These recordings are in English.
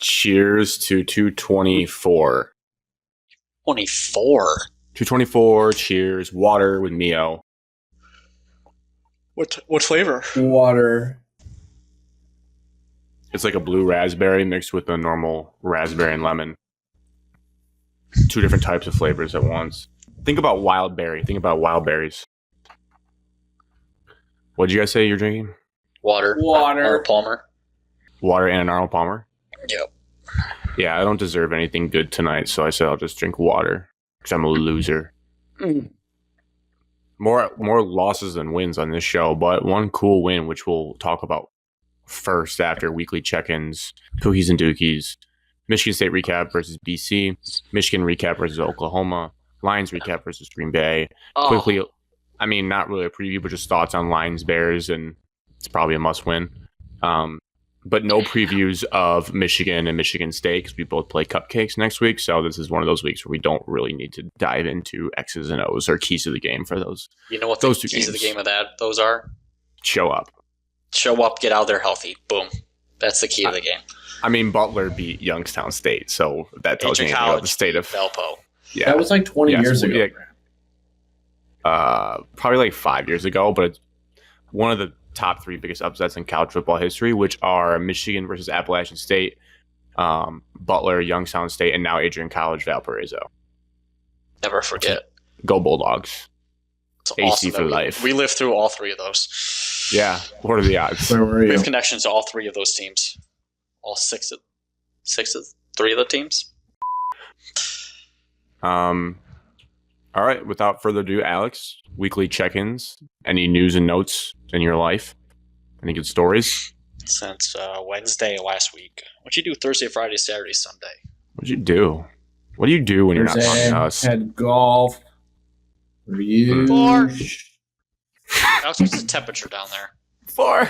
Cheers to 224. 24. 224. Cheers. Water with Mio. What flavor? Water. It's like a blue raspberry mixed with a normal raspberry and lemon. Two different types of flavors at once. Think about wild berry. Think about wild berries. What did you guys say you're drinking? Water. Arnold Palmer. Water and an Arnold Palmer? Yep. Yeah, I don't deserve anything good tonight, so I said I'll just drink water because I'm a loser. More losses than wins on this show, but one cool win, which we'll talk about first after weekly check-ins, Pookies and Dookies, Michigan State recap versus BC, Michigan recap versus Oklahoma, Lions recap versus Green Bay. Quickly, I mean, not really a preview, but just thoughts on Lions Bears, and it's probably a must-win. But no previews of Michigan and Michigan State because we both play cupcakes next week. So this is one of those weeks where we don't really need to dive into X's and O's or keys to the game for those. You know what those the two keys games. of the game of those are? Show up. Show up, get out there healthy. Boom. That's the key to the game. I mean, Butler beat Youngstown State, so that tells you anything about the state of Valpo. Yeah, that was like 20 years ago. Probably like 5 years ago, but it's one of the top 3 biggest upsets in college football history, which are Michigan versus Appalachian State, Butler, Youngstown State, and now Adrian College, Valparaiso. Never forget. Go Bulldogs. It's AC awesome for life. We lived through all 3 of those. Yeah. What are the odds? Where were We you? have connections to all 3 of those teams. All 3 of the teams. All right. Without further ado, Alex, weekly check-ins. Any news and notes in your life? Any good stories? Since Wednesday last week. What'd you do Thursday, Friday, Saturday, Sunday? What'd you do? What do you do when you're not talking to us? Had golf. Reviews. 4. Alex, what's the temperature down there? 4.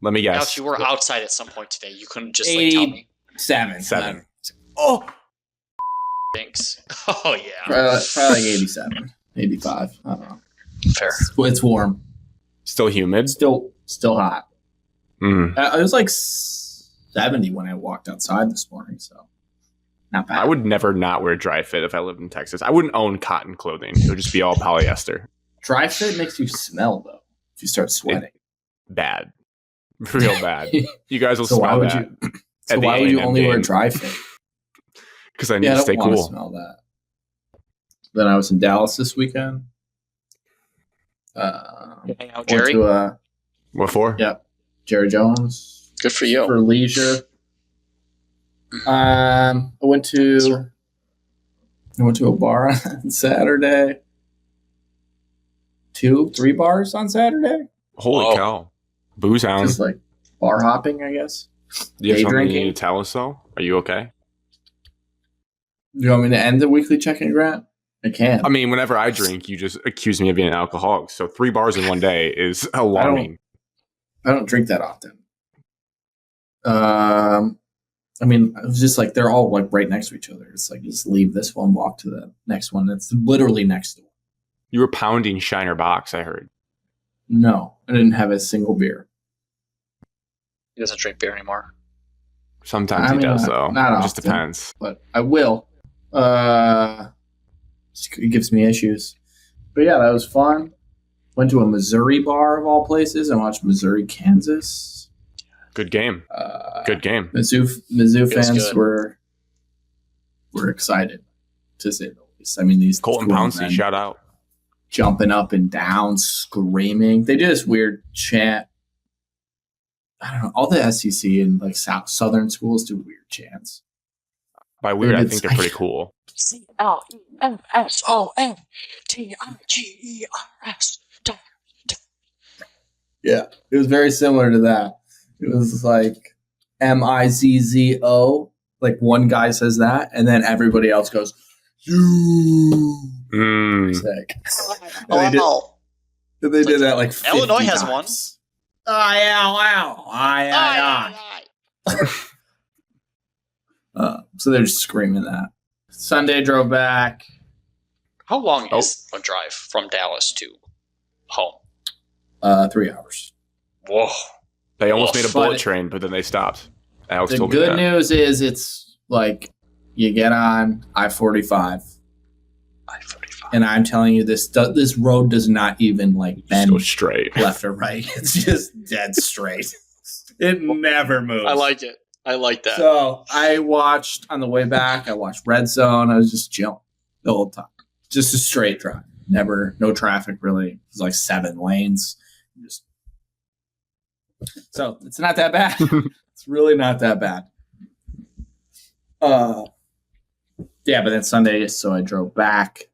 Let me guess. Alex, you were outside at some point today. You couldn't just like tell me. 7. Oh! Thanks. Oh, yeah. Probably like 87. 85. I don't know. Fair. It's warm. Still humid? Still hot. Mm. It was like 70 when I walked outside this morning, so not bad. I would never not wear dry fit if I lived in Texas. I wouldn't own cotton clothing. It would just be all polyester. Dry fit makes you smell, though, if you start sweating. Bad. Real bad. You guys will So smell why that. would you only wear dry fit? Because I need to stay I don't want to cool. smell that. Then I was in Dallas this weekend. Hang out, Jerry. Went to, What for? yep, Jerry Jones. Good for you. For leisure. I went to a bar on Saturday. 3 bars on Saturday. Holy Whoa. cow. Booze hound. Just like bar hopping, I guess. Do you have day something you drinking. need to tell us, though? Are you okay? Do you want me to end the weekly check-in, Grant? I can. I mean, whenever I drink, you just accuse me of being an alcoholic. So 3 bars in one day is alarming. I don't drink that often. I mean, it was just like they're all like right next to each other. It's like you just leave this one, walk to the next one. It's literally next door. You were pounding Shiner Box, I heard. No, I didn't have a single beer. He doesn't drink beer anymore. Sometimes I he mean, does, though. not It just often. depends. But I will. It gives me issues. But yeah, that was fun. Went to a Missouri bar of all places and watched Missouri, Kansas. Good game. Good game. Mizzou Feels fans good. were excited, to say the least. I mean, these Colton grown Pouncey, men shout out. jumping up and down, screaming. They did this weird chant. I don't know. All the SEC and like Southern schools do weird chants. By weird, I It's think they're like- pretty cool. CLEFSONTIGERS. Yeah, it was very similar to that. It was like MIZZO. Like one guy says that, and then everybody else goes, "You." Mm. Sick. Oh, And they did that like 50 Illinois has times. one. Oh yeah, wow. So they're just screaming that. Sunday drove back. How long is a drive from Dallas to home? 3 hours. Whoa. They almost made a bullet But- train, but then they stopped. Alex The told me good that. news is it's like you get on I-45, I-45. and I'm telling you, this road does not even like Just bend go straight. left or right. It's just dead straight. It never moves. I like it. I like that. So I watched on the way back. I watched Red Zone. I was just chilling the whole time. Just a straight drive. No traffic really. It was like 7 lanes. So it's not that bad. It's really not that bad. Yeah, but then Sunday, so I drove back.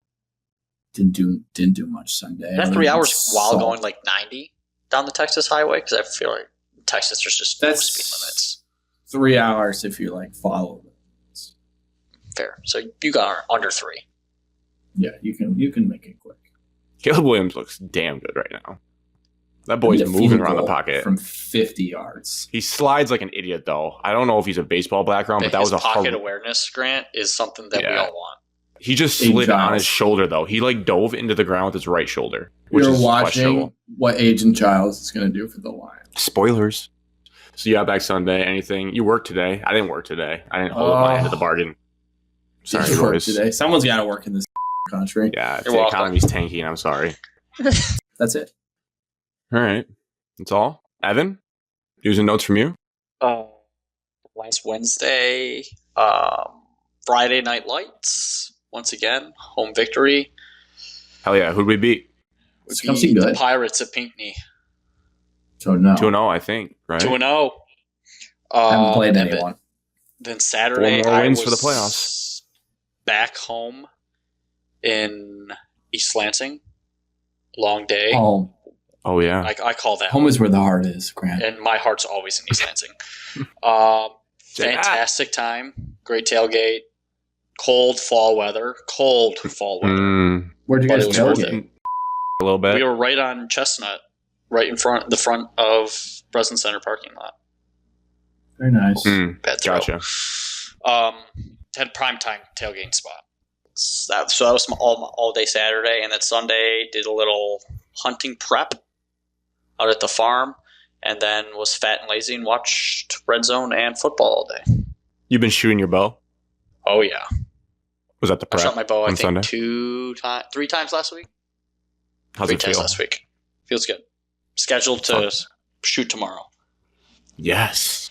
Didn't do much Sunday. That 3 hours while going like 90 down the Texas highway, because I feel like in Texas there's just no speed limits. 3 hours if you like follow it. Fair. So you got under 3. Yeah, you can make it quick. Caleb Williams looks damn good right now. That boy's moving around the pocket from 50 yards. He slides like an idiot, though. I don't know if he's a baseball background, but that was a pocket awareness. Grant is something that we all want. He just slid on his shoulder, though. He like dove into the ground with his right shoulder, which You're is watching questionable. What Aidan Chiles is going to do for the Lions. Spoilers. So you got back Sunday. Anything? You worked today. I didn't work today. I didn't hold my end of the bargain. Sorry, Did you work boys. today? Someone's got to work in this country. Yeah, the economy's tanking. I'm sorry. That's it. All right. That's all. Evan, news and notes from you? Last Wednesday, Friday Night Lights. Once again, home victory. Hell yeah. Who'd we beat? It's beat good. The Pirates of Pinckney. So no. 2-0, I think, right? 2-0. I haven't played anyone. Then Saturday, 4 more wins I for was the playoffs. Back home in East Lansing. Long day. Home. Oh, yeah. I call that home is where the heart is, Grant. And my heart's always in East Lansing. Fantastic time. Great tailgate. Cold fall weather. Where'd you guys tailgate? A little bit. We were right on Chestnut, right in the front of Breslin Center parking lot. Very nice. Bad throw. Gotcha. Had prime time tailgating spot. So that was all day Saturday, and then Sunday did a little hunting prep out at the farm, and then was fat and lazy and watched Red Zone and football all day. You've been shooting your bow? Oh yeah. Was that the prep? I shot my bow, I think, Sunday? 3 times last week. How's 3 it times feel? last week. Feels good. Scheduled to shoot tomorrow. Yes.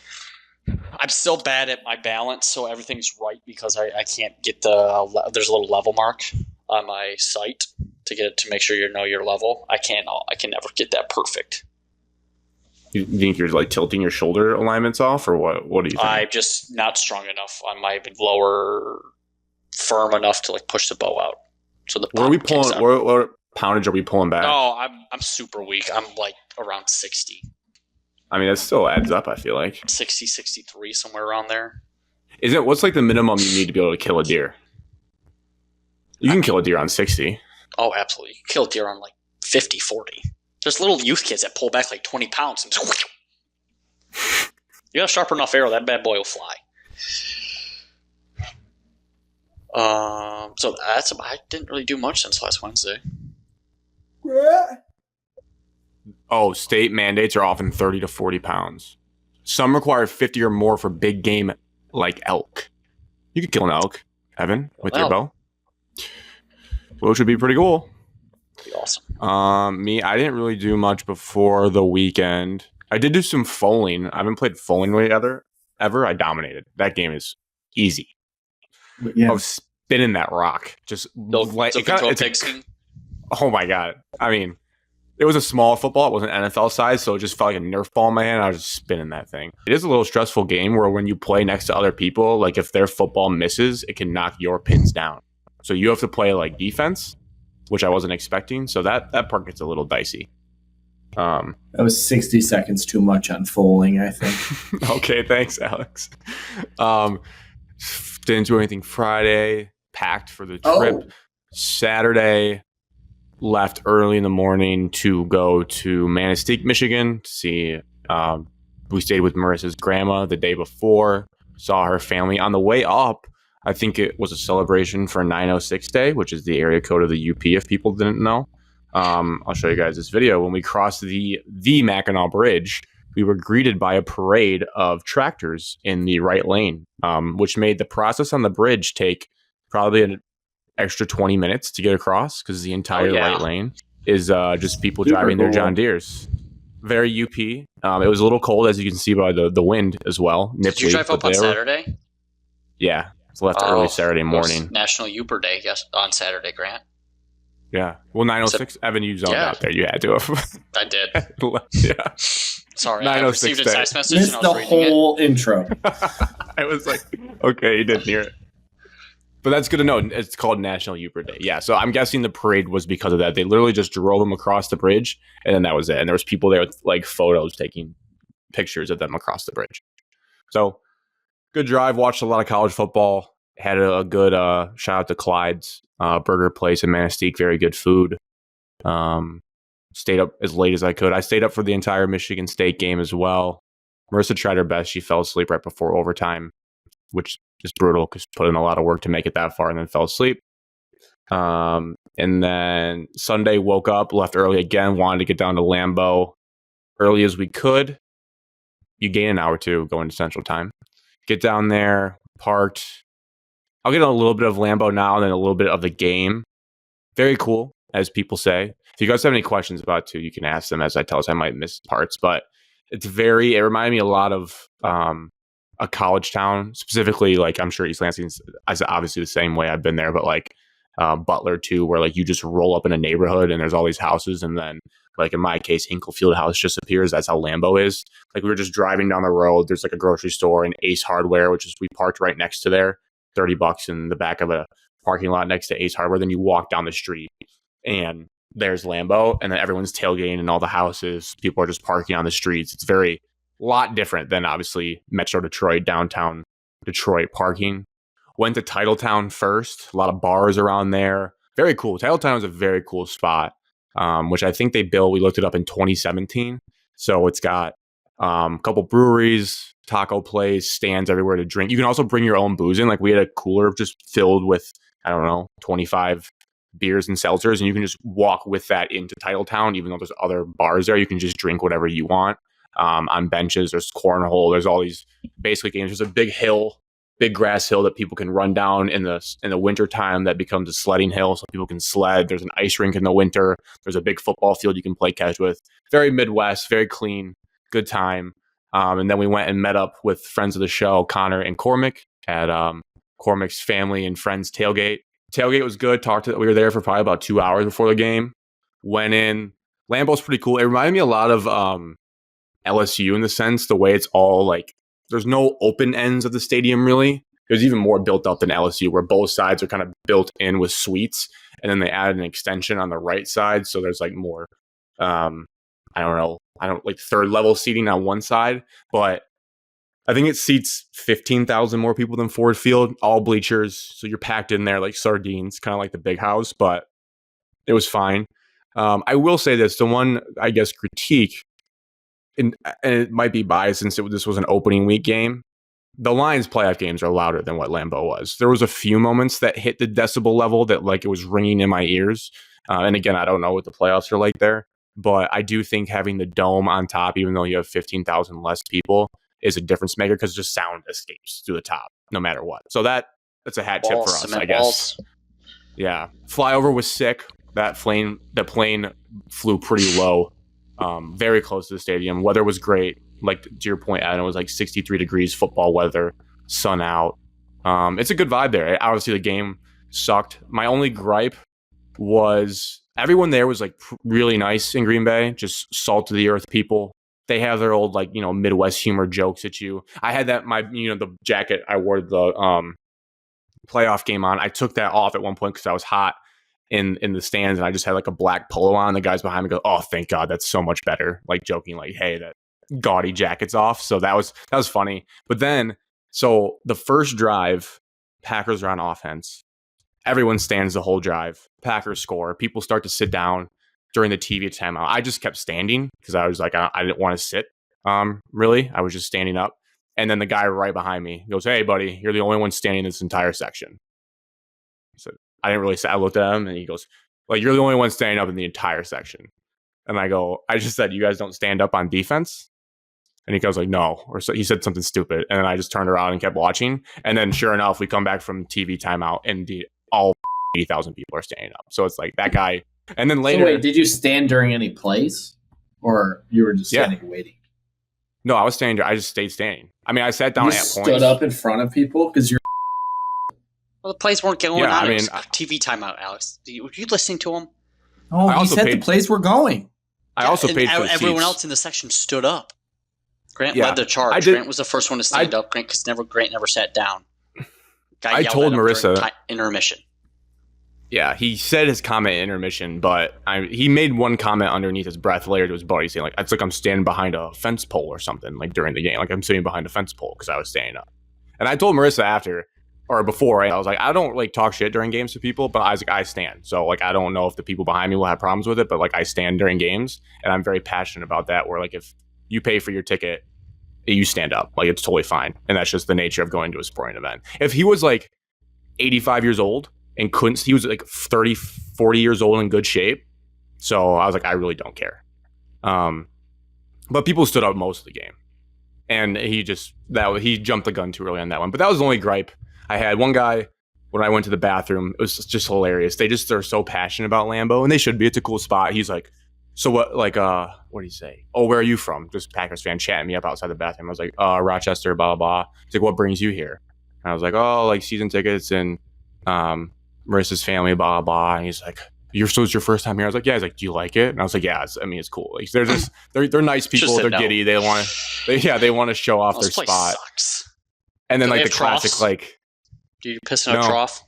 I'm still bad at my balance, so everything's right because I can't get there's a little level mark on my sight to make sure you know your level. I can never get that perfect. You think you're like tilting your shoulder alignments off, or what? What do you think? I'm just not strong enough on my lower, firm enough to like push the bow out. So where are we pulling? What poundage are we pulling back? No, I'm super weak. I'm like around 60. I mean, that still adds up, I feel like. 60, 63, somewhere around there. What's like the minimum you need to be able to kill a deer? You can kill a deer on 60. Oh, absolutely. You can kill a deer on like 50, 40. There's little youth kids that pull back like 20 pounds and just you got a sharp enough arrow, that bad boy will fly. So I didn't really do much since last Wednesday. Oh, state mandates are often 30 to 40 pounds. Some require 50 or more for big game like elk. You could kill an elk, Evan, with your bow. Which would be pretty cool. Be awesome. Me, I didn't really do much before the weekend. I did do some foaling. I haven't played foaling ever. I dominated. That game is easy. Yeah. I was spinning that rock. Just like oh my god. I mean, it was a small football. It wasn't NFL size, so it just felt like a Nerf ball in my hand. I was just spinning that thing. It is a little stressful game where when you play next to other people, like if their football misses, it can knock your pins down. So you have to play like defense, which I wasn't expecting. So that part gets a little dicey. That was 60 seconds too much on foaling, I think. Okay, thanks, Alex. Didn't do anything Friday. Packed for the trip. Saturday, left early in the morning to go to Manistee, Michigan to see. We stayed with Marissa's grandma the day before. Saw her family on the way up. I think it was a celebration for 906 Day, which is the area code of the UP, if people didn't know. I'll show you guys this video. When we crossed the Mackinac Bridge, we were greeted by a parade of tractors in the right lane, which made the process on the bridge take probably an extra 20 minutes to get across because the entire right lane is just people Super driving their cool. John Deeres. Very UP. It was a little cold, as you can see by the wind as well. Nipply, Did you drive up on Saturday? Yeah. It's left early Saturday morning. National Youper Day on Saturday, Grant. Yeah. Well, 906. Evan, you zoned out there. You had to have. I did. Yeah. Sorry, I received a text message Missed and I was the reading whole intro. I was like, okay, you didn't hear it. But that's good to know. It's called National Youper Day. Yeah. So I'm guessing the parade was because of that. They literally just drove them across the bridge, and then that was it. And there was people there with like photos taking pictures of them across the bridge. So good drive. Watched a lot of college football. Had a good shout out to Clyde's burger place in Manistee. Very good food. Stayed up as late as I could. I stayed up for the entire Michigan State game as well. Marissa tried her best. She fell asleep right before overtime, which is brutal because put in a lot of work to make it that far and then fell asleep. And then Sunday woke up, left early again, wanted to get down to Lambeau early as we could. You gain an hour or two going to Central Time. Get down there, parked. I'll get a little bit of Lambeau now and then a little bit of the game. Very cool, as people say. If you guys have any questions about it too, you can ask them as I tell us. I might miss parts, but it reminded me a lot of a college town, specifically, like I'm sure East Lansing's obviously the same way. I've been there, but like Butler too, where like you just roll up in a neighborhood and there's all these houses, and then like in my case, Hinklefield House just appears. That's how Lambeau is. Like we were just driving down the road. There's like a grocery store and Ace Hardware, which is we parked right next to there. $30 in the back of a parking lot next to Ace Hardware. Then you walk down the street and there's Lambeau, and then everyone's tailgating in all the houses. People are just parking on the streets. It's very lot different than obviously Metro Detroit, downtown Detroit parking. Went to Titletown first. A lot of bars around there. Very cool. Titletown is a very cool spot, which I think they built. We looked it up in 2017. So it's got a couple breweries, taco place, stands everywhere to drink. You can also bring your own booze in. Like we had a cooler just filled with, 25 beers and seltzers, and you can just walk with that into Titletown, even though there's other bars there. You can just drink whatever you want. On benches, there's cornhole, there's all these basic games. There's a big hill, big grass hill that people can run down in the winter time that becomes a sledding hill, so people can sled. There's an ice rink in the winter. There's a big football field you can play catch with. Very Midwest, very clean, good time. And then we went and met up with friends of the show, Connor and Cormac, at Cormac's family and friends tailgate. Tailgate was good. We were there for probably about 2 hours before the game. Went in. Lambeau's pretty cool. It reminded me a lot of LSU in the sense, the way it's all like, there's no open ends of the stadium really. It was even more built up than LSU, where both sides are kind of built in with suites, and then they added an extension on the right side, so there's like more like third level seating on one side, but I think it seats 15,000 more people than Ford Field, all bleachers, so you're packed in there like sardines, kind of like the big house, but it was fine. I will say this, the one, I guess, critique, and it might be biased since this was an opening week game, the Lions playoff games are louder than what Lambeau was. There was a few moments that hit the decibel level that like it was ringing in my ears. And again, I don't know what the playoffs are like there, but I do think having the dome on top, even though you have 15,000 less people, is a difference maker because just sound escapes through the top no matter what. So that's a hat tip for us, I guess. Walls. Yeah. Flyover was sick. The plane flew pretty low, very close to the stadium. Weather was great. Like to your point, Adam, it was like 63 degrees, football weather, sun out. It's a good vibe there. Obviously, the game sucked. My only gripe was everyone there was like really nice in Green Bay, just salt to the earth people. They have their old like Midwest humor jokes at you. I had that the jacket I wore the playoff game on. I took that off at one point because I was hot in the stands, and I just had like a black polo on. The guys behind me go, "Oh, thank God, that's so much better." Like joking, like, "Hey, that gaudy jacket's off." So that was funny. But then, so the first drive, Packers are on offense. Everyone stands the whole drive. Packers score. People start to sit down during the TV timeout. I just kept standing because I was like, I didn't want to sit. Really, I was just standing up. And then the guy right behind me goes, "Hey, buddy, you're the only one standing in this entire section." So I didn't really say. I looked at him, and he goes, "Like, you're the only one standing up in the entire section." And I go, "I just said you guys don't stand up on defense." And he goes like, no, or so he said something stupid. And then I just turned around and kept watching. And then sure enough, we come back from TV timeout and all 80,000 people are standing up. So it's like that guy. And then later. So wait, did you stand during any plays or you were just standing waiting? No, I was standing. I just stayed standing. I mean, I sat down at points. You stood up in front of people because you're. Well, the plays weren't going on. It was TV timeout, Alex. Were you listening to him? Oh, he said the plays were going. I also paid for the everyone seats. else in the section stood up. Grant led the charge. Grant was the first one to stand up. Grant never sat down. I told Marissa intermission. Yeah, he said his comment in intermission, but he made one comment underneath his breath later to his buddy saying, like, it's like I'm standing behind a fence pole or something, like during the game. Like I'm sitting behind a fence pole because I was standing up. And I told Marissa after, or before, I was like, I don't like talk shit during games to people, but I was like, I stand. So like, I don't know if the people behind me will have problems with it, but like I stand during games and I'm very passionate about that, where like if you pay for your ticket, you stand up. Like it's totally fine. And that's just the nature of going to a sporting event. If he was like 85 years old, and he was like 30, 40 years old in good shape. So I was like, I really don't care. But people stood up most of the game. And he jumped the gun too early on that one. But that was the only gripe I had. One guy, when I went to the bathroom, it was just hilarious. They're so passionate about Lambeau, and they should be. It's a cool spot. He's like, so what, like, what did he say? Oh, where are you from? Just Packers fan chatting me up outside the bathroom. I was like, Rochester, blah, blah, blah. He's like, what brings you here? And I was like, oh, like season tickets and, Marissa's family, blah, blah. And he's like, so it's your first time here? I was like, yeah. He's like, do you like it? And I was like, yeah, it's cool. Like, they're just, they're nice people. They're giddy. They want to show off their spot. Sucks. And then like the classic, like, do you piss in a trough?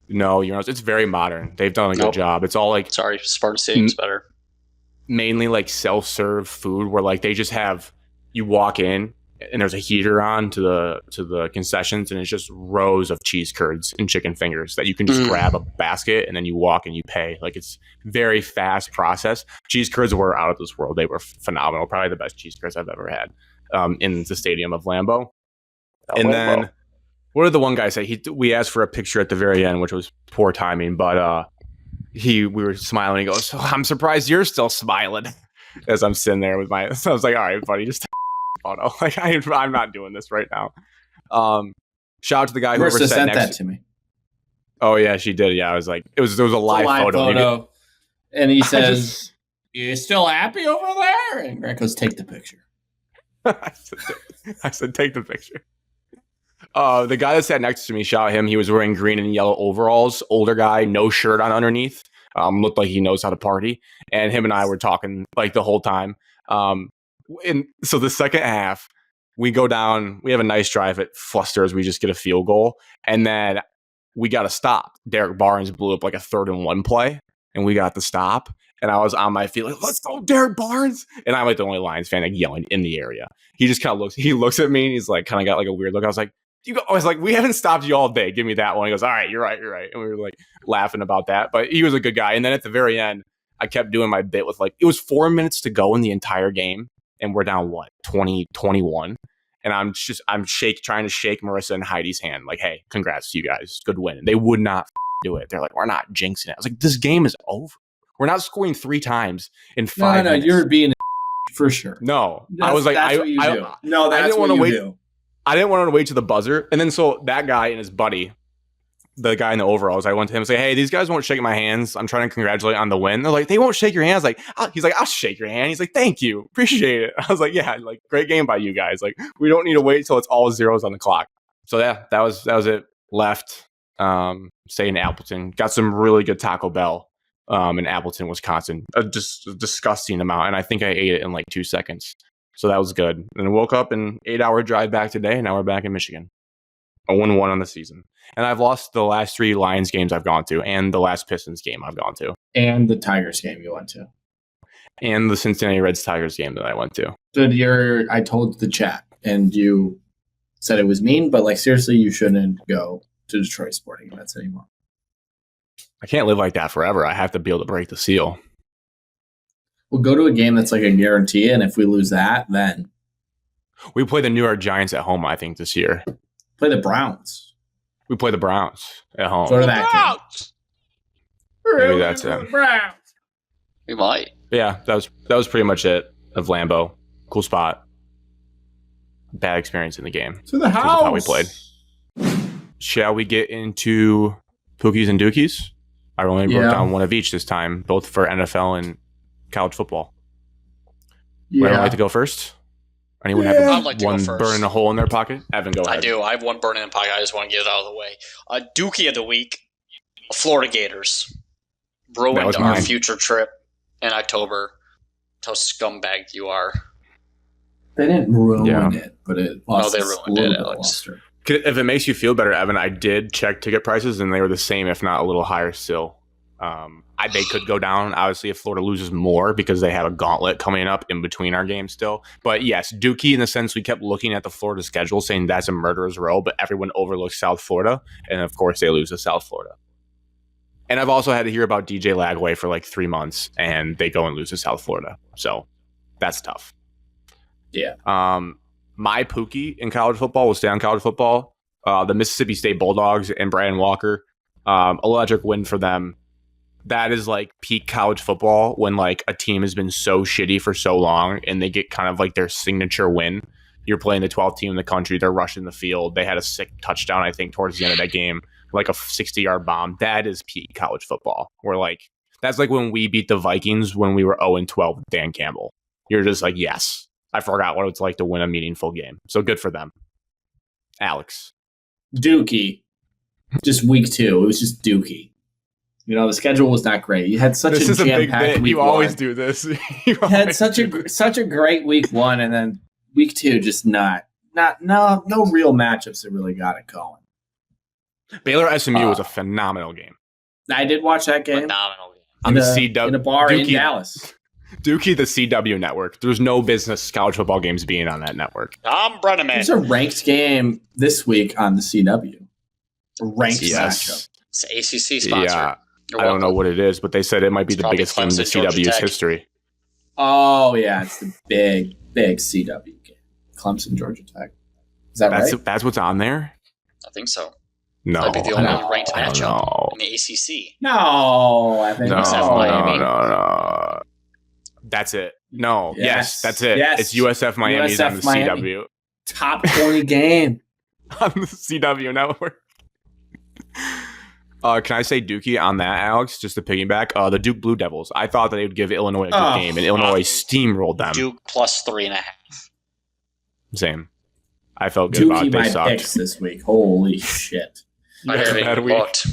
No, it's very modern. They've done a good job. It's all like, sorry, Spartan Stadium's better. Mainly like self-serve food where like they just have, you walk in and there's a heater on to the concessions, and it's just rows of cheese curds and chicken fingers that you can just grab a basket and then you walk and you pay. Like it's very fast process. Cheese curds were out of this world. They were phenomenal. Probably the best cheese curds I've ever had in the stadium of Lambeau. Then what did the one guy say? We asked for a picture at the very end, which was poor timing, but we were smiling. He goes, so I'm surprised you're still smiling as I'm sitting there with so I was like, all right, buddy, just photo. Like I'm not doing this right now. Shout out to the guy who sent that to me. Oh yeah, she did. Yeah, I was like, there was a live photo. And he says, "You still happy over there?" And Grant goes, "Take the picture." I said, "Take the picture." The guy that sat next to me, shout him. He was wearing green and yellow overalls. Older guy, no shirt on underneath. Looked like he knows how to party. And him and I were talking like the whole time. And so the second half, we go down. We have a nice drive at Fluster as we just get a field goal, and then we got to stop. Derek Barnes blew up like a 3rd-and-1 play, and we got to stop. And I was on my feet like, "Let's go, Derek Barnes!" And I'm like the only Lions fan like yelling in the area. He just kind of looks. He looks at me and he's like, kind of got like a weird look. I was like, we haven't stopped you all day. Give me that one. He goes, all right, you're right. And we were like laughing about that. But he was a good guy. And then at the very end, I kept doing my bit with like, it was 4 minutes to go in the entire game. And we're down, 20-21. And I'm trying to shake Marissa and Heidi's hand. Like, hey, congrats to you guys. Good win. They would not do it. They're like, we're not jinxing it. I was like, this game is over. We're not scoring 3 times in 5 minutes. No, you're being for sure. No. I was like, that's what you do. No, that's I didn't want to wait. I didn't want to wait to the buzzer. And then so that guy and his buddy, the guy in the overalls, I went to him and say, hey, these guys won't shake my hands. I'm trying to congratulate on the win. They're like, they won't shake your hands. He's like, I'll shake your hand. He's like, thank you. Appreciate it. I was like, yeah, like great game by you guys. Like we don't need to wait till it's all zeros on the clock. So yeah, that was it. Left, stayed in Appleton. Got some really good Taco Bell in Appleton, Wisconsin. Just a disgusting amount. And I think I ate it in like 2 seconds. So that was good. And I woke up an 8-hour drive back today. And now we're back in Michigan. 0-1 on the season. And I've lost the last 3 Lions games I've gone to, and the last Pistons game I've gone to. And the Tigers game you went to. And the Cincinnati Reds Tigers game that I went to. So I told the chat, and you said it was mean, but like seriously, you shouldn't go to Detroit sporting events anymore. I can't live like that forever. I have to be able to break the seal. We'll go to a game that's like a guarantee, and if we lose that, then... We play the New York Giants at home, I think, this year. Play the Browns. We play the Browns at home. Go to that game. Maybe that's it. Browns. We might. Yeah, that was pretty much it of Lambeau. Cool spot. bad experience in the game. To the house. Because of how we played. Shall we get into Pookies and Dookies? I only wrote down one of each this time, both for NFL and college football. Yeah. Would I like to go first? Anyone have one burning a hole in their pocket? Evan, go ahead. I do. I have one burning in the pocket. I just want to get it out of the way. Dookie of the week, Florida Gators. Ruined our future trip in October. How scumbag you are. They didn't ruin it, but it lost. No, they ruined it, Alex. If it makes you feel better, Evan, I did check ticket prices, and they were the same, if not a little higher still. They could go down, obviously, if Florida loses more because they have a gauntlet coming up in between our games still. But yes, Dookie, in the sense we kept looking at the Florida schedule saying that's a murderer's row, but everyone overlooks South Florida, and of course they lose to South Florida. And I've also had to hear about DJ Lagway for like 3 months, and they go and lose to South Florida. So that's tough. Yeah. My Pookie in college football will stay on college football. The Mississippi State Bulldogs and Brandon Walker. Electric win for them. That is like peak college football when like a team has been so shitty for so long and they get kind of like their signature win. You're playing the 12th team in the country. They're rushing the field. They had a sick touchdown, I think, towards the end of that game, like a 60-yard bomb. That is peak college football. We're like, that's like when we beat the Vikings when we were 0-12 with Dan Campbell. You're just like, yes, I forgot what it's like to win a meaningful game. So good for them. Alex. Dookie. Just week 2. It was just Dookie. You know, the schedule was not great. You had such a jam-packed week. You always do this. You had such a great week 1, and then week 2 just no real matchups that really got it going. Baylor SMU was a phenomenal game. I did watch that game. Phenomenal game. On the CW in a bar in Dallas. Dookie, the CW network. There's no business college football games being on that network. Tom Brenneman. There's a ranked game this week on the CW. A ranked matchup. It's an ACC sponsor. Yeah. I don't know what it is, but is it might be the biggest game in the CW's history. Oh, yeah. It's the big CW game. Clemson, Georgia Tech. Is that right? That's what's on there? I think so. No. That'd be the only ranked matchup in the ACC. No. I think no. That's it. No. Yes, that's it. Yes. It's USF Miami's on the CW. Top 20 game. On the CW network. Can I say Dookie on that, Alex? Just to piggyback, the Duke Blue Devils. I thought that they would give Illinois a good game, and Illinois steamrolled them. Duke plus 3.5. Same. I felt good about it. They sucked. Picks this week. Holy shit! I haven't booked.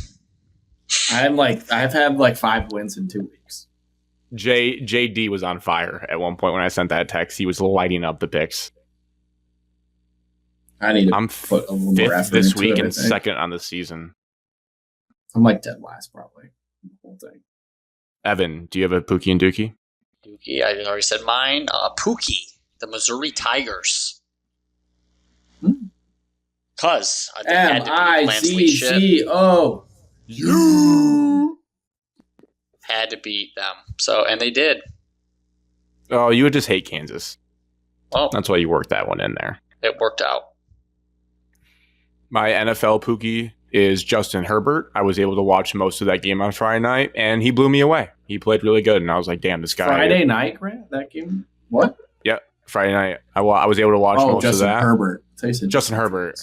I've had like 5 wins in 2 weeks. JD was on fire at one point when I sent that text. He was lighting up the picks. I need to put a little more effort this into week it, and second on the season. I'm like dead last, probably. The whole thing. Evan, do you have a Pookie and Dookie? Dookie, I already said mine. Pookie, the Missouri Tigers. Because I had to beat Lance Leadership. You had to beat them. So, and they did. Oh, you would just hate Kansas. Well, that's why you worked that one in there. It worked out. My NFL Pookie is Justin Herbert. I was able to watch most of that game on Friday night, and he blew me away. He played really good, and I was like, damn, this guy. Friday night, Grant? That game? What? Yeah, Friday night. I was able to watch most of that. Herbert. Justin Herbert.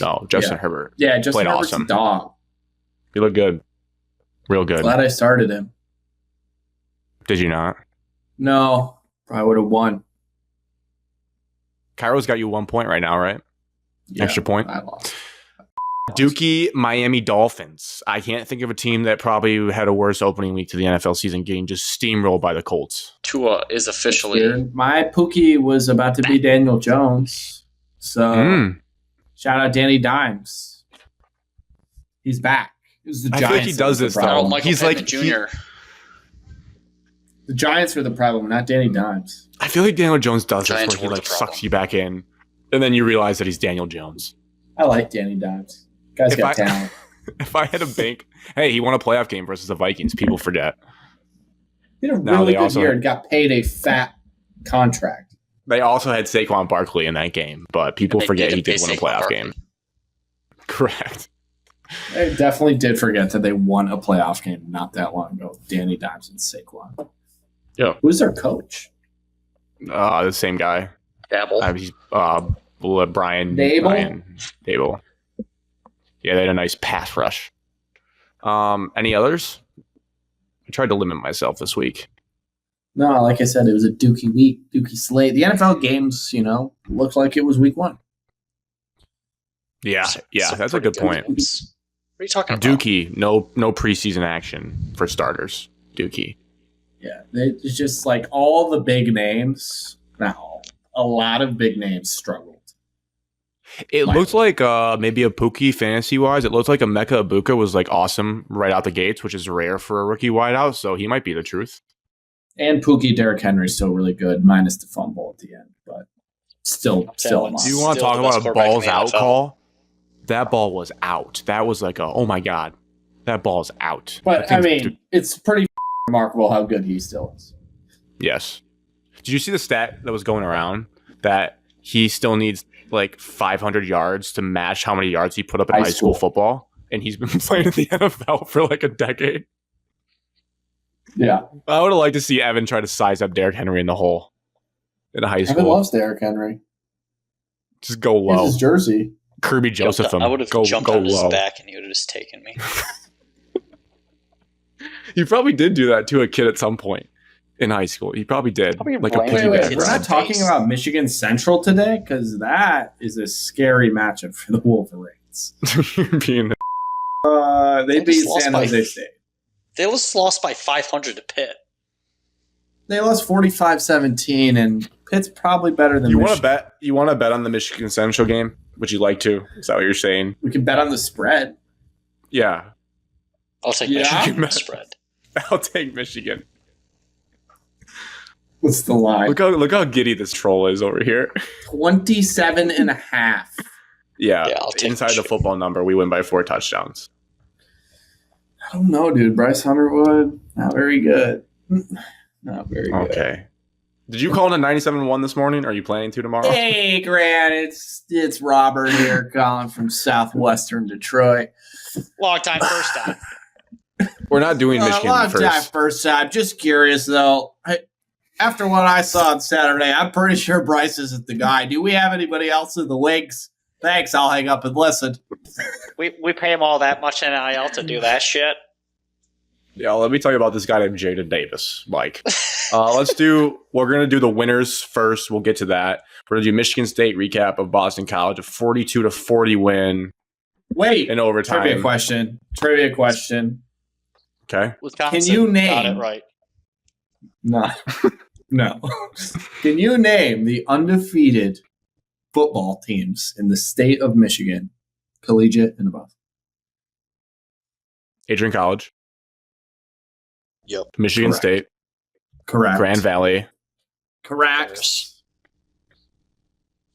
No, Justin Herbert. Yeah, Justin played Herbert's awesome. A dog. He looked good. Real good. Glad I started him. Did you not? No. Probably would have won. Cairo's got you 1 point right now, right? Yeah, extra point. I lost. Dookie, Miami Dolphins. I can't think of a team that probably had a worse opening week to the NFL season getting just steamrolled by the Colts. Tua is officially... My Pookie was about to be Daniel Jones. So, shout out Danny Dimes. He's back. It was the Giants. I feel like he does this, though. He's like Jr. The Giants are the problem, not Danny Dimes. I feel like Daniel Jones does this where he like sucks you back in, and then you realize that he's Daniel Jones. I like Danny Dimes. Guy's got talent. If I had a bank, hey, he won a playoff game versus the Vikings. People forget. He had a really good year and got paid a fat contract. They also had Saquon Barkley in that game, but people forget he did win a playoff game. Correct. They definitely did forget that they won a playoff game not that long ago. Danny Dimes and Saquon. Yeah. Who's their coach? The same guy. Dabble. Brian Dable. Yeah, they had a nice pass rush. Any others? I tried to limit myself this week. No, like I said, it was a Dookie week, Dookie slate. The NFL games, looked like it was week 1. Yeah, that's a good point. What are you talking about? Dookie, no preseason action for starters. Dookie. Yeah, it's just like all the big names. Now, a lot of big names struggled. It looks like maybe a Pookie fantasy-wise. It looks like Emeka Ibuka was like awesome right out the gates, which is rare for a rookie wideout, so he might be the truth. And Pookie, Derrick Henry is still really good, minus the fumble at the end, but still. Do you want to talk about a balls out call? That ball was out. That was like oh my God, that ball's out. But it's pretty remarkable how good he still is. Yes. Did you see the stat that was going around that he still needs like 500 yards to match how many yards he put up in high school football? And he's been playing in the NFL for like a decade. Yeah. I would have liked to see Evan try to size up Derrick Henry in the hole in high school. Evan loves Derrick Henry. Just go low. His jersey. Kirby Joseph him. I would have jumped on his back and he would have just taken me. He probably did do that to a kid at some point in high school. He probably did. Like a wait, we're not talking about Michigan Central today because that is a scary matchup for the Wolverines. They beat San Jose State. They just lost by 500 to Pitt. They lost 45-17, and Pitt's probably better than Michigan. You want to bet on the Michigan Central game? Would you like to? Is that what you're saying? We can bet on the spread. Yeah. I'll take Michigan spread. I'll take Michigan. What's the line? Look how giddy this troll is over here. 27.5. Yeah, I'll take inside Michigan. The football number, we win by 4 touchdowns. I don't know, dude. Bryce Hunterwood, not very good. Not very good. Okay. Did you call in a 97-1 this morning? Are you planning to tomorrow? Hey, Grant. It's Robert here calling from southwestern Detroit. Long time, first time. We're not doing Michigan long first. Time, first time. Just curious, though. After what I saw on Saturday, I'm pretty sure Bryce isn't the guy. Do we have anybody else in the leagues? Thanks. I'll hang up and listen. We pay him all that much NIL to do that shit. Yeah, let me tell you about this guy named Jaden Davis, Mike. We're going to do the winners first. We'll get to that. We're going to do Michigan State recap of Boston College, a 42-40 win. Wait. In overtime. Trivia question. Okay. Wisconsin can you name? Got it right. No. Can you name the undefeated football teams in the state of Michigan, collegiate and above? Adrian College. Yep. Michigan State. Correct. Grand Valley. Correct.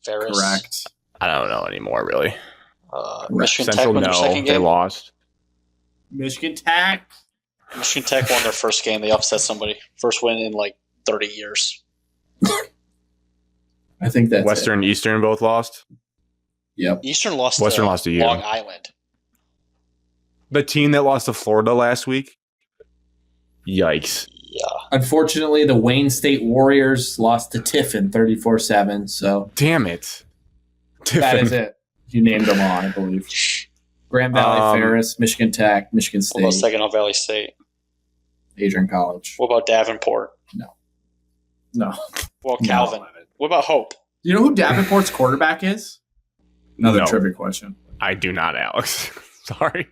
Ferris. Correct. I don't know anymore, really. Michigan Central, Tech won their second game. They lost. Michigan Tech. Michigan Tech won their first game. They upset somebody. First win in like 30 years. I think that's Western, Eastern both lost. Yep. Eastern lost to you. Long Island. The team that lost to Florida last week. Yikes. Yeah. Unfortunately, the Wayne State Warriors lost to Tiffin 34-7. So damn it. Tiffin. That is it. You named them all, I believe. Grand Valley, Ferris, Michigan Tech, Michigan State. What about Saginaw Valley State? Adrian College. What about Davenport? No. Well, Calvin. No. What about Hope? Do you know who Davenport's quarterback is? Another trivia question. I do not, Alex. Sorry.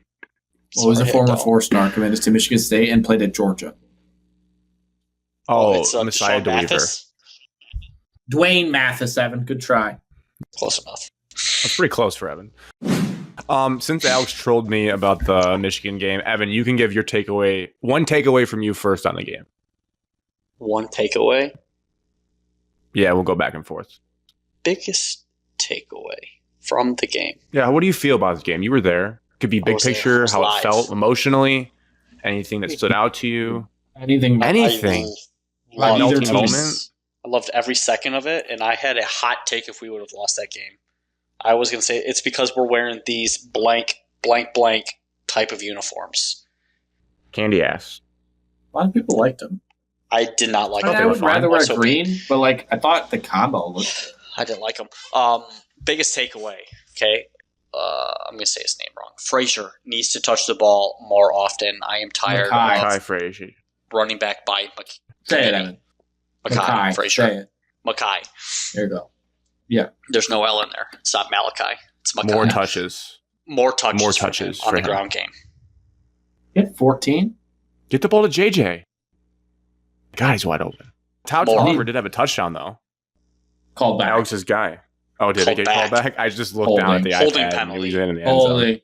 Well, he was a former four-star, committed to Michigan State and played at Georgia. It's Messiah DeWeaver. Dwayne Mathis, Evan. Good try. Close enough. That's pretty close for Evan. Since Alex trolled me about the Michigan game, Evan, you can give your takeaway. One takeaway from you first on the game. One takeaway? Yeah, we'll go back and forth. Biggest takeaway from the game. Yeah, what do you feel about this game? You were there. Could be big picture, how it felt emotionally, anything that stood out to you. Anything. I loved every second of it, and I had a hot take if we would have lost that game. I was going to say it's because we're wearing these blank type of uniforms. Candy ass. A lot of people liked them. I did not like them. I would rather wear green, but I thought the combo looked. I didn't like them. biggest takeaway, okay? I'm going to say his name wrong. Frazier needs to touch the ball more often. I am tired Mackay of Frazier. running back by Say it, Evan. Mackay Frazier. Say it. Mackay. There you go. Yeah. There's no L in there. It's not Malachi. It's Mackay. More touches. More touches for on the him. ground game. Yeah, 14. Get the ball to JJ. God, he's wide open. Tao More. Tolliver did have a touchdown, though. Called back. Alex's guy. Oh, did Called it get called back. back? I just looked down at the Holding iPad penalty. and he was in the end zone. Holy.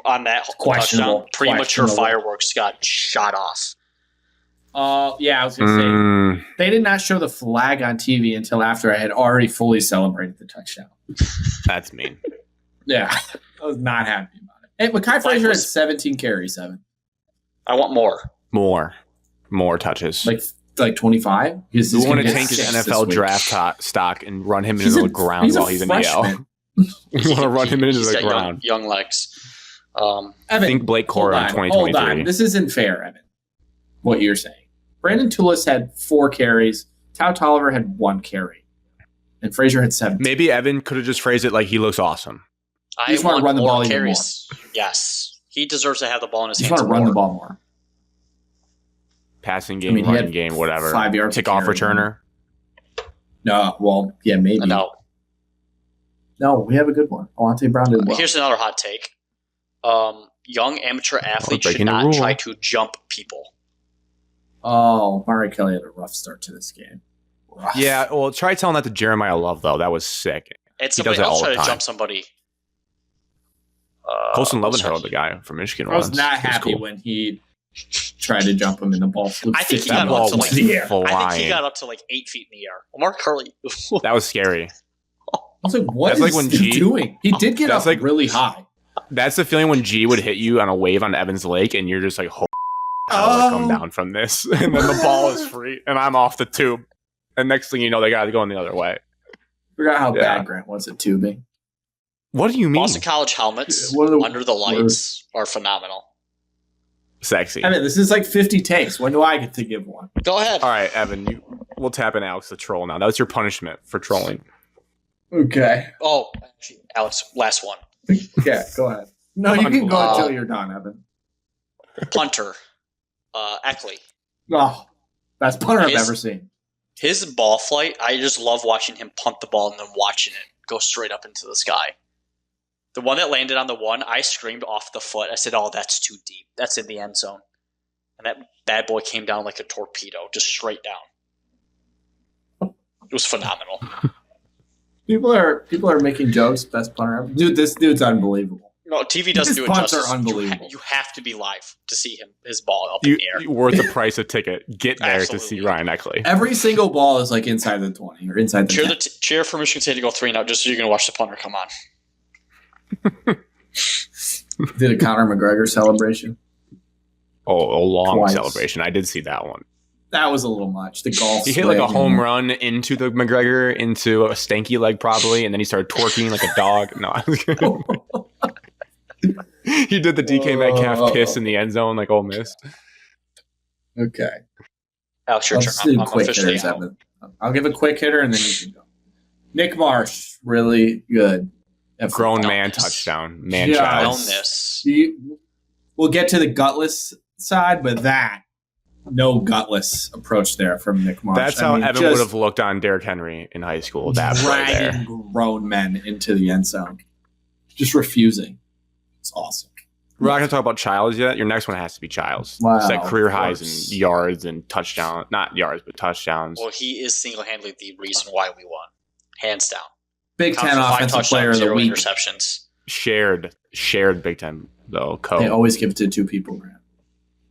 On that Questionable. touchdown, premature Questionable. fireworks got shot off. Yeah, I was going to say. They did not show the flag on TV until after I had already fully celebrated the touchdown. That's mean. Yeah. I was not happy about it. Hey, Mackay Frazier had 17 carries, 7. I want more. More touches. Like 25? We want to tank his NFL draft stock and run him into the ground while he's in the L. We want to run him into the ground. Young legs. Evan, I think Blake Cora in 2023. Hold on. This isn't fair, Evan, what you're saying. Brandon Toulis had 4 carries. Tao Tolliver had 1 carry. And Frazier had 7. Maybe Evan could have just phrased it like he looks awesome. I just want to run the ball even more. Yes. He deserves to have the ball in his You hands. just want to run the ball more. Passing game, running game, whatever. 5 yards. Kickoff returner. No, well, yeah, maybe. No, we have a good one. Alante Brown did well. Here's another hot take. Young amateur athletes should not try to jump people. Oh, Murray Kelly had a rough start to this game. Rough. Yeah, well, try telling that to Jeremiah Love, though. That was sick. It's he does somebody it all else the try to time. jump somebody. Colson Levenhill, the guy from Michigan. I was not happy when he tried to jump him in the ball. I think he got up to like 8 feet in the air. Omar Curley. That was scary. I was like, what is he doing? He did get up really high. That's the feeling when G would hit you on a wave on Evans Lake, and you're just like, how do I come down from this? And then the ball is free, and I'm off the tube. And next thing you know, they got to go in the other way. Forgot how bad Grant was at tubing. What do you mean? Boston College helmets under the lights are phenomenal. Sexy. I mean, this is like 50 takes. When do I get to give one? Go ahead. All right, Evan, we'll tap in Alex the troll now. That was your punishment for trolling. Okay. Oh, actually, Alex, last one. Yeah, go ahead. No, you can go until you're done, Evan. Punter, Eckley. Oh, best punter I've ever seen. His ball flight, I just love watching him punt the ball and then watching it go straight up into the sky. The one that landed on the one, I screamed off the foot. I said, oh, that's too deep. That's in the end zone. And that bad boy came down like a torpedo, just straight down. It was phenomenal. People are making jokes. Best punter ever. Dude, this dude's unbelievable. No, TV doesn't do it punts justice. Are unbelievable. You have to be live to see his ball up in the air. Worth the price of ticket. Get there Absolutely. to see Ryan Eckley. Every single ball is like inside the 20 or inside the 10. Cheer for Michigan State to go 3-0 just so you can watch the punter come on. Did a Conor McGregor celebration? Oh, a long celebration. I did see that one. That was a little much. The golf. He hit like a home run into the McGregor, into a stanky leg probably, and then he started twerking like a dog. No, I was kidding. He did the DK Metcalf piss in the end zone like Ole Miss. Okay. Alex, your turn. I'm officially out. I'll give a quick hitter and then you can go. Nick Marsh, really good. Grown man touchdown. Man child. We'll get to the gutless side, but no gutless approach there from Nick Marsh. That's how Evan would have looked on Derrick Henry in high school. That dragging grown men into the end zone. Just refusing. It's awesome. We're not going to talk about Chiles yet. Your next one has to be Chiles. Wow, set career highs in yards and touchdowns. Not yards, but touchdowns. Well, he is single-handedly the reason why we won. Hands down. Big Ten offensive player of the week. Interceptions. Shared Big Ten, though. They always give it to 2 people, Grant.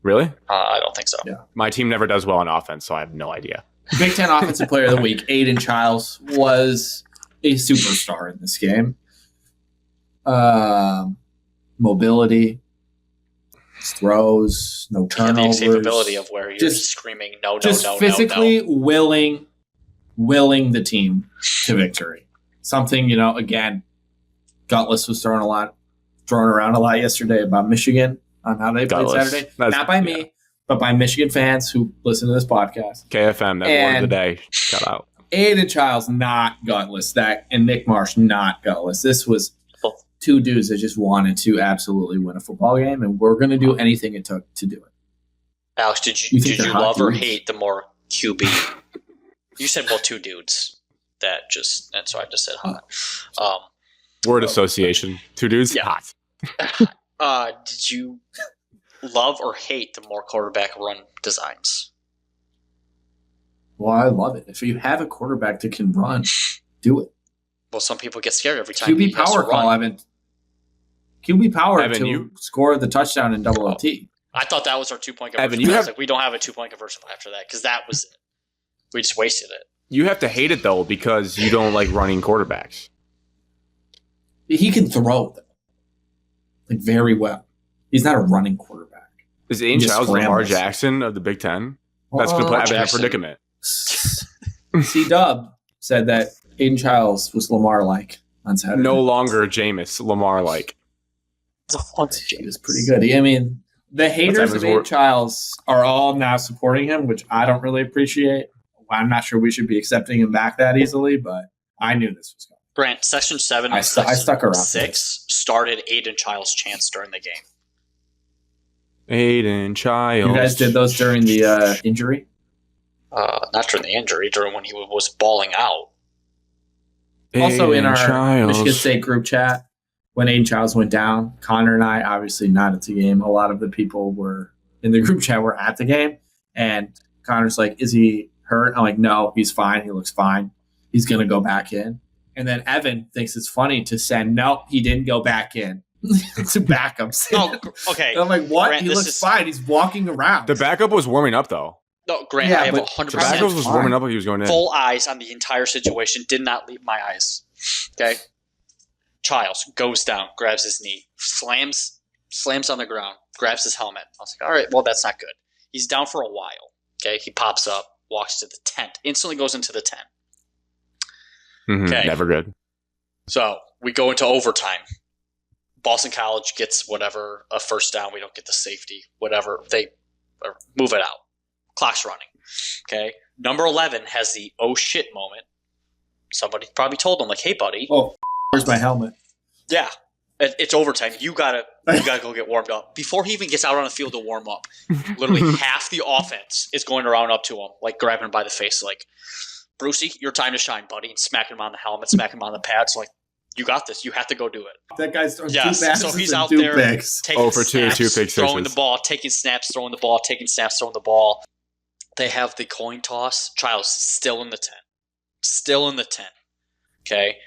Really? I don't think so. Yeah. My team never does well on offense, so I have no idea. Big Ten offensive player of the week, Aidan Chiles, was a superstar in this game. Mobility, throws, no turnovers. The capability of where you're just screaming, no, just physically willing the team to victory. Something, again, Gutless was thrown around a lot yesterday about Michigan on how they played Saturday. Not by me, but by Michigan fans who listen to this podcast. KFM, that word of the day. Shout out. Aidan Chiles not gutless. And Nick Marsh not gutless. This was two dudes that just wanted to absolutely win a football game, and we're going to do anything it took to do it. Alex, did you love or hate the more QB? You said, well, two dudes. That's why I just said hot. Word association. Two dudes? Yeah. Hot. Did you love or hate the more quarterback run designs? Well, I love it. If you have a quarterback that can run, do it. Well, some people get scared every time. QB power call, Evan. QB power Evan, to score the touchdown in double OT. I thought that was our 2-point conversion. Evan, we don't have a 2-point conversion after that because that was it. We just wasted it. You have to hate it, though, because you don't like running quarterbacks. He can throw, though. Like, very well. He's not a running quarterback. Is Aidan Chiles Lamar Jackson of the Big Ten? That's going to put Evan in a predicament. C-Dub said that Aidan Chiles was Lamar-like on Saturday. No longer Jameis, Lamar-like. He was pretty good. I mean, the haters of Aidan Chiles are all now supporting him, which I don't really appreciate. I'm not sure we should be accepting him back that easily, but I knew this was coming. Grant, Section 7 I stuck around 6 started Aidan Chiles' chants during the game. Aidan Chiles. You guys did those during the injury? Not during the injury, during when he was balling out. Also in our Michigan State group chat, when Aidan Chiles went down, Connor and I, obviously not at the game, a lot of the people were in the group chat were at the game, and Connor's like, is he hurt? I'm like, no, he's fine. He looks fine. He's going to go back in. And then Evan thinks it's funny to send, no, he didn't go back in. To backup. Oh, okay. And I'm like, what? Grant, he looks fine. He's walking around. The backup was warming up, though. No, Grant, I have 100%. The backup was warming up when he was going in. Full eyes on the entire situation. Did not leave my eyes. Okay? Chiles goes down, grabs his knee, slams on the ground, grabs his helmet. I was like, all right, well, that's not good. He's down for a while. Okay? He pops up, walks to the tent, instantly goes into the tent. Okay. Never good. So we go into overtime. Boston College gets whatever, a first down. We don't get the safety, whatever. They move it out. Clock's running. Okay. Number 11 has the oh shit moment. Somebody probably told him, like, hey, buddy. Oh, where's my helmet? Yeah. It's overtime. You gotta go get warmed up. Before he even gets out on the field to warm up, literally half the offense is going around up to him, like grabbing him by the face, like, Brucey, your time to shine, buddy, and smacking him on the helmet, smacking him on the pads, like, you got this. You have to go do it. That guy's throwing two passes. So he's out there taking for snaps, 2 pick throwing the ball, taking snaps, throwing the ball, taking snaps, throwing the ball. They have the coin toss. Chiles still in the tent. Still in the tent. Okay.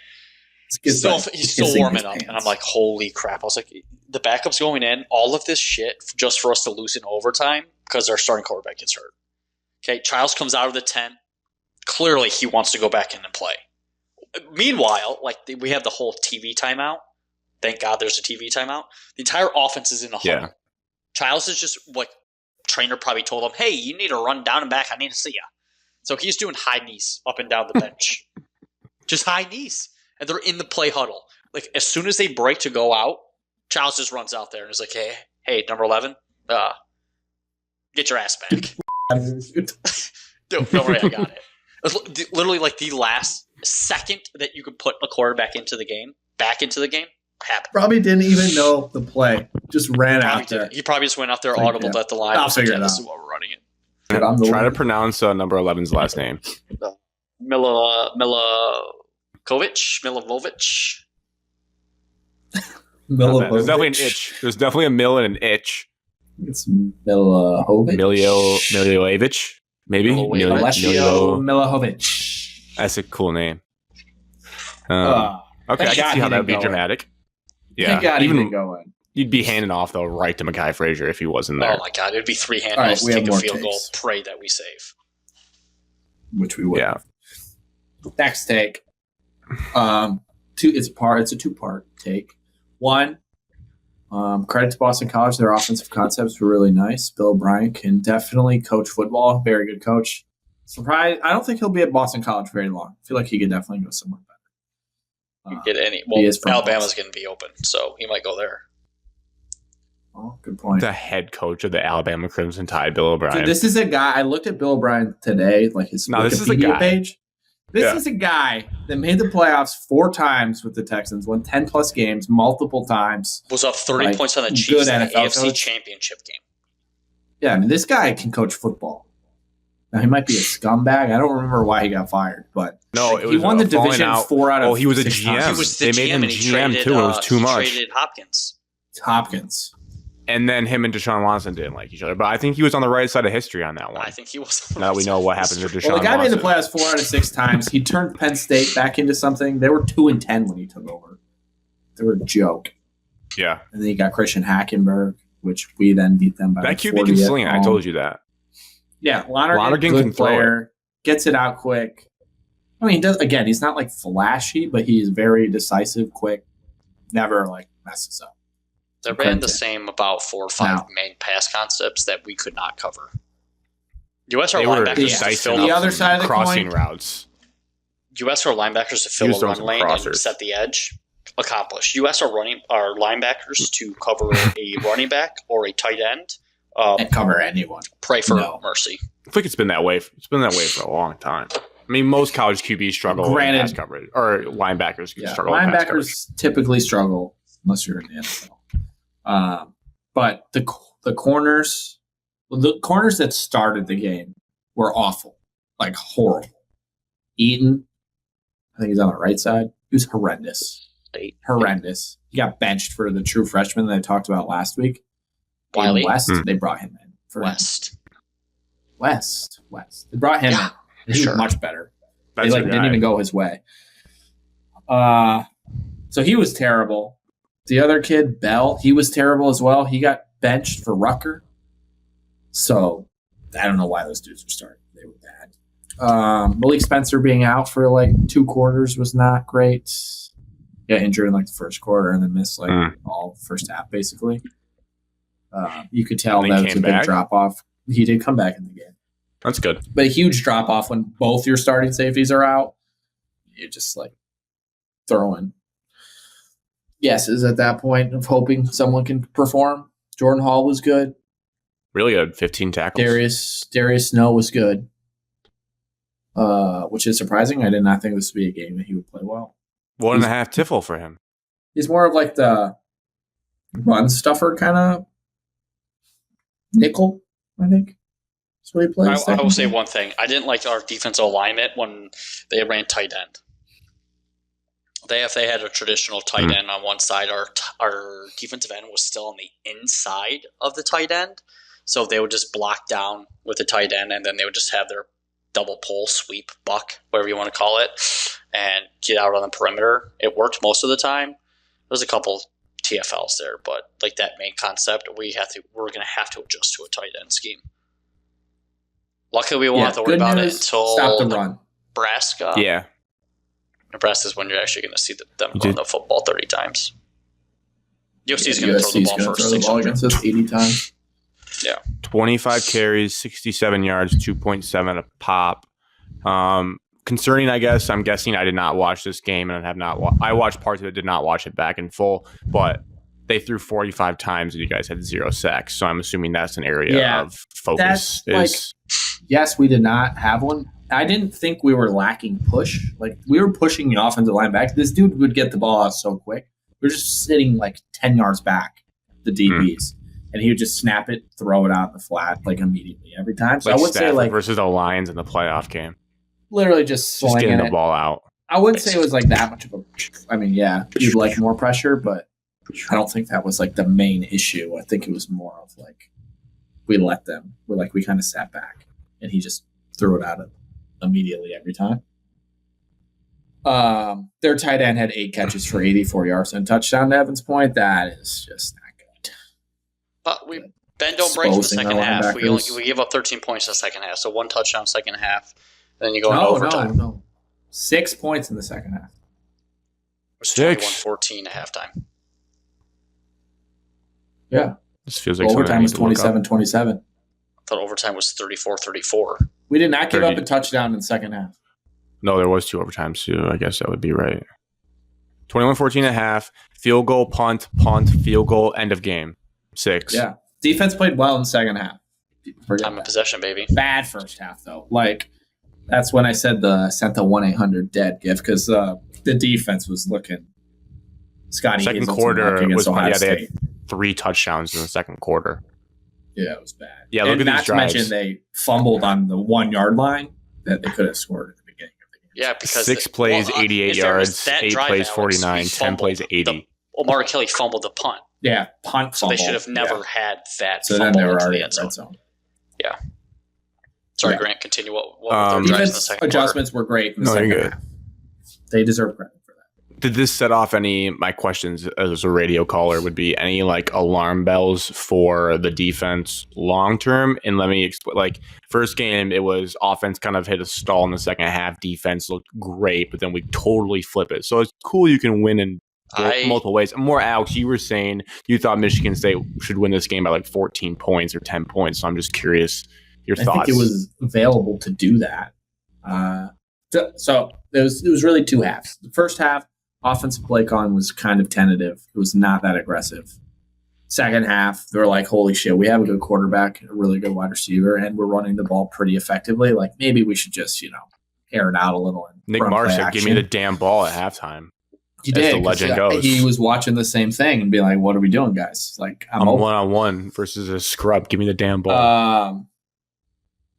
He's still warming up. And I'm like, holy crap. I was like, the backup's going in. All of this shit just for us to lose in overtime because our starting quarterback gets hurt. Okay. Chiles comes out of the tent. Clearly, he wants to go back in and play. Meanwhile, like, we have the whole TV timeout. Thank God there's a TV timeout. The entire offense is in a huddle. Yeah. Chiles is just, like, trainer probably told him, hey, you need to run down and back. I need to see you. So he's doing high knees up and down the bench. Just high knees. And they're in the play huddle. Like, as soon as they break to go out, Chiles just runs out there and is like, hey, number 11, get your ass back. Don't worry, I got it. Literally, like, the last second that you could put a quarterback back into the game, happened. Probably didn't even know the play. Just ran out there. He probably just went out there, audible at the line. I'll figure it out. This is what we're running it. Try to pronounce number 11's last name. Milivojevic. There's definitely an itch. There's definitely a mill and an itch. It's Milivojevic. Miljojevic, maybe. Milivojevic. That's a cool name. Okay, I can see how that would be dramatic. Yeah, thank God even going. You'd be handing off though right to Mekhi Frazier if he wasn't there. Oh my God, it'd be 3 handoffs, take a field goal, pray that we save. Which we would. Yeah. Next take. It's a 2-part take. One, credit to Boston College. Their offensive concepts were really nice. Bill O'Brien can definitely coach football. Very good coach. Surprised. I don't think he'll be at Boston College very long. I feel like he could definitely go somewhere better. Get any? Well, Alabama's going to be open, so he might go there. Oh, good point. The head coach of the Alabama Crimson Tide, Bill O'Brien. Dude, this is a guy. I looked at Bill O'Brien today, like his Wikipedia page. This is a guy that made the playoffs 4 times with the Texans, won 10-plus games multiple times. Was up 30 points on the Chiefs in the AFC Championship game. Yeah, I mean, this guy can coach football. Now, he might be a scumbag. I don't remember why he got fired, but no, he won the division 4 out of 6 Oh, he was a GM. times. He was the They made him GM, and he GM traded, too. It was too much. Traded Hopkins. And then him and Deshaun Watson didn't like each other. But I think he was on the right side of history on that one. I think he was. Now that we know what happened to Deshaun Well, the guy Watson. made the playoffs 4 out of 6 times. He turned Penn State back into something. They were 2-10 when he took over. They were a joke. Yeah. And then you got Christian Hackenberg, which we then beat them by That QB 40 can at sling it. I home. told you that. Yeah, Lonergan Lonergan good can throw player, gets it out quick. I mean, he's not like flashy, but he's very decisive, quick, never like messes up. They ran the same about 4 or 5 main pass concepts that we could not cover. USR linebackers to fill the other side of the crossing coin. routes. USR linebackers to fill Use a those run lane crossers. and set the edge. Accomplished. USR our linebackers to cover a running back or a tight end. And cover anyone. Pray for mercy. I think it's been that way. It's been that way for a long time. I mean, most college QBs struggle with pass coverage, or linebackers struggle. Linebackers with pass typically struggle unless you're in the NFL. But the corners that started the game were awful, like horrible. Aidan, I think he's on the right side. He was horrendous. Horrendous. He got benched for the true freshman that I talked about last week. Wiley? West, they brought him in. West. They brought him in. He was much better. They didn't even go his way. So he was terrible. The other kid, Bell, he was terrible as well. He got benched for Rucker. So I don't know why those dudes were starting. They were bad. Malik Spencer being out for like 2 quarters was not great. Got injured in like the first quarter and then missed like all first half basically. You could tell that was a big drop off. He did come back in the game. That's good. But a huge drop off when both your starting safeties are out. You just like throwing guesses at that point of hoping someone can perform. Jordan Hall was good. Really good. 15 tackles. Darius Snow was good. Which is surprising. I did not think this would be a game that he would play well. 1.5 Tiffle for him. He's more of like the run stuffer kind of nickel, I think. That's what he plays. I will say one thing. I didn't like our defensive alignment when they ran tight end. If they had a traditional tight end on one side, our defensive end was still on the inside of the tight end. So they would just block down with the tight end, and then they would just have their double pull, sweep, buck, whatever you want to call it, and get out on the perimeter. It worked most of the time. There's a couple TFLs there, but like that main concept, we're going to have to adjust to a tight end scheme. Luckily, we won't have to worry about it until stop the run. Nebraska. Yeah. Nebraska is when you're actually going to see them run the football 30 times. USC is going to throw the ball for 600 against us 80 times. Yeah. 25 carries, 67 yards, 2.7 a pop. Concerning, I guess. I'm guessing I did not watch this game, and I have not. I watched parts of it, did not watch it back in full, but they threw 45 times, and you guys had 0 sacks. So I'm assuming that's an area of focus. Yes, we did not have one. I didn't think we were lacking push. Like, we were pushing the offensive line back. This dude would get the ball out so quick. We were just sitting like 10 yards back, the DBs. And he would just snap it, throw it out in the flat, like immediately every time. So like I would say like versus the Lions in the playoff game. Literally just getting the ball out. I wouldn't say it was like that much of a. I mean, yeah, you'd like more pressure, but I don't think that was like the main issue. I think it was more of like we let them. We kind of sat back, and he just threw it out immediately every time. Their tight end had 8 catches for 84 yards and a touchdown. To Evan's point, that is just not good. But we bend don't break in the second half. We gave up 13 points in the second half, so 1 touchdown second half. Then you go into overtime. No. 6 points in the second half. It was 21-14 at halftime. Yeah. This feels like overtime was 27-27. I thought overtime was 34-34. We did not give up a touchdown in the second half. No, there was 2 overtimes too. I guess that would be right. 21-14 at half. Field goal, punt, field goal, end of game. 6. Yeah. Defense played well in the second half. Time of possession, baby. Bad first half, though. Like, That's when I sent the 1-800-DEAD gift because the defense was looking. Scotty Second Hazelton quarter against was Ohio they had State. 3 touchdowns in the second quarter. Yeah, it was bad. Yeah, look and at these not to drives. mention they fumbled on the 1 yard line that they could have scored at the beginning of the game. Yeah, because 6 plays, 88 yards. that 8 drive, plays, Alex, 49. we 10 plays, fumbled 80. Omar Kelly fumbled the punt. Yeah, punt So fumble. they should have never had that So then fumble they were into already the in end red zone. zone. Yeah. Sorry, Yeah. Grant, continue. What were their drives in the Defense second adjustments were great in the No, second you're good. half. They deserve credit for that. Did this set off any my questions as a radio caller would be any like alarm bells for the defense long term? And let me explain. Like first game, it was offense kind of hit a stall in the second half. Defense looked great, but then we totally flip it. So it's cool you can win in multiple ways. More, Alex, you were saying you thought Michigan State should win this game by like 14 points or 10 points. So I'm just curious your thoughts. I think it was available to do that. So it was really 2 halves. The first half, offensive play calling was kind of tentative. It was not that aggressive. Second half, they were like, holy shit, we have a good quarterback, a really good wide receiver, and we're running the ball pretty effectively. Like, maybe we should just, air it out a little. And Nick Marsh said, give me the damn ball at halftime. He did. The legend goes. He was watching the same thing and be like, what are we doing, guys? Like, I'm one-on-one versus a scrub. Give me the damn ball.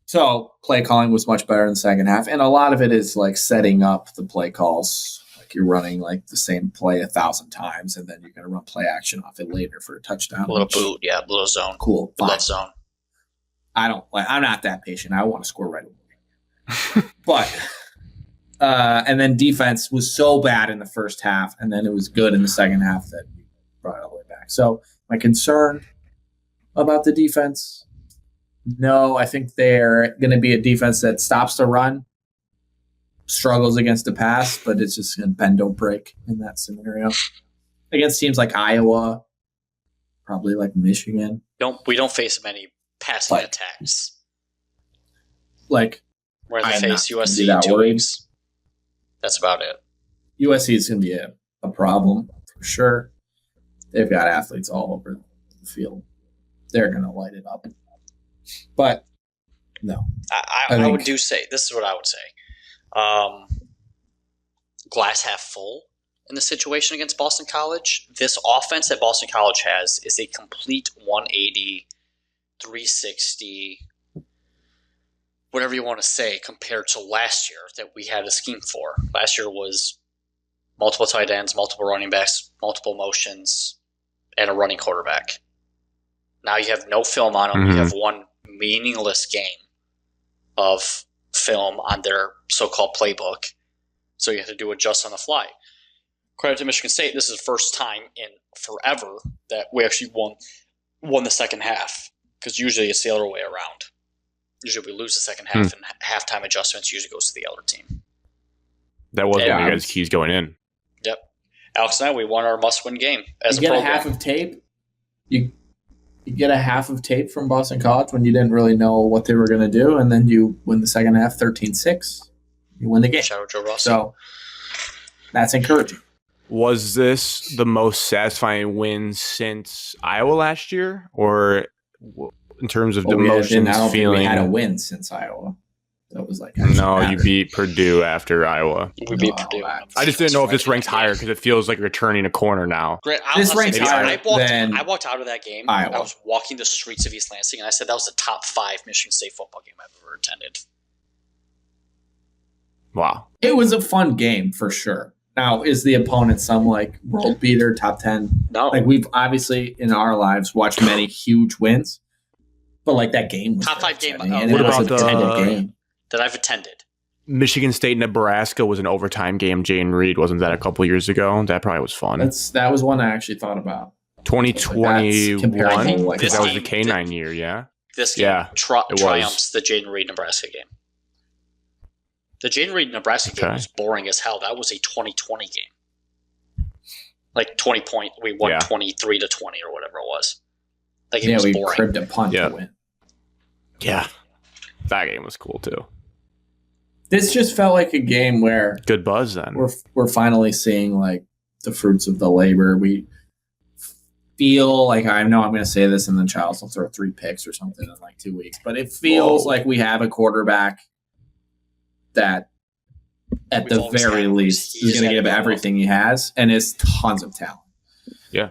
So play calling was much better in the second half. And a lot of it is like setting up the play calls. Like you're running like the same play 1,000 times and then you're going to run play action off it later for a touchdown. A little boot, yeah, a little zone. Cool. Fine. Love zone. I'm not that patient. I want to score right away. But, and then defense was so bad in the first half and then it was good in the second half that we brought it all the way back. So my concern about the defense, no, I think they're going to be a defense that stops the run, struggles against the pass, but it's just going to bend, don't break in that scenario. Against teams like Iowa, probably like Michigan. We don't face many passing attacks. Like we're going to face USC in that 2 weeks. That's about it. USC is going to be a problem for sure. They've got athletes all over the field. They're going to light it up. But no, I would say this is what I would say. Glass half full in the situation against Boston College. This offense that Boston College has is a complete 180, 360, whatever you want to say, compared to last year that we had a scheme for. Last year was multiple tight ends, multiple running backs, multiple motions, and a running quarterback. Now you have no film on them. Mm-hmm. You have one meaningless game of film on their so-called playbook. So you have to adjust on the fly. Credit to Michigan State. This is the first time in forever that we actually won the second half, because usually it's the other way around. Usually we lose the second half and halftime adjustments usually goes to the other team. That was one of your guys' keys going in. Yep. Alex and I, we won our must-win game as a program. program. A half of tape. You get a half of tape from Boston College when you didn't really know what they were going to do, and then you win the second half 13-6. You win the game. Shout out Joe Russell. So that's encouraging. Was this the most satisfying win since Iowa last year, or in terms of emotions, I don't feeling? think we had a win since Iowa. That was like you beat Purdue after Iowa. We beat Purdue. I just didn't know if this ranks higher because it feels like you're turning a corner now. Grant, this ranks higher I walked out of that game. Iowa. I was walking the streets of East Lansing, and I said that was the top 5 Michigan State football game I've ever attended. Wow. It was a fun game for sure. Now, is the opponent some like world beater, top 10? No. Like we've obviously in our lives watched many huge wins, but like that game was top 5 game. and it was a game that I've attended. Michigan State, Nebraska was an overtime game. Jayden Reed, wasn't that a couple years ago? That probably was fun. That was one I actually thought about. 2021, because that was the game, K9 year, yeah? This game triumphs the Jayden Reed Nebraska game. The Jayden Reed Nebraska game was boring as hell. That was a 2020 game. Like 20 point, we won 23-20 or whatever it was. That game was boring. Cribbed a punt to win. Yeah. That game was cool too. This just felt like a game where good buzz then. We're finally seeing like the fruits of the labor. We feel like, I know I'm going to say this and then Chiles will throw 3 picks or something in like 2 weeks, but it feels like we have a quarterback that at We've the always very had him. least He is just going to had give to go everything he has, and is tons of talent. Yeah.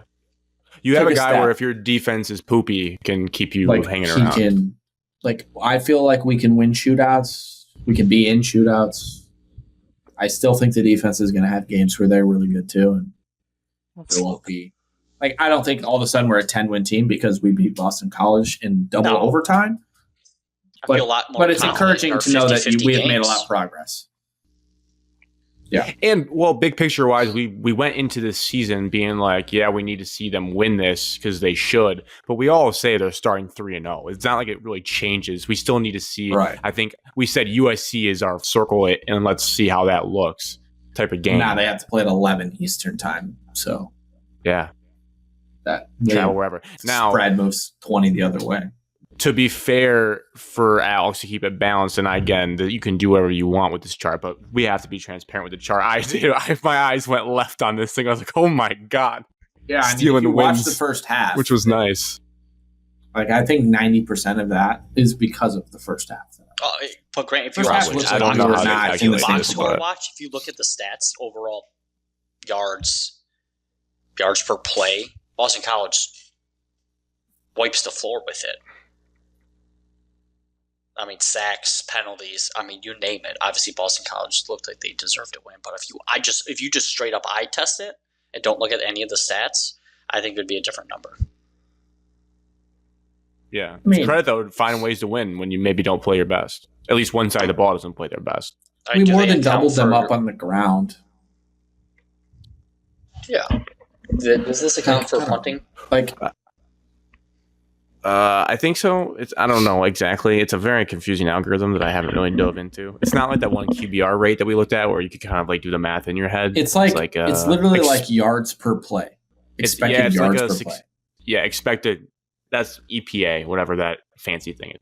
You have Take a a guy stab. where if your defense is poopy, can keep you Like hanging he around. can, like I feel like we can win shootouts. We can be in shootouts. I still think the defense is going to have games where they're really good too, and it won't be like I don't think all of a sudden we're a 10-win team because we beat Boston College in double overtime. I feel a lot more But it's confident in encouraging our to know that 50-50 we have made a games. lot of progress. Yeah. And, well, big picture wise, we went into this season being like, yeah, we need to see them win this because they should. But we all say they're starting 3-0. It's not like it really changes. We still need to see. Right. I think we said USC is our circle it and let's see how that looks type of game. Now they have to play at 11 Eastern time. So Yeah. that Travel wherever. Now, spread moves 20 the other way. to be fair for Alex to keep it balanced, and again, that you can do whatever you want with this chart, but we have to be transparent with the chart. My eyes went left on this thing. I was like, oh my God. Yeah, I mean, Stealing if you watch wins, the first half, which was nice. like I think 90% of that is because of the first half. But Grant, if you First half watch looks I like don't we know were how they not in the calculate same this, score but watch, if you look at the stats, overall yards per play, Boston College wipes the floor with it. I mean, sacks, penalties. I mean, you name it. Obviously, Boston College looked like they deserved to win. But if you just straight up eye test it and don't look at any of the stats, I think it would be a different number. Yeah. I mean- It's credit, though, to find ways to win when you maybe don't play your best. At least one side of the ball doesn't play their best. We Do more they than account doubled them for- up on the ground. Yeah. Does this account for punting? Like, I think so. I don't know exactly. It's a very confusing algorithm that I haven't really dove into. It's not like that one QBR rate that we looked at where you could kind of like do the math in your head. it's literally like yards per play. Expected it's yards like per play. Yeah, expected. That's EPA, whatever that fancy thing is.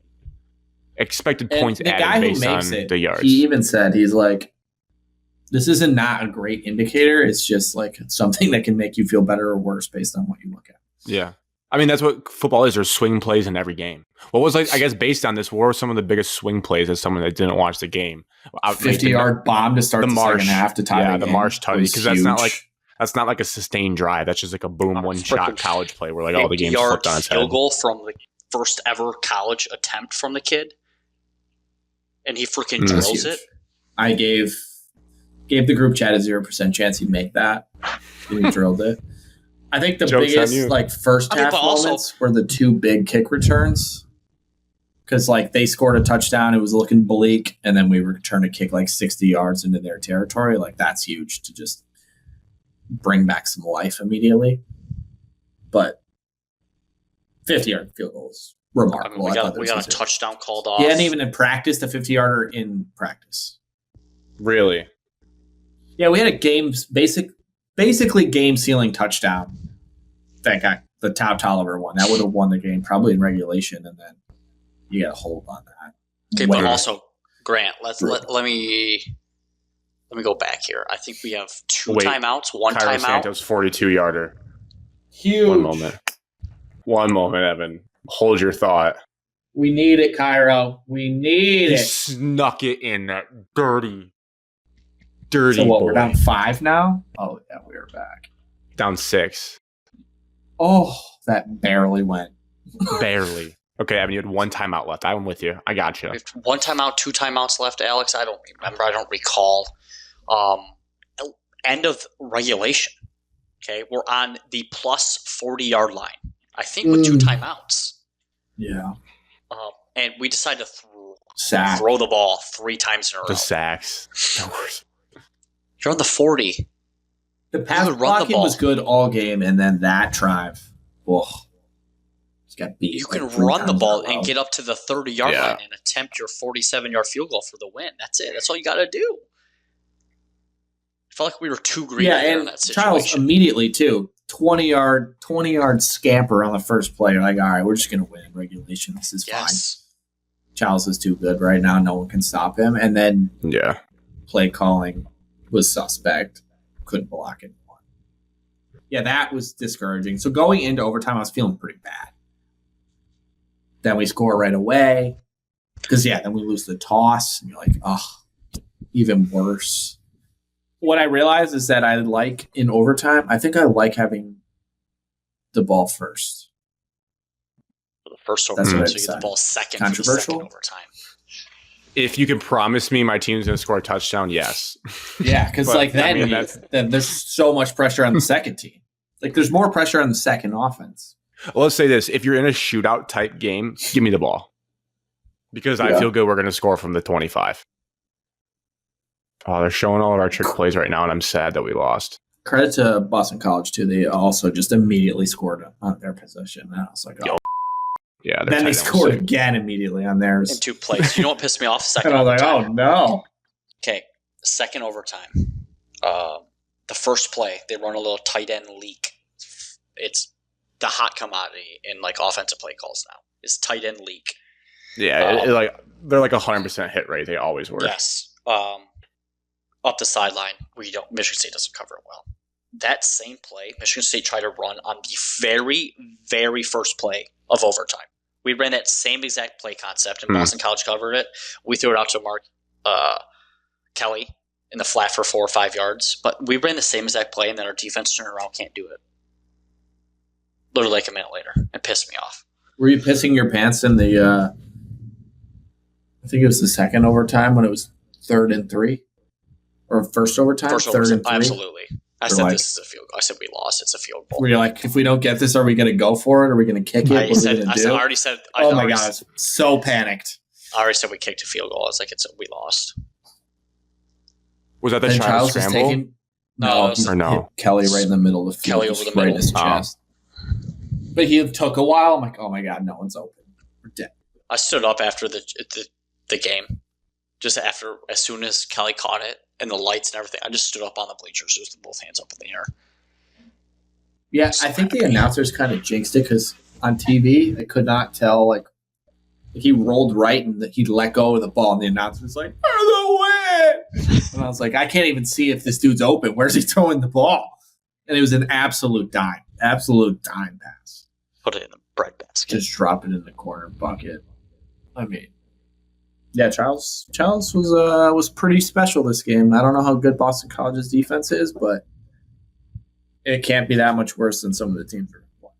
Expected And points the added guy who based makes on it, the yards. he even said, he's like, this is not a great indicator. It's just like something that can make you feel better or worse based on what you look at. Yeah. I mean, that's what football is. There's swing plays in every game. What was like, I guess, based on this, what were some of the biggest swing plays as someone that didn't watch the game? 50-yard bomb to start the second half to tie the game. the Marsh tutty, was because that's not huge. like a sustained drive. That's just like a boom one shot college play where like all the games 50-yard flipped on its head. field goal from the first ever college attempt from the kid, and he freaking Mm. drills Huge. it. I gave the group chat a 0% chance he'd make that. And he drilled it. I think the Joke's on biggest you. like first I mean, half but also- moments were the two big kick returns. Because like they scored a touchdown, it was looking bleak, and then we returned a kick like 60 yards into their territory. Like that's huge to just bring back some life immediately. But 50-yard field goal is I mean, remarkable. we I thought got that we was got a easy. touchdown called off. He hadn't even in practice the 50-yarder in practice. Really? Yeah, we had a basically game-sealing touchdown. That guy, the Tao Tolliver one, that would have won the game probably in regulation, and then you got to hold on that. Okay, Way- but also Grant, let me go back here. I think we have two Wait, timeouts, one Cairo timeout. Santos 42-yarder. huge. One moment, Evan. Hold your thought. We need it, Cairo. We need He it. snuck it in that dirty So what? boy. We're down 5 now. Oh yeah, we're back. Down 6. Oh, that barely went. Barely. Okay, Evan, you had one timeout left. I'm with you. I got you. We have one timeout, two timeouts left, Alex. I don't remember. I don't recall. End of regulation. Okay, we're on the plus 40-yard line. I think with two timeouts. Yeah. And we decided to Sack. throw the ball 3 times in a row. The sacks. The worst. You're on the 40. The pass You would run the blocking ball. was good all game, and then that drive. Whoa. Just got beat. You can like 3 run the times ball in a row. and get up to the 30-yard Yeah. line and attempt your 47-yard field goal for the win. That's it. That's all you got to do. I felt like we were too greedy Yeah, there in and that Chiles situation. immediately too. 20-yard scamper on the first play. You're like, all right, we're just gonna win in regulation. This is Yes. fine. Chiles is too good right now. No one can stop him. And then Yeah. play calling was suspect. Couldn't block anyone. Yeah, that was discouraging. So going into overtime, I was feeling pretty bad. Then we score right away. Because, yeah, then we lose the toss. And you're like, oh, even worse. What I realize is that I like in overtime, I think I like having the ball first. The first That's overtime, what I so you get the decided. ball second for the Controversial? second overtime. If you can promise me my team's going to score a touchdown, yes. Yeah, because But, like then, I mean, then there's so much pressure on the second team. Like there's more pressure on the second offense. Well, let's say this. If you're in a shootout type game, give me the ball. Because I Yeah. feel good we're going to score from the 25. Oh, they're showing all of our trick plays right now, and I'm sad that we lost. Credit to Boston College too. They also just immediately scored on their possession. And I was like, oh. Yo, yeah. Then they tight end was scored sick. again immediately on theirs. In 2 plays. You know what pissed me off? Second And I was like, overtime. oh no. Okay, second overtime. The first play, they run a little tight end leak. It's the hot commodity in like offensive play calls now. Is tight end leak. Yeah, they're like 100% hit rate. They always were. Yes. Up the sideline where Michigan State doesn't cover it well. That same play, Michigan State tried to run on the very, very first play of overtime. We ran that same exact play concept, and Boston College covered it. We threw it out to Mark Kelly in the flat for 4 or 5 yards. But we ran the same exact play, and then our defense turned around, can't do it. Literally like a minute later. It pissed me off. Were you pissing your pants in the I think it was the second overtime when it was 3rd and 3? Or first overtime? First 3rd overtime, and 3? absolutely. I Or said like- this is a field goal. I said we lost. It's a field goal. Were you like, if we don't get this, are we going to go for it? Are we going to kick it? What are we going to do? I already said. Oh my God, I was so panicked. I already said we kicked a field goal. I was like, we lost. Was that the And Chiles Chiles was scramble? taking No, it was- he or no? hit Kelly right in the middle of the field. Kelly just over the right middle. in his chest. But he took a while. I'm like, oh my God, no one's open. We're dead. I stood up after the game, just after as soon as Kelly caught it and the lights and everything. I just stood up on the bleachers, just with both hands up in the air. Yeah, I think the announcers kind of jinxed it because on TV, I could not tell, like, he rolled right and he let go of the ball, and the announcer was like, "For the win!" And I was like, I can't even see if this dude's open. Where's he throwing the ball? And it was an absolute dime pass. Put it in the bread basket. Just drop it in the corner bucket. I mean, yeah, Chiles was pretty special this game. I don't know how good Boston College's defense is, but it can't be that much worse than some of the teams are playing.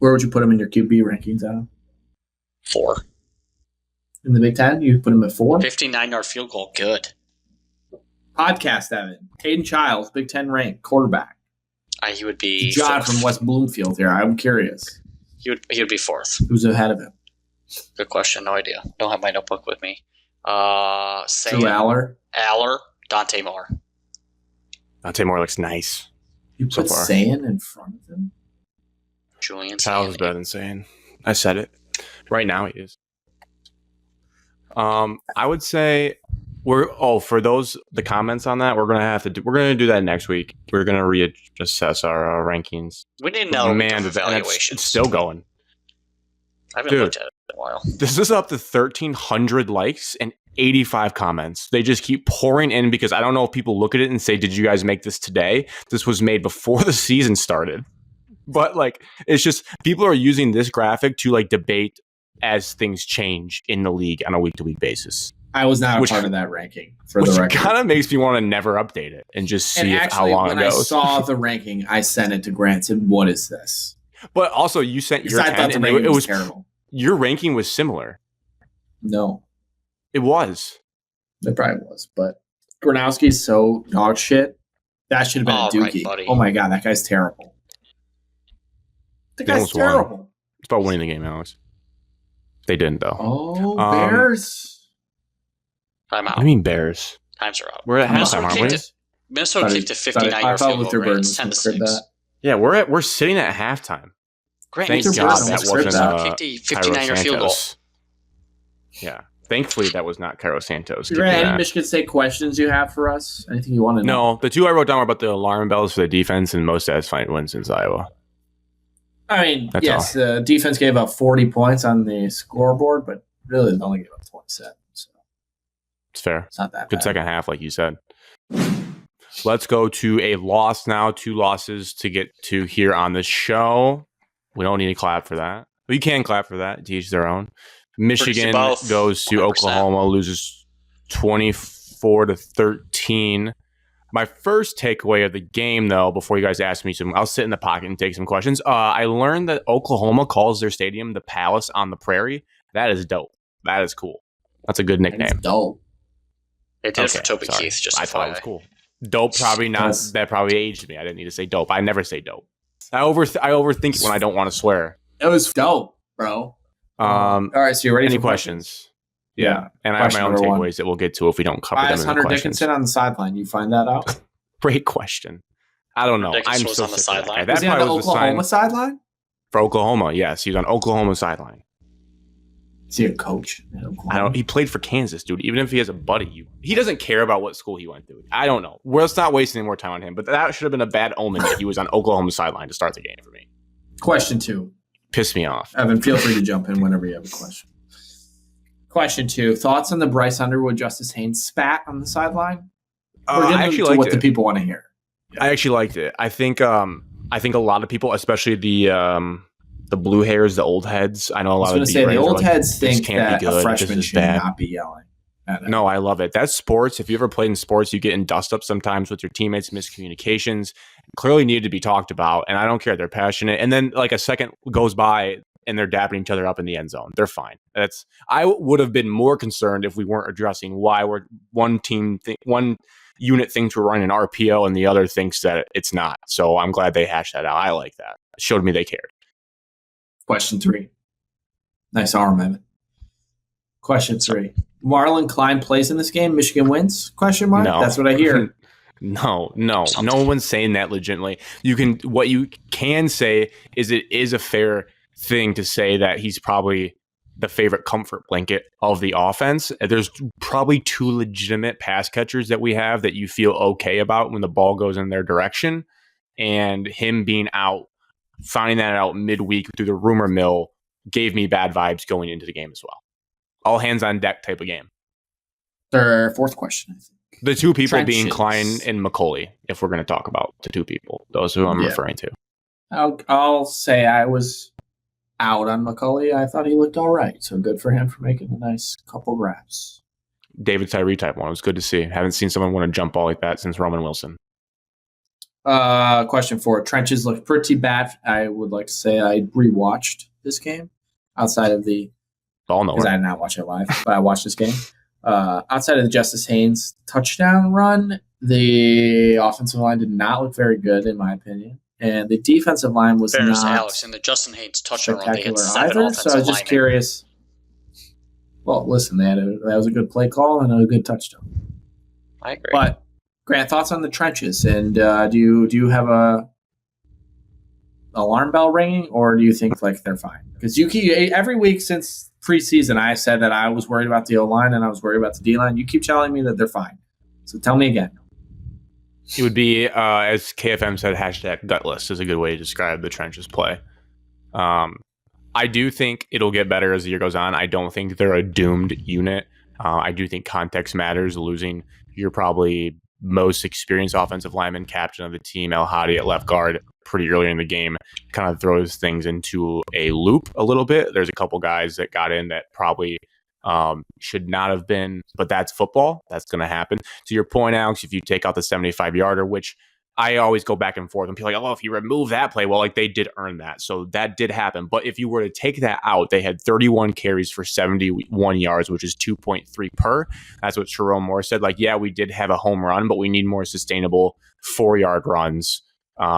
Where would you put him in your QB rankings, Adam? 4. In the Big Ten, you put him at 4. 59-yard field goal, good. Podcast, Evan. Aidan Chiles, Big Ten ranked quarterback. He would be John fourth. from West Bloomfield here. I'm curious. He would be 4th. Who's ahead of him? Good question. No idea. Don't have my notebook with me. Drew Aller. Aller, Dante Moore. Dante Moore looks nice. You So put far. Sayin in front of him? Julian Chiles is Sandy. better than saying. I said it. Right now he is. I would say for the comments on that, we're gonna do that next week. We're gonna reassess our rankings. We need another week of that's evaluations. it's still going. I haven't Dude. looked at it in a while. This is up to 1,300 likes and 85 comments. They just keep pouring in because I don't know if people look at it and say, "Did you guys make this today?" This was made before the season started. But like, it's just people are using this graphic to like debate as things change in the league on a week-to-week basis. I was not a Which- part of that ranking, for Which the record. kind of makes me want to never update it and just And see actually, how long when it I goes. saw the ranking, I sent it to Grant and said, what is this? But also, you sent Because your I 10, thought the and ranking it was was terrible. your ranking was similar. No, It was. it probably was. But Gronowski's so dog shit. That should have been All a right, dookie. buddy. Oh my God, that guy's terrible. The They guy's almost won. terrible. It's about winning the game, Alex. They didn't though. Oh, Um, Bears. Time What out. do you mean Bears? Times are up. We're at Minnesota halftime, aren't we? kicked it. Minnesota kicked a 59-yard I thought field Luther goal. Burden Right? was It's 10 going to to crib 6. that. Yeah, we're sitting at halftime. Grant, Thank Luther God Burden that was wasn't cribbed kicked a Cairo 59-yard field goal. Santos. Yeah, thankfully that was not Cairo Santos. Grant, kicking any that. Michigan State questions you have for us? Anything you want to know? No, the two I wrote down were about the alarm bells for the defense and most satisfying wins since Iowa. I mean, That's yes, the defense gave up 40 points on the scoreboard, but really they only gave up 27. So It's fair. it's not that Good bad. second half, like you said. Let's go to a loss now. 2 losses to get to here on the show. We don't need to clap for that. But you can clap for that. To each their own. Michigan both. goes to 100%. Oklahoma, loses 24-17. 24-13. My first takeaway of the game, though, before you guys ask me I'll sit in the pocket and take some questions. I learned that Oklahoma calls their stadium the Palace on the Prairie. That is dope. That is cool. That's a good nickname. It's dope. They did it for Toby Keith. Just I thought it was cool. Dope, probably not. That probably aged me. I didn't need to say dope. I never say dope. I overthink it when I don't want to swear. It was dope, bro. All right, so you're ready any for questions? Yeah. And I have my own takeaways that we'll get to if we don't cover them in the Hunter questions. Dickinson on the sideline. You find that out? Great question. I don't know. Dickinson was on the sideline. Was he on the Oklahoma sideline? For Oklahoma, yes. He was on Oklahoma sideline. Is he a coach? He played for Kansas, dude. Even if he has a buddy, he doesn't care about what school he went to. I don't know. Let's not waste any more time on him. But that should have been a bad omen that he was on Oklahoma sideline to start the game for me. Question 2. Pissed me off. Evan, feel free to jump in whenever you have a question. Question 2. Thoughts on the Bryce Underwood, Justice Haynes spat on the sideline? I actually liked what the people want to hear. I actually liked it. I think a lot of people, especially the blue hairs, the old heads. I know a lot of the old heads think that a freshman should not be yelling at it. No, I love it. That's sports. If you ever played in sports, you get in dust up sometimes with your teammates, miscommunications. Clearly needed to be talked about, and I don't care. They're passionate. And then like a second goes by and they're dapping each other up in the end zone. They're fine. I would have been more concerned if we weren't addressing why one unit thinks we're running an RPO and the other thinks that it's not. So I'm glad they hashed that out. I like that. It showed me they cared. Question 3. Nice arm, Evan. Question 3. Marlon Klein plays in this game. Michigan wins? Question mark? No. That's what I hear. No one's saying that legitimately. What you can say is it is a fair thing to say that he's probably the favorite comfort blanket of the offense. There's probably 2 legitimate pass catchers that we have that you feel okay about when the ball goes in their direction, and him being out, finding that out midweek through the rumor mill gave me bad vibes going into the game as well. All hands on deck type of game. Their fourth question, I think. The 2 people being Klein and McCauley, if we're going to talk about the 2 people. Those who I'm referring to. I'll say I was out on McCauley. I thought he looked all right. So good for him for making a nice couple grabs. David Tyree type one. It was good to see. Haven't seen someone want to jump ball like that since Roman Wilson. Question 4. Trenches look pretty bad. I would like to say I rewatched this game outside of the ball nowhere. Because I did not watch it live, but I watched this game. Outside of the Justice Haynes touchdown run, the offensive line did not look very good, in my opinion. And the defensive line was Fairness not Alex, in the Justin Haynes touchdown run, they had 7 either. offensive So I was just curious. Well, listen, that was a good play call and a good touchdown. I agree. But Grant, thoughts on the trenches, and do you have a alarm bell ringing, or do you think like they're fine? Because every week since preseason, I said that I was worried about the O-line and I was worried about the D-line. You keep telling me that they're fine. So tell me again. It would be, as KFM said, hashtag gutless is a good way to describe the trenches play. I do think it'll get better as the year goes on. I don't think they're a doomed unit. I do think context matters. Losing your probably most experienced offensive lineman, captain of the team, El Hadi at left guard, pretty early in the game, kind of throws things into a loop a little bit. There's a couple guys that got in that probably should not have been, but that's football. That's going to happen. To your point, Alex, if you take out the 75-yarder, which I always go back and forth and people are like, oh, if you remove that play, well, like they did earn that. So that did happen. But if you were to take that out, they had 31 carries for 71 yards, which is 2.3 per. That's what Sharon Moore said. Like, yeah, we did have a home run, but we need more sustainable 4-yard runs,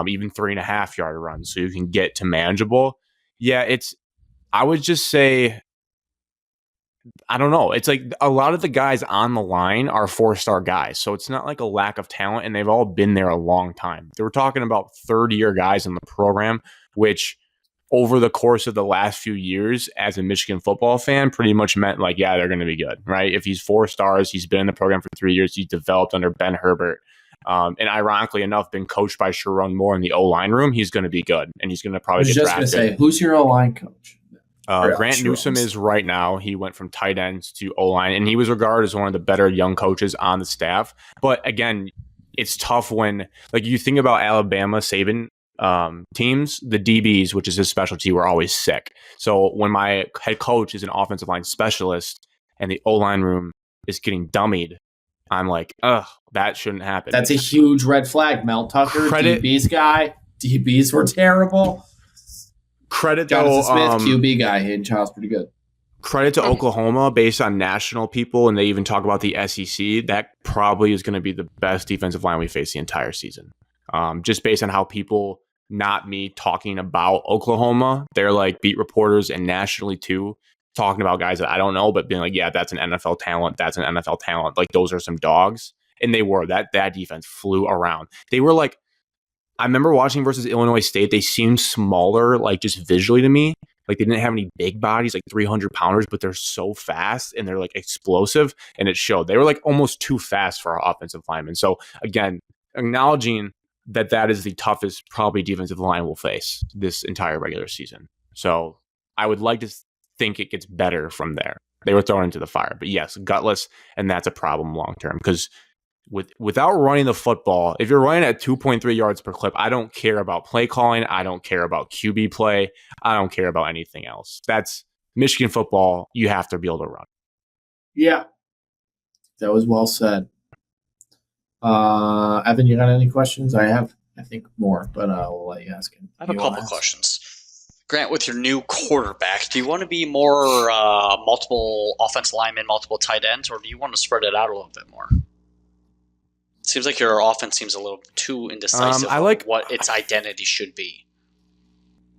even 3.5-yard runs, so you can get to manageable. Yeah, I would just say, I don't know. It's like a lot of the guys on the line are 4-star guys. So it's not like a lack of talent, and they've all been there a long time. They were talking about third-year guys in the program, which over the course of the last few years as a Michigan football fan pretty much meant like, yeah, they're going to be good, right? If he's 4 stars, he's been in the program for 3 years, he's developed under Ben Herbert. And ironically enough, been coached by Sharon Moore in the O-line room, he's going to be good. And he's going to probably get drafted. I was just going to say, who's your O-line coach? Grant Newsom is right now. He went from tight ends to O-line, and he was regarded as one of the better young coaches on the staff. But again, it's tough when, like, you think about Alabama, Saban teams, the DBs, which is his specialty, were always sick. So when my head coach is an offensive line specialist and the O-line room is getting dummied I'm like, ugh, that shouldn't happen. That's a huge red flag. Mel Tucker, Credit- DB's guy. DBs were terrible. Credit Jonathan though, Smith, QB guy. Hayden Child's pretty good. credit to Oklahoma based on national people, and they even talk about the SEC. That probably is going to be the best defensive line we face the entire season. Just based on how people, not me, talking about Oklahoma, they're like beat reporters and nationally too, talking about guys that I don't know, but being like, yeah, that's an NFL talent. That's an NFL talent. Like those are some dogs. And they were. That defense flew around. They were like, I remember watching versus Illinois State. They seemed smaller, like just visually to me. Like they didn't have any big bodies, like 300 pounders, but they're so fast and they're like explosive. And it showed. They were like almost too fast for our offensive linemen. So again, acknowledging that is the toughest probably defensive line we'll face this entire regular season. So I would like to think it gets better from there. They were thrown into the fire. But yes, gutless, and that's a problem long term because without running the football, if you're running at 2.3 yards per clip, I don't care about play calling. I don't care about QB play. I don't care about anything else. That's Michigan football. You have to be able to run. Yeah. That was well said. Evan, you got any questions? I think, more, but I'll let you ask him. I have a couple questions. Grant, with your new quarterback, do you want to be more multiple offensive linemen, multiple tight ends, or do you want to spread it out a little bit more? It seems like your offense seems a little too indecisive on what its identity should be.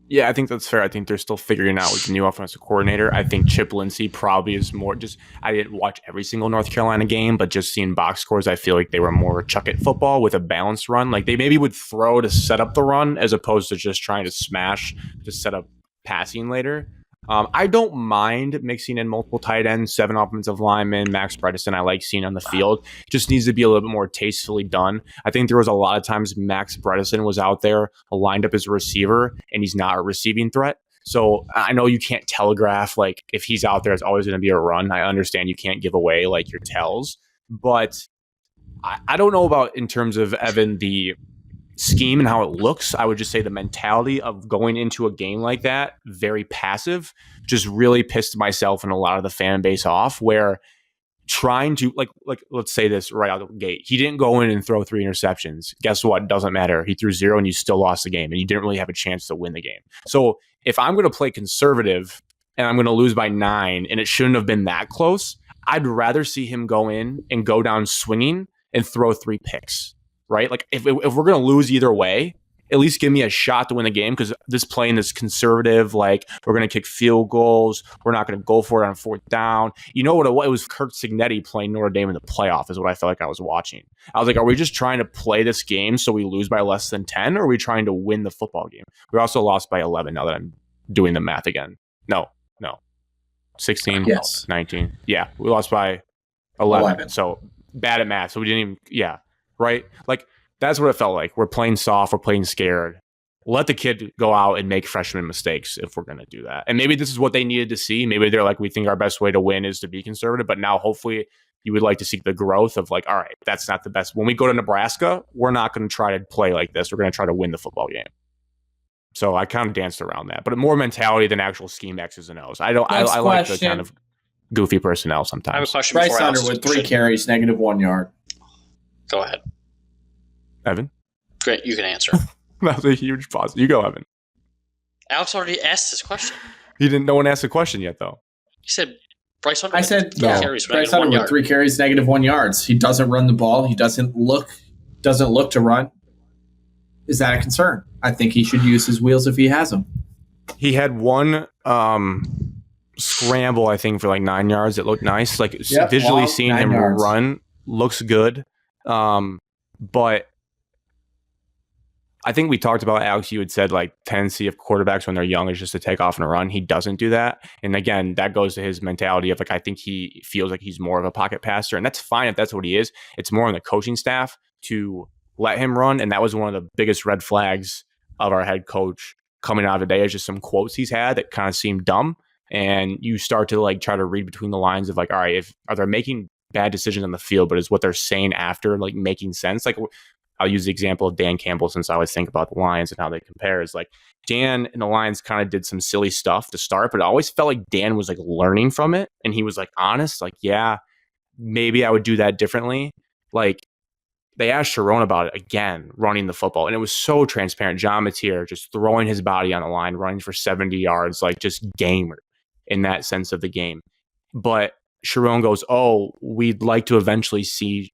Yeah, I think that's fair. I think they're still figuring out with the new offensive coordinator. I think Chip Lindsey probably is more just, I didn't watch every single North Carolina game, but just seeing box scores, I feel like they were more chuck it football with a balanced run. Like they maybe would throw to set up the run as opposed to just trying to smash to set up passing later. I don't mind mixing in multiple tight ends, 7 offensive linemen, Max Bredesen. I like seeing on the field. Just needs to be a little bit more tastefully done. I think there was a lot of times Max Bredesen was out there lined up as a receiver, and he's not a receiving threat. So I know you can't telegraph, like, if he's out there, it's always going to be a run. I understand you can't give away, like, your tells. But I don't know about, in terms of, Evan, the scheme and how it looks. I would just say the mentality of going into a game like that, very passive, just really pissed myself and a lot of the fan base off, where trying to, like let's say this right out of the gate, he didn't go in and throw 3 interceptions. Guess what? Doesn't matter. He threw 0 and you still lost the game, and you didn't really have a chance to win the game. So if I'm going to play conservative and I'm going to lose by 9 and it shouldn't have been that close, I'd rather see him go in and go down swinging and throw 3 picks. Right? Like if we're going to lose either way, at least give me a shot to win the game, because this playing this conservative, like we're going to kick field goals, we're not going to go for it on 4th down. You know what it was? Kirk Cignetti playing Notre Dame in the playoff is what I felt like I was watching. I was like, are we just trying to play this game so we lose by less than 10, or are we trying to win the football game? We also lost by 11 now that I'm doing the math again. No. 16, yes. 19. Yeah, we lost by 11. So bad at math. So we didn't even, right? Like, that's what it felt like. We're playing soft. We're playing scared. Let the kid go out and make freshman mistakes if we're going to do that. And maybe this is what they needed to see. Maybe they're like, we think our best way to win is to be conservative. But now hopefully you would like to see the growth of like, all right, that's not the best. When we go to Nebraska, we're not going to try to play like this. We're going to try to win the football game. So I kind of danced around that. But more mentality than actual scheme X's and O's. I like the kind of goofy personnel sometimes. I have a question. Bryce Hunter with 3 carries, -1 yard. Go ahead. Evan? Great, you can answer. That was a huge pause. You go, Evan. Alex already asked this question. No one asked the question yet, though. He said Bryce Hunter. I said carries, Bryce Hunter with 3 carries, -1 yards. He doesn't run the ball. He doesn't look to run. Is that a concern? I think he should use his wheels if he has them. He had one scramble, I think, for like 9 yards. It looked nice. Like visually seeing him run looks good. But I think we talked about, Alex, you had said like tendency of quarterbacks when they're young is just to take off and run. He doesn't do that. And again, that goes to his mentality of like, I think he feels like he's more of a pocket passer, and that's fine if that's what he is. It's more on the coaching staff to let him run. And that was one of the biggest red flags of our head coach coming out of the day, is just some quotes he's had that kind of seemed dumb. And you start to like try to read between the lines of like, all right, are they making bad decisions on the field, but is what they're saying after like making sense? Like, I'll use the example of Dan Campbell, since I always think about the Lions and how they compare. Is like Dan and the Lions kind of did some silly stuff to start, but it always felt like Dan was like learning from it, and he was like honest, like, yeah, maybe I would do that differently. Like, they asked Sharon about it again, running the football, and it was so transparent. John Mateer'd just throwing his body on the line, running for 70 yards, like just gamer in that sense of the game. But Sharon goes, "Oh, we'd like to eventually see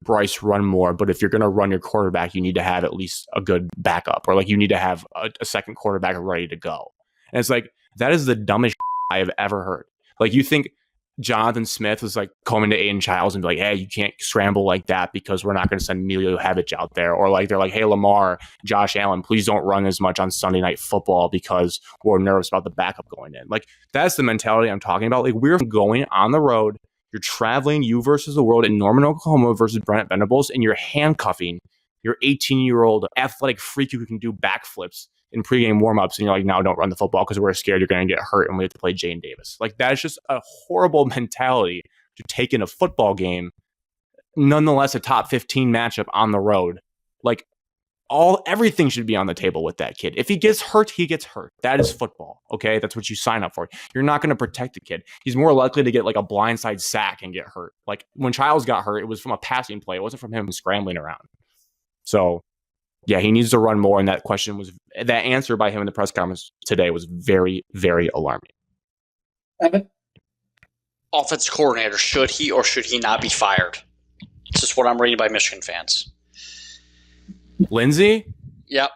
Bryce run more, but if you're going to run your quarterback, you need to have at least a good backup, or like you need to have a second quarterback ready to go." And it's like, that is the dumbest I have ever heard. Like, you think Jonathan Smith was like coming to Aidan Chiles and be like, "Hey, you can't scramble like that because we're not going to send Emilio Havich out there." Or like, they're like, "Hey, Lamar, Josh Allen, please don't run as much on Sunday Night Football because we're nervous about the backup going in." Like, that's the mentality I'm talking about. Like, we're going on the road. You're traveling, you versus the world in Norman, Oklahoma versus Brent Venables, and you're handcuffing your 18-year-old athletic freak who can do backflips in pregame warmups, and you're like, "No, don't run the football because we're scared you're going to get hurt and we have to play Jane Davis." Like, that is just a horrible mentality to take in a football game. Nonetheless, a top 15 matchup on the road. Like, everything should be on the table with that kid. If he gets hurt, he gets hurt. That is football. Okay, that's what you sign up for. You're not going to protect the kid. He's more likely to get like a blindside sack and get hurt. Like, when Chiles got hurt, it was from a passing play. It wasn't from him scrambling around. So, yeah, he needs to run more. And that answer by him in the press conference today was very, very alarming. Evan? Offensive coordinator, should he or should he not be fired? It's just what I'm reading by Michigan fans. Lindsay? Yep.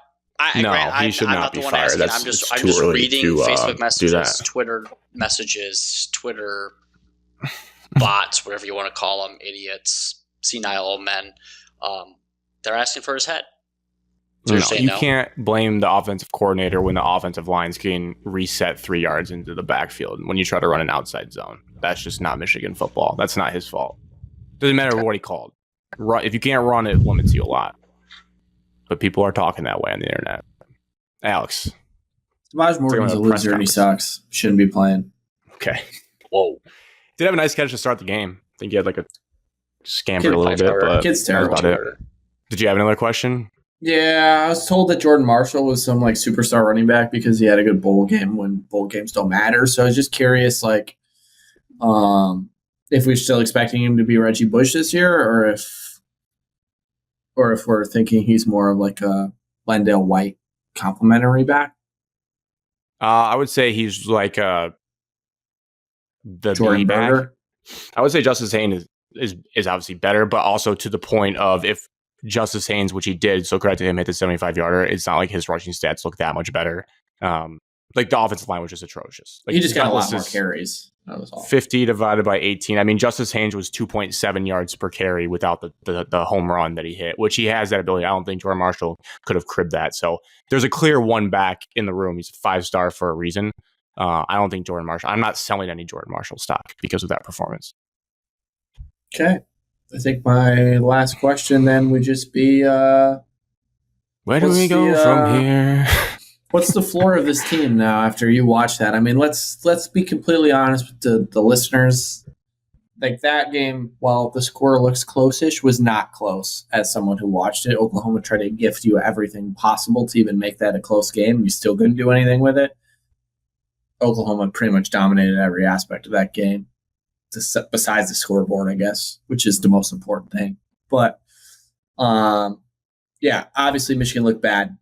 He should not be fired. I'm just reading Facebook messages, Twitter messages, Twitter bots, whatever you want to call them, idiots, senile old men. They're asking for his head. So you can't blame the offensive coordinator when the offensive line's getting reset 3 yards into the backfield when you try to run an outside zone. That's just not Michigan football. That's not his fault. Doesn't matter what he called. If you can't run, it limits you a lot. But people are talking that way on the internet. Alex. Samaj Morgan's a loser and he sucks. Shouldn't be playing. Okay. Whoa. Did have a nice catch to start the game. I think he had like a scamper a little bit, but kid's terrible. That's about it. Did you have another question? Yeah, I was told that Jordan Marshall was some like superstar running back because he had a good bowl game when bowl games don't matter. So I was just curious, like, if we're still expecting him to be Reggie Bush this year, or if we're thinking he's more of like a Lendale White complimentary back. I would say he's like the Jordan back. I would say Justice Haynes is obviously better, but also to the point of if Justice Haynes, which he did, so credit to him, hit the 75-yarder, it's not like his rushing stats look that much better. Like, the offensive line was just atrocious. Like, he just got a lot more carries. That was all. 50 divided by 18. I mean, Justice Haynes was 2.7 yards per carry without the home run that he hit, which he has that ability. I don't think Jordan Marshall could have cribbed that. So there's a clear one back in the room. He's a 5-star for a reason. I don't think Jordan Marshall. I'm not selling any Jordan Marshall stock because of that performance. Okay. I think my last question then would just be where do we go from here? What's the floor of this team now after you watch that? I mean, let's be completely honest with the listeners. Like, that game, while the score looks close-ish, was not close as someone who watched it. Oklahoma tried to gift you everything possible to even make that a close game. You still couldn't do anything with it. Oklahoma pretty much dominated every aspect of that game, besides the scoreboard, I guess, which is the most important thing. But, yeah, obviously Michigan looked bad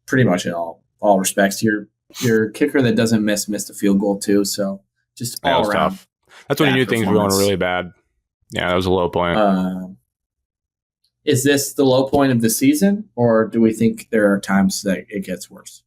pretty much in all respects. Your kicker that doesn't missed a field goal too, so just all around. Tough. That's when you knew things were going really bad. Yeah, that was a low point. Is this the low point of the season, or do we think there are times that it gets worse?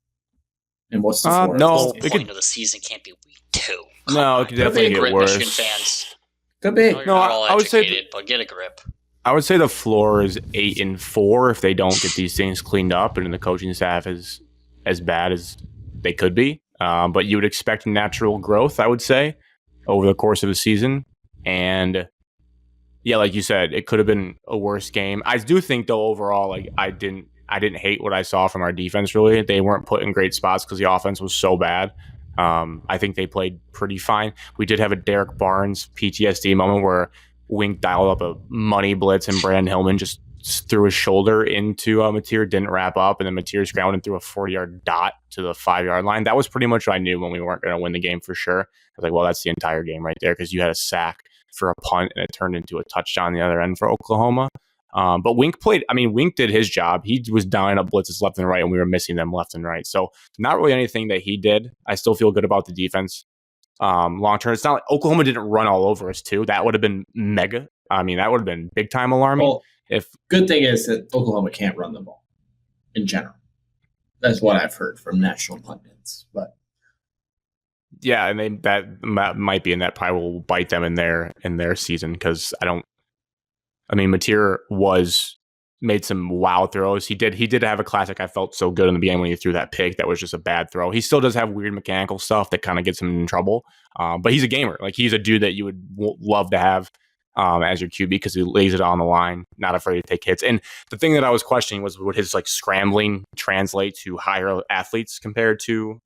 And what's the floor? No, the point of the season can't be week 2. No, it could definitely get worse. Michigan fans. Could be. No, I would say, but get a grip. I would say the floor is 8-4 if they don't get these things cleaned up and the coaching staff is as bad as they could be. But you would expect natural growth, I would say, over the course of a season. And yeah, like you said, it could have been a worse game. I do think, though, overall, like I didn't hate what I saw from our defense. Really, they weren't put in great spots because the offense was so bad. I think they played pretty fine. We did have a Derek Barnes PTSD moment where Wink dialed up a money blitz and Brandon Hillman just threw his shoulder into Mateer'd, didn't wrap up, and then Mateer'd scrambled and threw a 40-yard dot to the 5-yard line. That was pretty much what I knew when we weren't going to win the game for sure. I was like, well, that's the entire game right there because you had a sack for a punt, and it turned into a touchdown on the other end for Oklahoma. But Wink played. I mean, Wink did his job. He was dialing up blitzes left and right, and we were missing them left and right. So not really anything that he did. I still feel good about the defense. Long term, it's not like Oklahoma didn't run all over us too. That would have been mega. I mean, that would have been big time alarming. Well, good thing is that Oklahoma can't run the ball in general. That's what I've heard from national pundits. But yeah, and that might be, and that probably will bite them in their season because Mateer'd made some wow throws. He did have a classic. I felt so good in the beginning when he threw that pick. That was just a bad throw. He still does have weird mechanical stuff that kind of gets him in trouble. But he's a gamer. Like, he's a dude that you would love to have as your QB because he lays it on the line, not afraid to take hits. And the thing that I was questioning was, would his scrambling translate to higher athletes compared to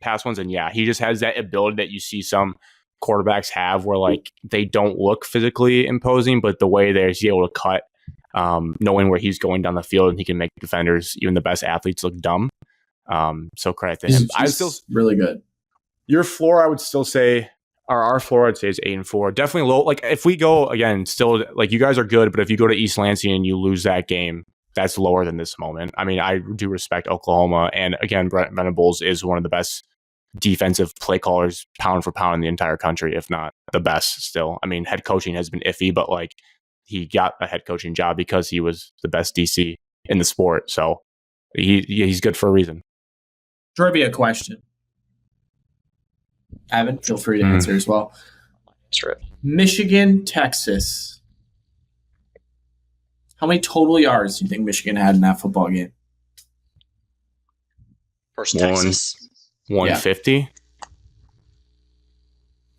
past ones? And yeah, he just has that ability that you see some quarterbacks have where they don't look physically imposing, but the way he's able to cut, knowing where he's going down the field, and he can make defenders, even the best athletes, look dumb. So credit to him. I still really good. Your floor, I would still say, or our floor, I'd say, is 8-4. Definitely low. If we go again, still you guys are good, but if you go to East Lansing and you lose that game, that's lower than this moment. I mean, I do respect Oklahoma, and again, Brent Venables is one of the best defensive play callers pound for pound in the entire country, if not the best still. I mean, head coaching has been iffy, but he got a head coaching job because he was the best DC in the sport. So he's good for a reason. Trivia question. Evan, feel free to answer as well. That's right. Michigan, Texas. How many total yards do you think Michigan had in that football game? Versus Texas. 150.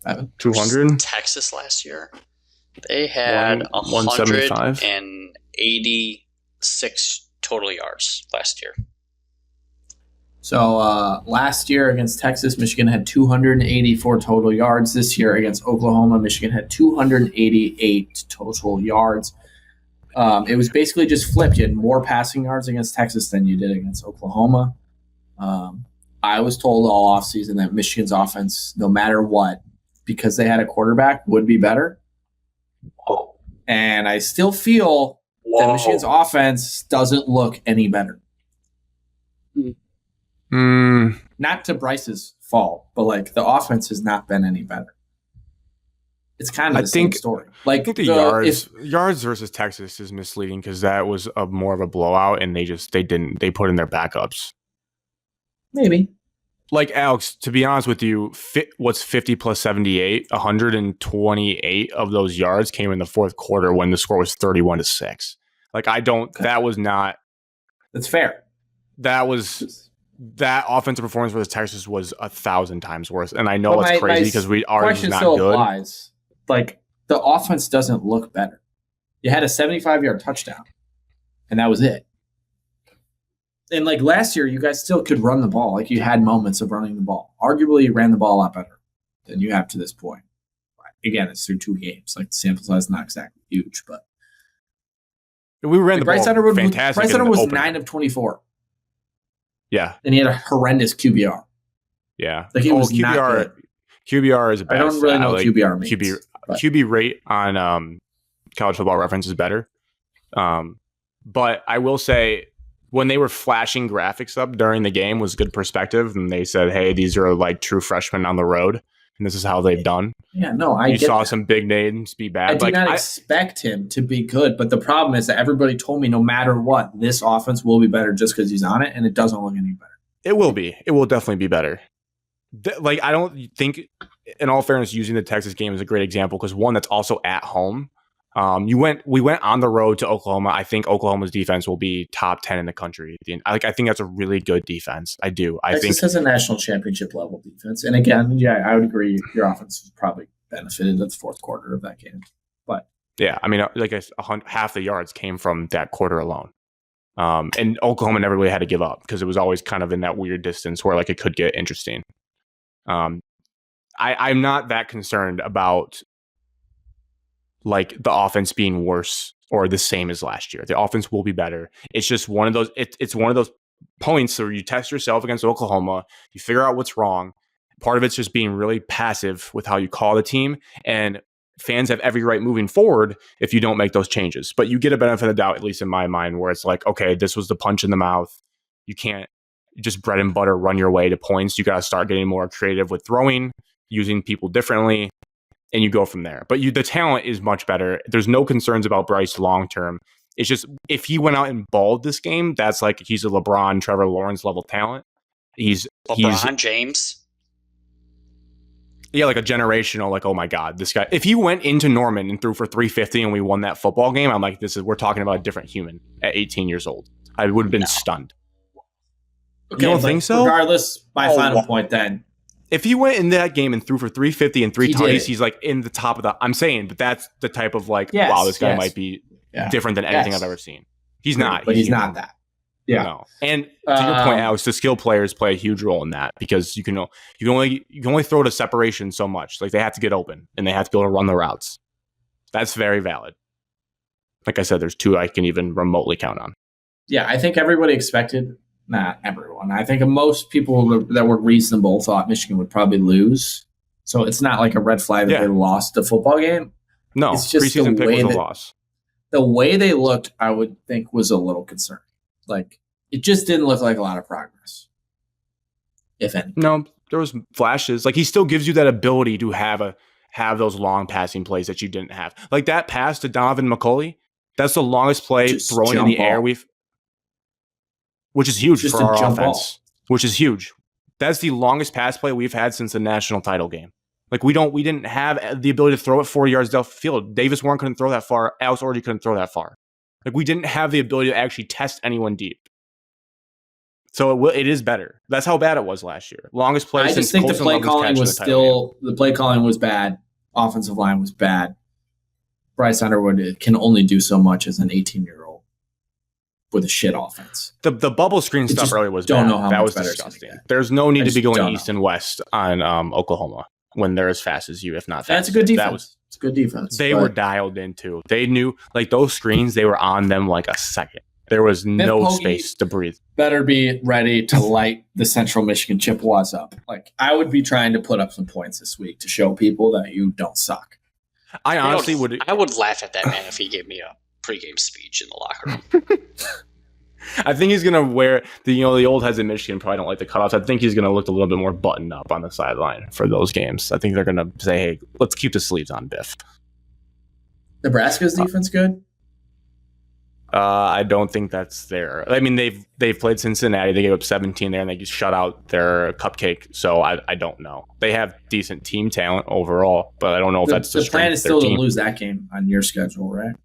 Evan? 200. Texas last year. They had 175. 186 total yards last year. So last year against Texas, Michigan had 284 total yards. This year against Oklahoma, Michigan had 288 total yards. It was basically just flipped. You had more passing yards against Texas than you did against Oklahoma. I was told all offseason that Michigan's offense, no matter what, because they had a quarterback, would be better. And I still feel that Michigan's offense doesn't look any better. Not to Bryce's fault, but the offense has not been any better. It's kind of the same story. I think the yards versus Texas is misleading because that was more of a blowout, and they put in their backups. Maybe. Alex, to be honest with you, what's 50 plus 78? 128 of those yards came in the fourth quarter when the score was 31-6. That was not. That's fair. That offensive performance for the Texas was 1,000 times worse. And I know it's crazy because ours is not good. Applies. The offense doesn't look better. You had a 75-yard touchdown, and that was it. And last year, you guys still could run the ball. You had moments of running the ball. Arguably, you ran the ball a lot better than you have to this point. Again, it's through 2 games. The sample size is not exactly huge, but we ran the ball fantastic. Bryce Hunter was 9 of 24. Yeah. And he had a horrendous QBR. Yeah. He was not good. QBR is best. I don't really know what QBR means. QB rate on College Football Reference is better. But I will say, when they were flashing graphics up during the game was good perspective, and they said, hey, these are true freshmen on the road, and this is how they've done. Yeah, no, I You saw some big names be bad. I did not expect him to be good, but the problem is that everybody told me no matter what, this offense will be better just because he's on it, and it doesn't look any better. It will be. It will definitely be better. I don't think, in all fairness, using the Texas game is a great example because, one, that's also at home. We went on the road to Oklahoma. I think Oklahoma's defense will be top 10 in the country. I think that's a really good defense. I do. Texas has a national championship level defense. And again, yeah, I would agree. Your offense was probably benefited in the fourth quarter of that game. But yeah, I mean, half the yards came from that quarter alone. And Oklahoma never really had to give up because it was always kind of in that weird distance where it could get interesting. I'm not that concerned about the offense being worse or the same as last year. The offense will be better. It's just one of those. It's one of those points where you test yourself against Oklahoma. You figure out what's wrong. Part of it's just being really passive with how you call the team. And fans have every right moving forward if you don't make those changes. But you get a benefit of the doubt, at least in my mind, where it's like, okay, this was the punch in the mouth. You can't just bread and butter run your way to points. You got to start getting more creative with throwing, using people differently, and you go from there. But the talent is much better. There's no concerns about Bryce long term. It's just if he went out and balled this game, that's like he's a LeBron, Trevor Lawrence level talent. He's James. Yeah, like a generational, like, oh my God, this guy. If he went into Norman and threw for 350 and we won that football game, I'm like, we're talking about a different human at 18 years old. I would have been stunned. Okay, you don't think so? Regardless, my final point then. If he went in that game and threw for 350 and 3 tutties, he's like in the top of the. I'm saying, but that's the type of like, wow, this guy might be different than anything I've ever seen. He's not. But he's not that. Yeah. No. And to your point, Alex, the skill players play a huge role in that because you can only throw to separation so much. Like they have to get open and they have to be able to run the routes. That's very valid. Like I said, there's 2 I can even remotely count on. Yeah, I think everybody expected. Not everyone. I think most people that were reasonable thought Michigan would probably lose. So it's not like a red flag that they lost the football game. No, it's just preseason pick was a loss. The way they looked, I would think, was a little concerning. Like, it just didn't look like a lot of progress, if any. No, there was flashes. Like, he still gives you that ability to have those long passing plays that you didn't have. Like that pass to Donovan McCulley, that's the longest play just thrown in the air which is huge just for our offense. Which is huge. That's the longest pass play we've had since the national title game. Like we didn't have the ability to throw it 40 yards down the field. Davis Warren couldn't throw that far. Alex Orji couldn't throw that far. Like we didn't have the ability to actually test anyone deep. So it is better. That's how bad it was last year. Longest play. I just think the play calling was the play calling was bad. Offensive line was bad. Bryce Underwood can only do so much as an 18-year-old with a shit offense. The bubble screen stuff earlier was bad. That was disgusting. There's no need to be going east and west on Oklahoma when they're as fast as you, if not faster. That's a good defense. It's a good defense. They were dialed in too. They knew, like those screens, they were on them like a second. There was no space to breathe. Better be ready to light the Central Michigan Chippewas up. Like I would be trying to put up some points this week to show people that you don't suck. I honestly would. I would laugh at that man if he gave me a pregame speech in the locker room. I think he's gonna wear the old heads in Michigan probably don't like the cutoffs. I think he's gonna look a little bit more buttoned up on the sideline for those games. I think they're gonna say, "Hey, let's keep the sleeves on, Biff." Nebraska's defense good. I don't think that's there. I mean, they've played Cincinnati. They gave up 17 there, and they just shut out their cupcake. So I don't know. They have decent team talent overall, but I don't know if that's the plan is still to lose that game on your schedule, right?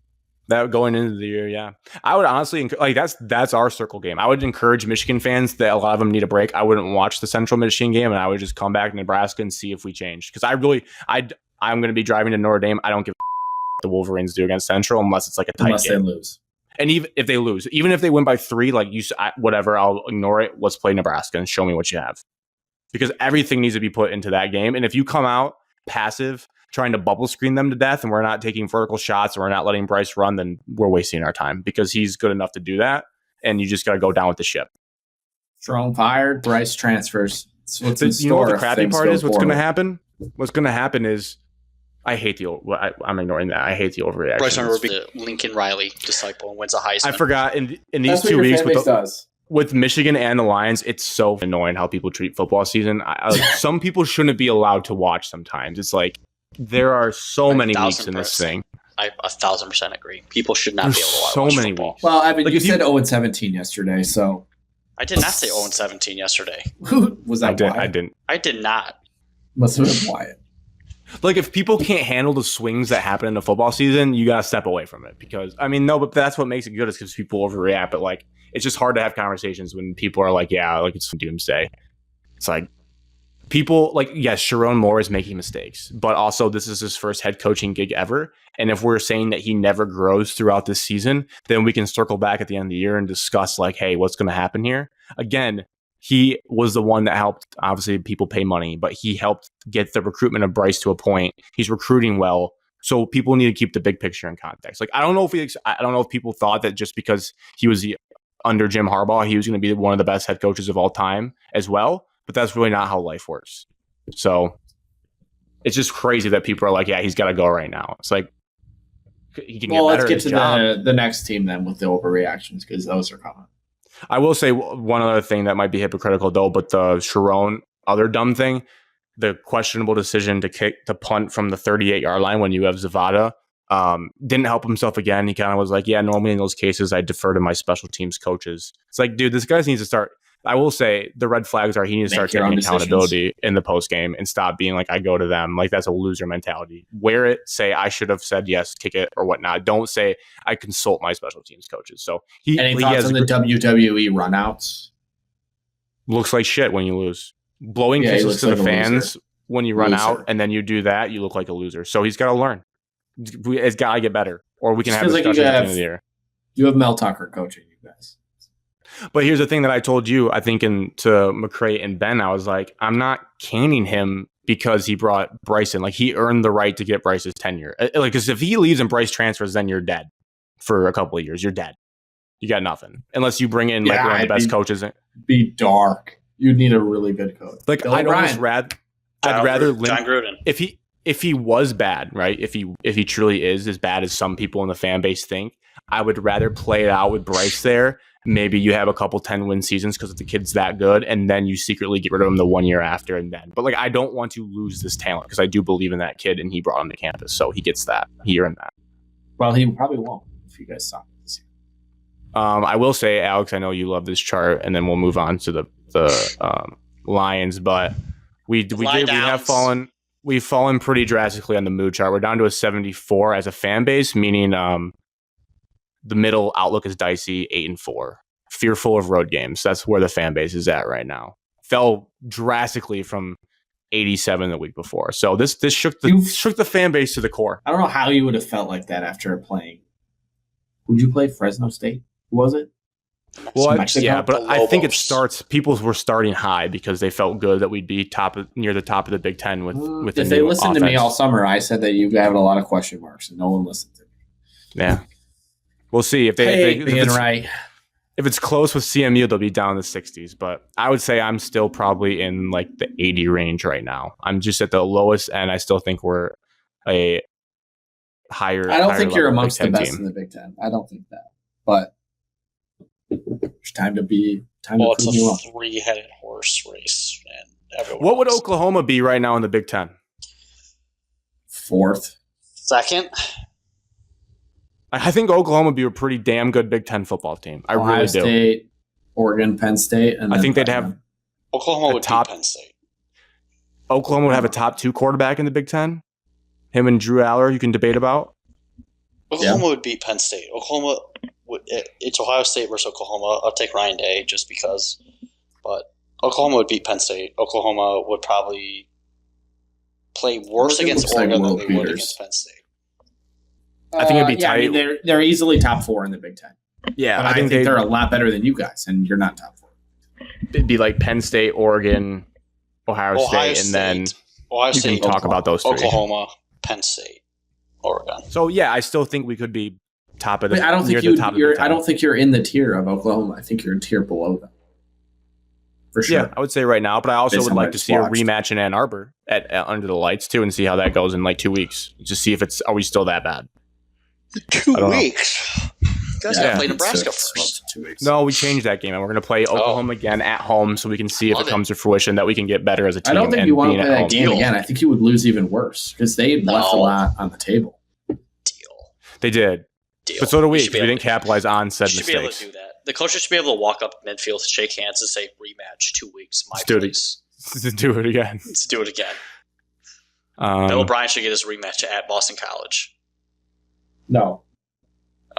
That going into the year, yeah. I would honestly like that's our circle game. I would encourage Michigan fans that a lot of them need a break. I wouldn't watch the Central Michigan game, and I would just come back to Nebraska and see if we change. Because I'm going to be driving to Notre Dame. I don't give the Wolverines do against Central unless it's like a tight game. Unless they lose. And even if they lose, even if they win by 3, like whatever, I'll ignore it. Let's play Nebraska and show me what you have. Because everything needs to be put into that game. And if you come out passive, trying to bubble screen them to death, and we're not taking vertical shots, and we're not letting Bryce run, then we're wasting our time because he's good enough to do that. And you just got to go down with the ship. Strong fired, Bryce transfers. You know what the crappy part is? What's going to happen? What's going to happen is I'm ignoring that. I hate the overreaction. Bryce Underwood will be the Lincoln Riley disciple and wins a Heisman. I forgot in these 2 weeks with Michigan and the Lions, it's so annoying how people treat football season. Some people shouldn't be allowed to watch sometimes. It's like there are so many weeks in this thing. I 1,000% agree. People should not be able to watch so many football. weeks. Well, I mean, you said 0-17 yesterday, so. I did not say 0-17 yesterday. Was that I didn't. I did not. Must have been Wyatt. Like, if people can't handle the swings that happen in the football season, you got to step away from it. Because, I mean, no, but that's what makes it good is because people overreact. But, like, it's just hard to have conversations when people are like, yeah, like, it's doomsday. It's like, people, like, yes, Sharon Moore is making mistakes. But also, this is his first head coaching gig ever. And if we're saying that he never grows throughout this season, then we can circle back at the end of the year and discuss, like, hey, what's going to happen here? Again, he was the one that helped, obviously, people pay money, but he helped get the recruitment of Bryce to a point. He's recruiting well. So people need to keep the big picture in context. Like, I don't know if people thought that just because he was under Jim Harbaugh, he was going to be one of the best head coaches of all time as well. But that's really not how life works. So It's just crazy that people are like, yeah, he's got to go right now. It's like he can get better. Let's get to the next team then with the overreactions because those are common. I will say one other thing that might be hypocritical though, but the Sharon other dumb thing, the questionable decision to punt from the 38-yard line when you have Zavada, didn't help himself again. He kind of was like, yeah, normally in those cases, I defer to my special teams coaches. It's like, dude, this guy needs to start. I will say the red flags are he needs to start taking accountability in the post game and stop being like, I go to them. Like, that's a loser mentality. Wear it, say, I should have said yes, kick it or whatnot. Don't say, I consult my special teams coaches. So Any thoughts on the WWE runouts? Looks like shit when you lose. Blowing kisses to the fans when you run out and then you do that, you look like a loser. So he's got to learn. It's got to get better, or we can have a discussion at the end of the year. You have Mel Tucker coaching you guys. But here's the thing that I told you, I think, to McCray and Ben, I was like, I'm not canning him because he brought Bryson. Like, he earned the right to get Bryce's tenure. Like, because if he leaves and Bryce transfers, then you're dead for a couple of years. You're dead. You got nothing. Unless you bring in like one of the best coaches. Be dark. You'd need a really good coach. Like, I'd rather John Gruden. If he was bad, right? If he truly is as bad as some people in the fan base think, I would rather play it out with Bryce there. Maybe you have a couple 10-win seasons because the kid's that good, and then you secretly get rid of him the 1 year after, and then. But like, I don't want to lose this talent because I do believe in that kid, and he brought him to campus, so he gets that. He earned that. Well, he probably won't if you guys stop this year. I will say, Alex, I know you love this chart, and then we'll move on to the Lions, but we've fallen pretty drastically on the mood chart. We're down to a 74 as a fan base, meaning the middle outlook is dicey, 8-4, fearful of road games. That's where the fan base is at right now. Fell drastically from 87 the week before. So this shook the fan base to the core. I don't know how you would have felt like that after playing. Would you play Fresno State? Who was it? Well, yeah, but I think it starts. People were starting high because they felt good that we'd be near the top of the Big Ten with. If they listened to me all summer, I said that you have a lot of question marks, and no one listened to me. Yeah, we'll see if if it's close with CMU, they'll be down in the 60s. But I would say I'm still probably in like the 80 range right now. I'm just at the lowest end. I still think we're a higher. I don't think you're amongst the best in the Big Ten. I don't think that, but. It's time to it's a three-headed horse race, and what would Oklahoma be right now in the Big Ten? Fourth, second. I think Oklahoma would be a pretty damn good Big Ten football team. I Ohio really State, do. Oregon, Penn State, and I think they'd have Oklahoma would beat Penn State. Oklahoma would have a top 2 quarterback in the Big Ten. Him and Drew Aller, you can debate about. Oklahoma would beat Penn State. It's Ohio State versus Oklahoma. I'll take Ryan Day just because. But Oklahoma would beat Penn State. Oklahoma would probably play worse against Oregon than they would against Penn State. I think it'd be tight. I mean, they're easily top 4 in the Big Ten. Yeah, but I think they're a lot better than you guys, and you're not top 4. It'd be like Penn State, Oregon, Ohio State, and then Ohio you State, can talk about those 3. Oklahoma, Penn State, Oregon. So yeah, I still think we could be top of the. I don't think you're in the tier of Oklahoma. I think you're a tier below them. For sure. Yeah, I would say right now, but I also would like to see a rematch in Ann Arbor at under the lights too, and see how that goes in like 2 weeks. Just see if are we still that bad? 2 weeks. You guys got to play Nebraska first. 2 weeks. No, we changed that game, and we're going to play Oklahoma again at home, so we can see if it comes to fruition that we can get better as a team. I don't think you want to play that game again. I think you would lose even worse because they left a lot on the table. They did. But so do we. We didn't capitalize on said mistakes. Should be able to do that. The coaches should be able to walk up midfield, shake hands, and say rematch 2 weeks. Let's do it again. Let's do it again. Bill O'Brien should get his rematch at Boston College. No.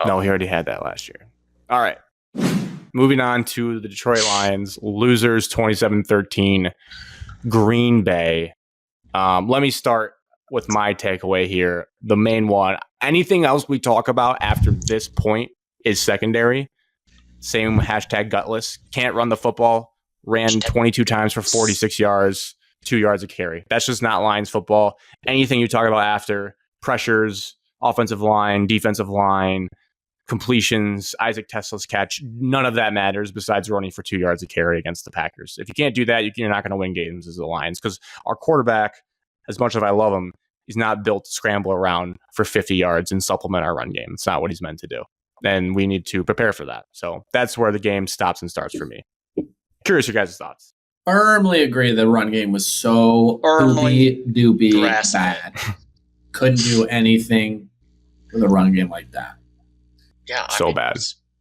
No, he already had that last year. All right. Moving on to the Detroit Lions. Losers 27-13. Green Bay. Let me start with my takeaway here. The main one. Anything else we talk about after this point is secondary. Same hashtag gutless. Can't run the football. Ran 22 times for 46 yards, 2 yards a carry. That's just not Lions football. Anything you talk about after, pressures, offensive line, defensive line, completions, Isaac Tesla's catch, none of that matters besides running for 2 yards a carry against the Packers. If you can't do that, you're not going to win games as the Lions because our quarterback as much as I love him, he's not built to scramble around for 50 yards and supplement our run game. It's not what he's meant to do. And we need to prepare for that. So that's where the game stops and starts for me. Curious your guys' thoughts. Firmly agree the run game was so doobie bad. Couldn't do anything with a run game like that. Yeah, bad.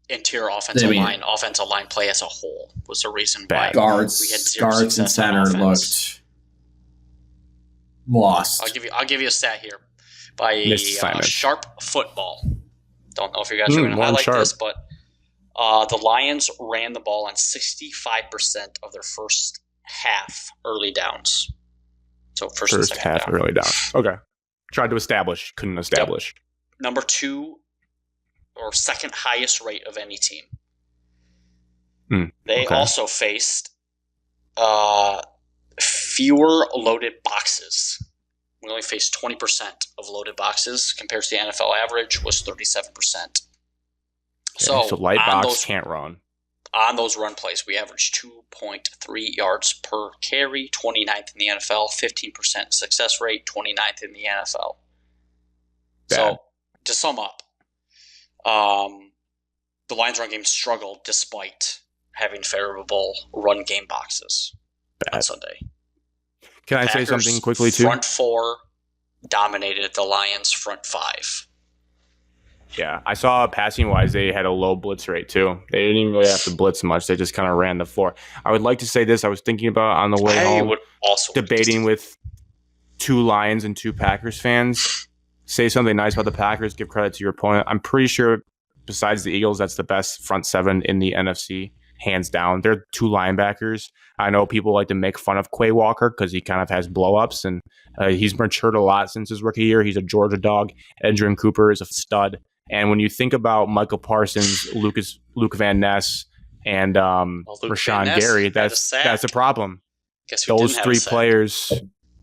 Interior offensive line play as a whole was the reason why guards, we had zero guards and center looked lost. I'll give you a stat here by Sharp Football. Don't know if you guys are going to highlight this, but the Lions ran the ball on 65% of their first half early downs. So first half down. Early down. Okay. Tried to establish, couldn't establish. Yep. Number 2 or second highest rate of any team. They also faced fewer loaded boxes. We only faced 20% of loaded boxes compared to the NFL average was 37%. So light box can't run. On those run plays, we averaged 2.3 yards per carry, 29th in the NFL, 15% success rate, 29th in the NFL. Bad. So, to sum up, the Lions run game struggled despite having favorable run game boxes on Sunday. Can I say something quickly, too? Front 4 dominated the Lions' front 5. Yeah, I saw passing-wise, they had a low blitz rate, too. They didn't even really have to blitz much. They just kind of ran the floor. I would like to say this. I was thinking about on the way home, debating with 2 Lions and 2 Packers fans. Say something nice about the Packers, give credit to your opponent. I'm pretty sure, besides the Eagles, that's the best front 7 in the NFC, hands down. They're 2 linebackers. I know people like to make fun of Quay Walker because he kind of has blow-ups, and he's matured a lot since his rookie year. He's a Georgia dog. Adrian Cooper is a stud. And when you think about Michael Parsons, Luke Van Ness, and Rashawn Gary, that's a problem. Those 3 players.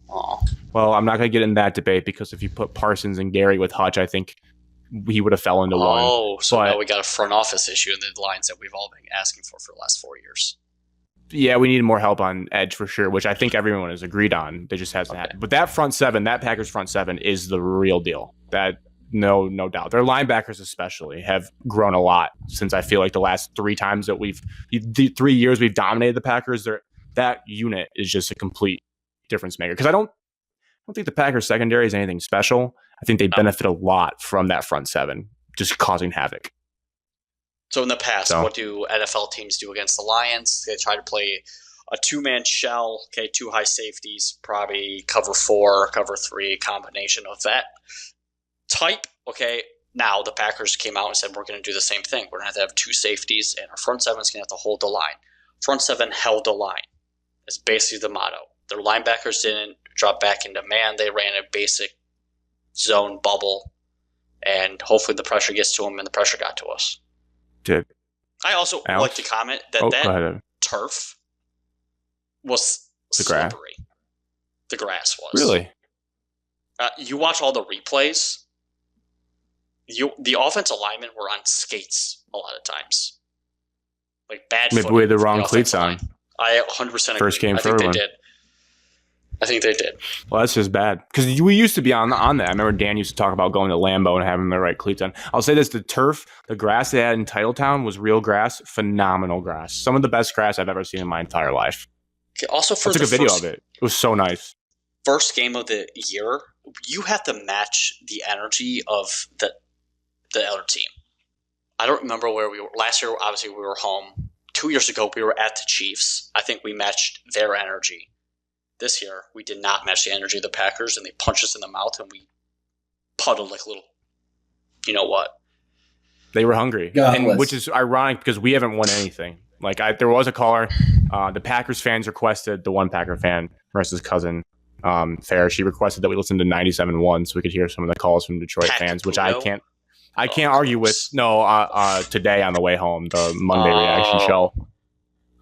Well, I'm not going to get in that debate because if you put Parsons and Gary with Hutch, I think he would have fell into one. Oh, so now we got a front office issue in the lines that we've all been asking for the last 4 years. Yeah, we need more help on edge for sure, which I think everyone has agreed on. They just hasn't had. But that front 7, that Packers front 7 is the real deal. That no doubt. Their linebackers especially have grown a lot since I feel like the last 3 times that the 3 years we've dominated the Packers. That unit is just a complete difference maker. Because I don't think the Packers secondary is anything special. I think they benefit a lot from that front 7 just causing havoc. So in the past, what do NFL teams do against the Lions? They try to play a 2-man shell, 2 high safeties, probably cover 4, cover 3, combination of that type. Now the Packers came out and said, we're going to do the same thing. We're going to have 2 safeties, and our front 7 is going to have to hold the line. Front 7 held the line. That's basically the motto. Their linebackers didn't drop back into man. They ran a basic zone bubble, and hopefully the pressure gets to them, and the pressure got to us. I also like to comment that turf was slippery. The grass was. Really? You watch all the replays, the offensive linemen were on skates a lot of times. Like bad footing. Maybe we had the wrong cleats on. I 100% agree. First game for everyone. I think they did. Well, that's just bad. Because we used to be on that. I remember Dan used to talk about going to Lambeau and having the right cleats on. I'll say this, the turf, the grass they had in Titletown was real grass, phenomenal grass. Some of the best grass I've ever seen in my entire life. Also, I took a video of it. It was so nice. First game of the year, you have to match the energy of the other team. I don't remember where we were. Last year, obviously, we were home. 2 years ago, we were at the Chiefs. I think we matched their energy. This year, we did not match the energy of the Packers, and they punched us in the mouth, and we puddled like a little, you know what? They were hungry, which is ironic because we haven't won anything. There was a caller. The Packers fans requested, the one Packer fan, Marissa's cousin, Fair, she requested that we listen to 97.1 so we could hear some of the calls from Detroit fans, which I can't argue with. Today on the way home, the Monday reaction show.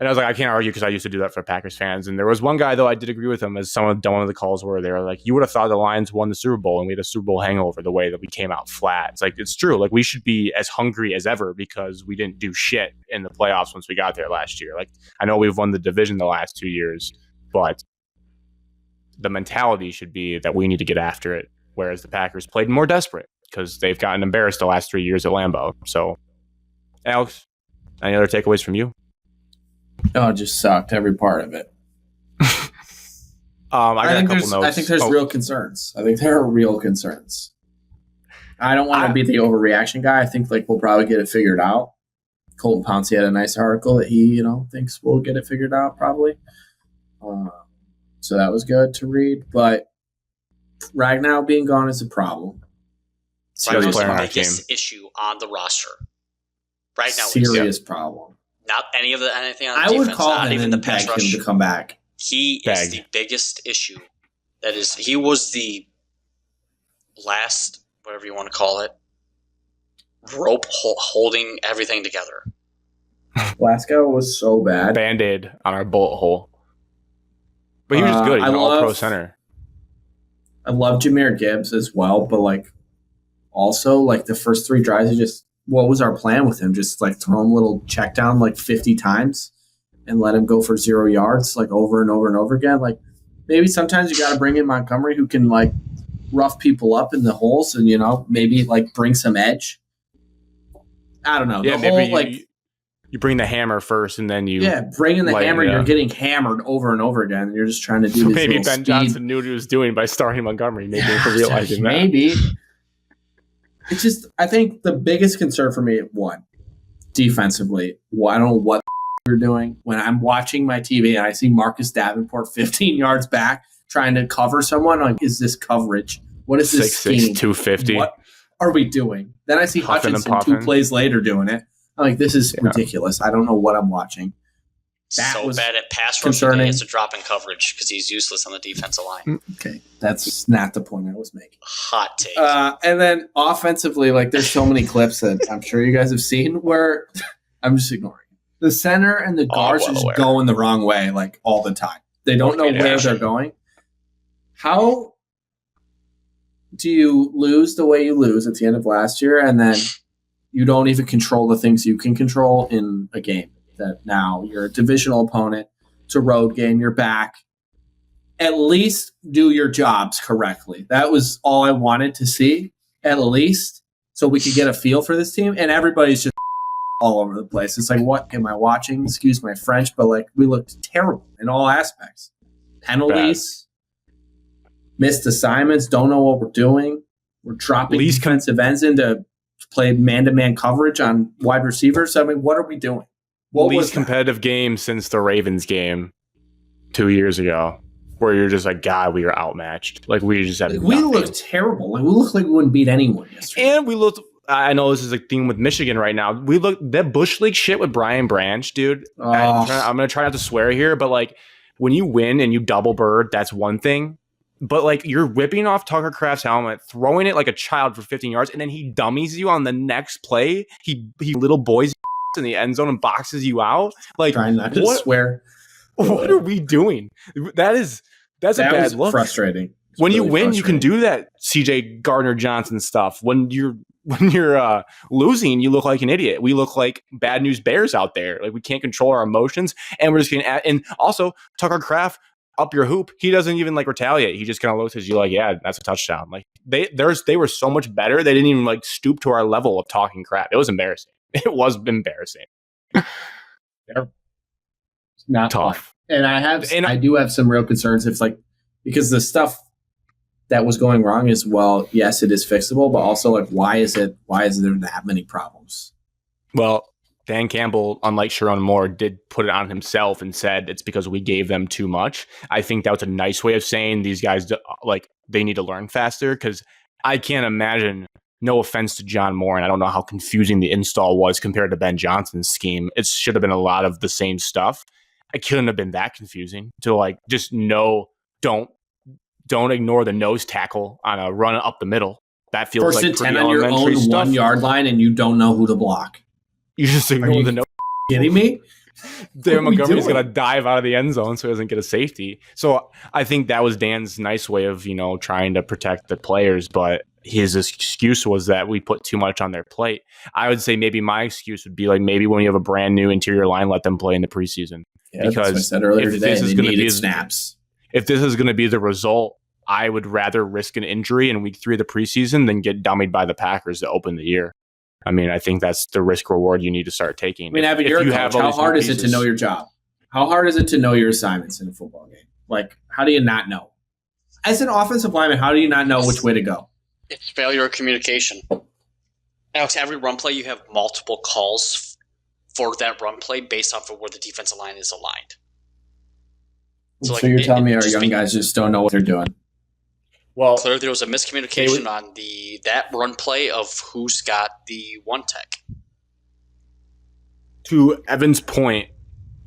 And I was like, I can't argue because I used to do that for Packers fans. And there was one guy, though, I did agree with him, as one of the calls were. They were like, you would have thought the Lions won the Super Bowl and we had a Super Bowl hangover the way that we came out flat. It's like, it's true. We should be as hungry as ever because we didn't do shit in the playoffs once we got there last year. I know we've won the division the last 2 years, but the mentality should be that we need to get after it, whereas the Packers played more desperate because they've gotten embarrassed the last 3 years at Lambeau. So, Alex, any other takeaways from you? No, it just sucked, every part of it. I got a couple notes. I think there's real concerns. I think there are real concerns. I don't want to be the overreaction guy. I think we'll probably get it figured out. Colton Pouncey had a nice article that he thinks we'll get it figured out probably. So that was good to read. But Ragnow being gone is a problem. Ragnow's the biggest issue on the roster. Ragnow serious problem. Not anything on the defense. I would call him even the pass rush him to come back. He is the biggest issue. He was the last, whatever you want to call it, rope holding everything together. Glasgow was so bad. Band-Aid on our bullet hole. But he was good. He's an all-pro center. I love Jahmyr Gibbs as well, but also the first 3 drives, what was our plan with him? Just throw him a little check down 50 times and let him go for 0 yards over and over and over again. Maybe sometimes you got to bring in Montgomery who can rough people up in the holes and maybe bring some edge. I don't know. Yeah, you bring the hammer first and then you bring in the hammer. You're getting hammered over and over again. And you're just trying to do this. Maybe Ben Johnson knew what he was doing by starting Montgomery. Maybe for realizing that. Maybe. It's just, I think the biggest concern for me, defensively, I don't know what you're doing. When I'm watching my TV and I see Marcus Davenport 15 yards back trying to cover someone, is this coverage? What is this scheme? 250. What are we doing? Then I see Hutchinson 2 plays later doing it. I'm like, this is ridiculous. I don't know what I'm watching. That so was bad at pass rush, he has to drop in coverage because he's useless on the defensive line. Okay, that's not the point I was making. Hot take. And then offensively, there's so many clips that I'm sure you guys have seen where I'm just ignoring. The center and the guards are just going the wrong way, all the time. They don't know where they're going. How do you lose the way you lose at the end of last year, and then you don't even control the things you can control in a game? That now you're a divisional opponent. It's a road game. You're back. At least do your jobs correctly. That was all I wanted to see, at least, so we could get a feel for this team. And everybody's just all over the place. It's what am I watching? Excuse my French, but we looked terrible in all aspects. Penalties, missed assignments, don't know what we're doing. We're dropping defensive ends into play man-to-man coverage on wide receivers. What are we doing? Least competitive game since the Ravens game 2 years ago, where you're just God, we are outmatched. We just had we looked terrible. We looked like we wouldn't beat anyone yesterday. And we looked. I know this is a theme with Michigan right now. We look that Bush League shit with Brian Branch, dude. Oh. I'm gonna try not to swear here, but when you win and you double bird, that's one thing. But you're whipping off Tucker Kraft's helmet, throwing it like a child for 15 yards, and then he dummies you on the next play. He little boys in the end zone and boxes you out. Trying not to swear. What are we doing? That's a bad look. Frustrating. When you win, you can do that CJ Gardner Johnson stuff. When you're losing, you look like an idiot. We look like bad news bears out there. We can't control our emotions, and we're just getting and also Tucker Kraft up your hoop. He doesn't even retaliate. He just kind of looks at you yeah, that's a touchdown. They were so much better. They didn't even stoop to our level of talking crap. It was embarrassing. It was embarrassing. They're not tough. Fun. And I do have some real concerns because the stuff that was going wrong is, yes, it is fixable, but also why is there that many problems? Well, Dan Campbell, unlike Sharon Moore, did put it on himself and said it's because we gave them too much. I think that was a nice way of saying these guys they need to learn faster, because I can't imagine. No offense to John Moore, and I don't know how confusing the install was compared to Ben Johnson's scheme. It should have been a lot of the same stuff. It couldn't have been that confusing to just don't ignore the nose tackle on a run up the middle. That feels First like and 10 pretty on your own stuff. 1 yard line, and you don't know who to block. You just ignore the nose. Kidding me? Dan Montgomery's going to dive out of the end zone so he doesn't get a safety. So I think that was Dan's nice way of trying to protect the players, but his excuse was that we put too much on their plate. I would say maybe my excuse would be maybe when you have a brand new interior line, let them play in the preseason. Yeah, because that's what I said earlier today. They needed snaps. if this is going to be the result, I would rather risk an injury in week 3 of the preseason than get dummied by the Packers to open the year. I mean, I think that's the risk reward you need to start taking. I mean, Evan, you're a coach. How hard is it to know your job? How hard is it to know your assignments in a football game? Like, how do you not know? As an offensive lineman, how do you not know which way to go? It's failure of communication. Alex, every run play, you have multiple calls for that run play based off of where the defensive line is aligned. So you're telling me our young guys just don't know what they're doing? Well, clearly there was a miscommunication on that run play of who's got the one tech. To Evan's point,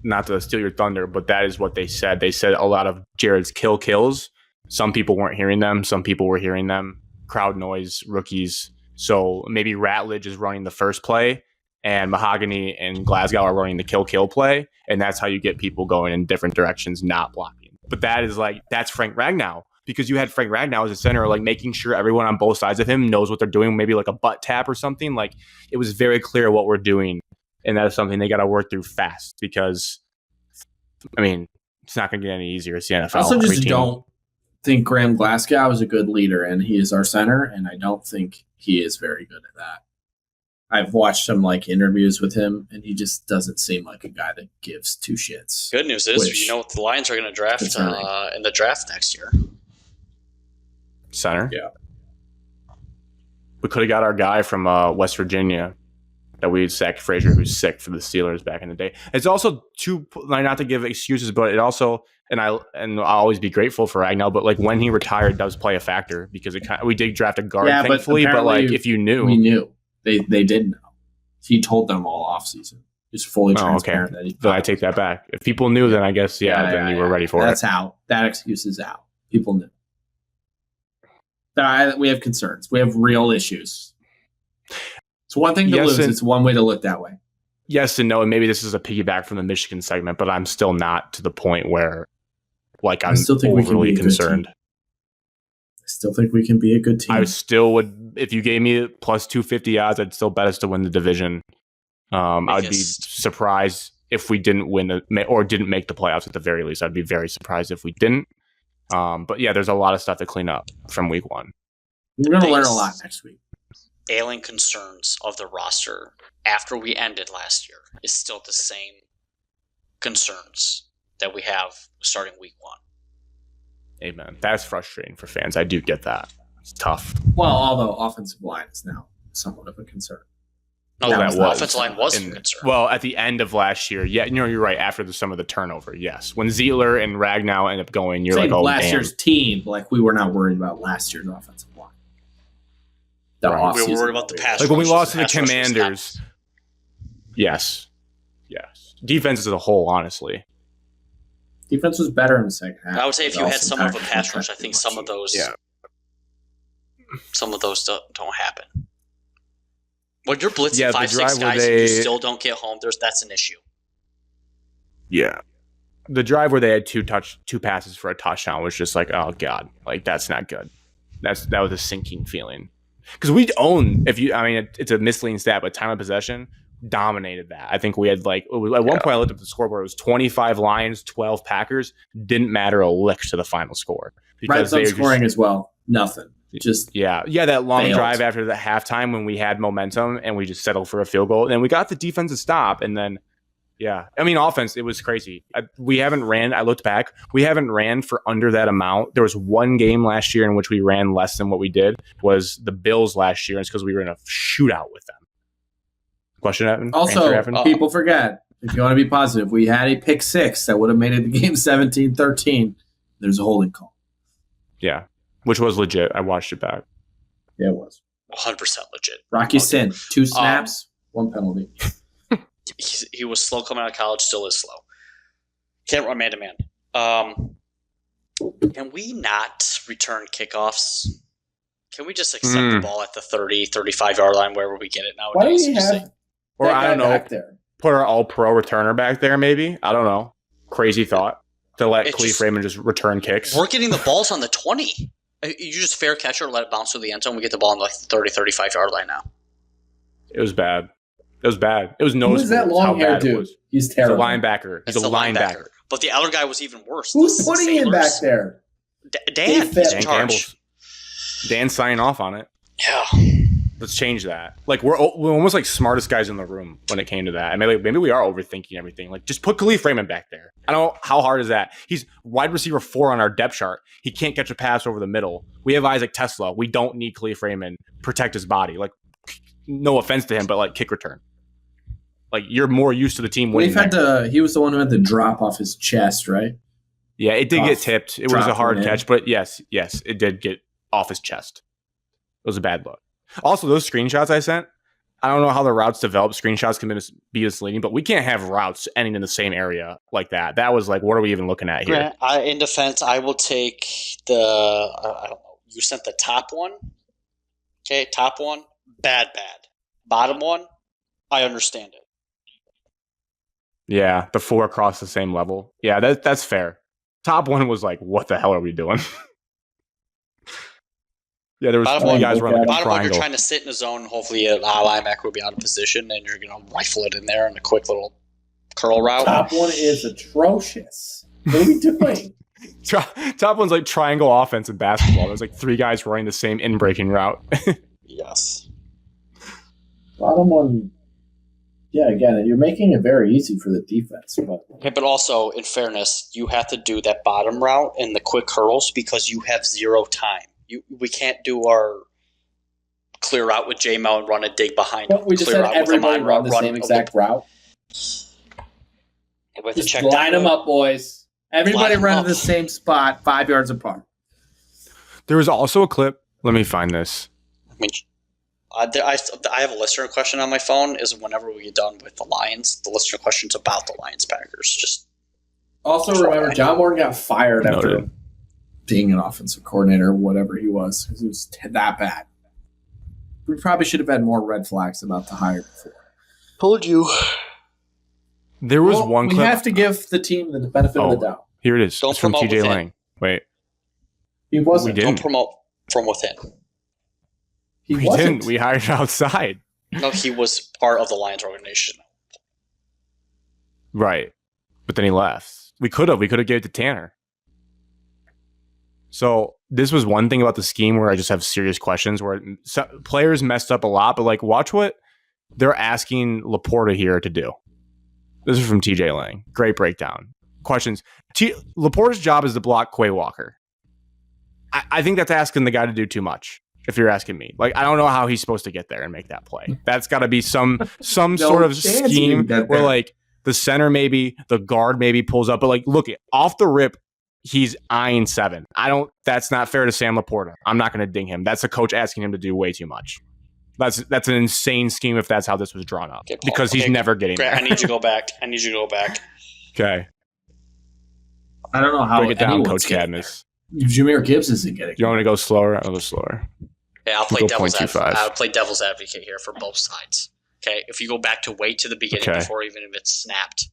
not to steal your thunder, but that is what they said. They said a lot of Jared's kills. Some people weren't hearing them. Some people were hearing them. Crowd noise, rookies. So maybe Ratledge is running the first play, and Mahogany and Glasgow are running the kill play, and that's how you get people going in different directions, not blocking. But that's Frank Ragnow, because you had Frank Ragnow as a center, like making sure everyone on both sides of him knows what they're doing, maybe like a butt tap or something. Like, it was very clear what we're doing, and that is something they got to work through fast, because, I mean, it's not going to get any easier. It's the NFL. I also just don't think Graham Glasgow is a good leader, and he is our center, and I don't think he is very good at that. I've watched some interviews with him, and he just doesn't seem like a guy that gives two shits. Good news is, you know what the Lions are going to draft in the draft next year. Center? Yeah. We could have got our guy from West Virginia that we sacked, Frazier, who's sick for the Steelers back in the day. It's also not to give excuses, but it also, and I'll always be grateful for Ragnow, but when he retired does play a factor, because we did draft a guard, thankfully, but if you knew. We knew. They did know. He told them all offseason. He's fully transparent. Okay. Then I take that back. If people knew, then I guess, then you were ready for it. That's out. That excuse is out. People knew. We have concerns. We have real issues. It's one thing to lose. It's one way to look that way. Yes and no, and maybe this is a piggyback from the Michigan segment, but I'm still not to the point where I'm overly concerned. I still think we can be a good team. I still would, if you gave me plus 250 odds, I'd still bet us to win the division. I'd be surprised if we didn't win or didn't make the playoffs at the very least. I'd be very surprised if we didn't. But yeah, there's a lot of stuff to clean up from week 1. We're going to learn a lot next week. Ailing concerns of the roster after we ended last year is still the same concerns that we have starting week 1. Amen. That's frustrating for fans. I do get that. It's tough. Well, although offensive line is now somewhat of a concern. No, that offensive line was a concern. Well, at the end of last year, you're right. After some of the turnover, yes. When Zeitler and Ragnow end up going, you're like, oh, last year's team, we were not worried about last year's offensive line. We were worried about the pass rush. When we lost to the Commanders. Yes. Defense as a whole, honestly. Defense was better in the second half. I would say if you had some of a pass rush, I think some of those don't happen. When you're blitzing 5-6 guys and you still don't get home, that's an issue. Yeah. The drive where they had two passes for a touchdown was just oh God, that's not good. That was a sinking feeling. Because we own, it's a misleading stat, but time of possession dominated that. I think we had at one point I looked at the scoreboard, it was 25 Lions, 12 Packers. Didn't matter a lick to the final score. Because they scoring as well. Nothing. Just that long drive after the halftime when we had momentum and we just settled for a field goal. And then we got the defensive stop, and then offense, it was crazy. We haven't ran. I looked back. We haven't ran for under that amount. There was one game last year in which we ran less than what we did. Was the Bills last year, and it's because we were in a shootout with them. Question, Evan? Also, people forget, if you want to be positive, we had a pick 6 that would have made it the game 17-13. There's a holding call. Yeah, which was legit. I watched it back. Yeah, it was. 100% legit. Rocky Sin, 2 snaps, 1 penalty. He was slow coming out of college, still is slow. Can't run man-to-man. Can we not return kickoffs? Can we just accept the ball at the 30, 35-yard line wherever we get it nowadays? Why do we have or I don't know, back there? Put our all-pro returner back there maybe? I don't know. Crazy thought. To let Cleve Raymond just return kicks. We're getting the balls on the 20. You just fair catch or let it bounce through the end zone. We get the ball on the 30, 35-yard line now. It was bad. It was bad. It was noticeable. Who's that long hair dude? He's terrible. He's a linebacker. He's a linebacker. But the other guy was even worse. Who's putting him back there? Dan. He's in charge. Dan's signing off on it. Yeah. Let's change that. Like we're almost like smartest guys in the room when it came to that. And maybe we are overthinking everything. Like just put Khalif Raymond back there. I don't know how hard is that. He's wide receiver 4 on our depth chart. He can't catch a pass over the middle. We have Isaac Tesla. We don't need Khalif Raymond protect his body. Like no offense to him, but like kick return. Like you're more used to the team winning. He was the one who had the drop off his chest, right? Yeah, it did get tipped. It was a hard catch, but yes, it did get off his chest. It was a bad look. Also, those screenshots I sent, I don't know how the routes develop. Screenshots can be misleading, but we can't have routes ending in the same area like that. That was like, what are we even looking at here? In defense, I will take I don't know. You sent the top one. Okay, top one, bad. Bottom one, I understand it. Yeah, the 4 across the same level. Yeah, that's fair. Top one was like, what the hell are we doing? Yeah, there was 3 guys running like a bottom one, triangle. you're trying to sit in a zone. Hopefully, a linebacker will be out of position, and you're going to rifle it in there in a quick little curl route. Top one is atrocious. What are we doing? Top one's like triangle offense in basketball. There's like 3 guys running the same in-breaking route. Yes. Bottom one, yeah, again, you're making it very easy for the defense. But also, in fairness, you have to do that bottom route and the quick curls because you have 0 time. We can't do our clear out with J-Mo and run a dig behind him. We just had everybody run the same exact route. Just line them up, boys. Everybody running the same spot, 5 yards apart. There was also a clip. Let me find this. I mean, I have a listener question on my phone. Is whenever we get done with the Lions, the listener question's about the Lions Packers. Just also remember, John Morton got fired after being an offensive coordinator, whatever he was, because it was that bad. We probably should have had more red flags about the hire before. Told you. There was one clip. We have to give the team the benefit of the doubt. Here it is. It's from TJ Lang. Wait. He wasn't. Don't promote from within. We didn't. We hired outside. No, he was part of the Lions organization. Right. But then he left. We could have given it to Tanner. So this was one thing about the scheme where I just have serious questions where players messed up a lot, but like watch what they're asking Laporta here to do. This is from TJ Lang. Great breakdown. Questions. Laporta's job is to block Quay Walker. I think that's asking the guy to do too much. If you're asking me, like I don't know how he's supposed to get there and make that play. That's got to be some sort of scheme where like the center maybe, the guard maybe pulls up, but like look off the rip. He's eyeing 7. That's not fair to Sam Laporta. I'm not going to ding him. That's a coach asking him to do way too much. That's an insane scheme if that's how this was drawn up. Okay, because he's never getting there. I need you to go back. Okay. I don't know how. Break it down, Coach Cadmus. Jameer Gibbs isn't getting. You want me to go slower? I'll go slower. Yeah, I'll play devil's advocate here for both sides. Okay, if you go back to way to the beginning before even if it's snapped.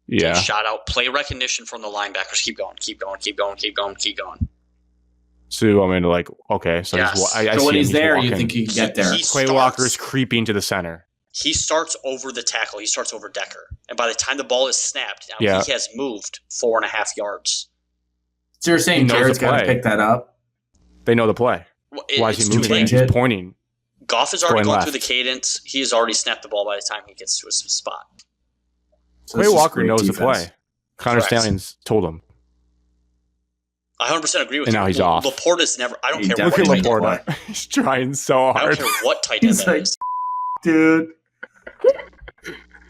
Yeah. Shot out. Play recognition from the linebackers. Keep going. So you want me to like, okay. So, so when he's there, you think he can get there. Quay Walker's creeping to the center. He starts over the tackle. He starts over Decker. And by the time the ball is snapped, he has moved 4.5 yards. So you're saying Jared's got to pick that up? They know the play. Why is he moving? He's pointing. Goff is already going through the cadence. He has already snapped the ball by the time he gets to his spot. So Quay Walker knows the play. Connor Stalions told him. I 100% agree with you. And now he's off. Laporta's never. I don't care what tight end Laporta. He's trying so hard. I don't care what tight end that is. Dude.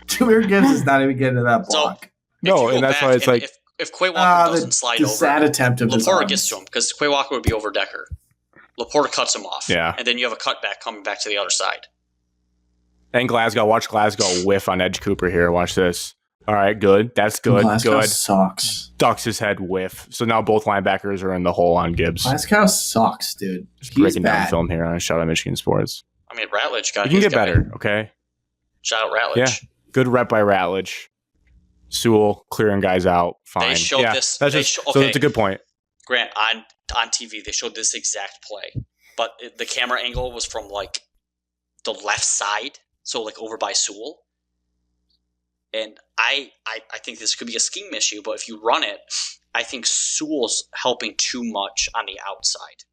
Jameer Gibbs is not even getting to that block. No, and that's why it's like. If Quay Walker doesn't slide over, sad attempt of Laporta gets to him because Quay Walker would be over Decker. Laporta cuts him off. Yeah. And then you have a cutback coming back to the other side. And Glasgow. Watch Glasgow whiff on Edge Cooper here. Watch this. All right, good. That's good. Glasgow good. Sucks. Ducks his head whiff. So now both linebackers are in the hole on Gibbs. Glasgow sucks, dude. Just breaking down film here on Shout Out Michigan Sports. I mean, Ratledge got. You can get better, okay? Shout out Ratledge. Yeah, good rep by Ratledge. Sewell clearing guys out. Fine. They showed this. That's so that's a good point. Grant, on TV, they showed this exact play, but the camera angle was from like the left side, so like over by Sewell. And I think this could be a scheme issue, but if you run it, I think Sewell's helping too much on the outside.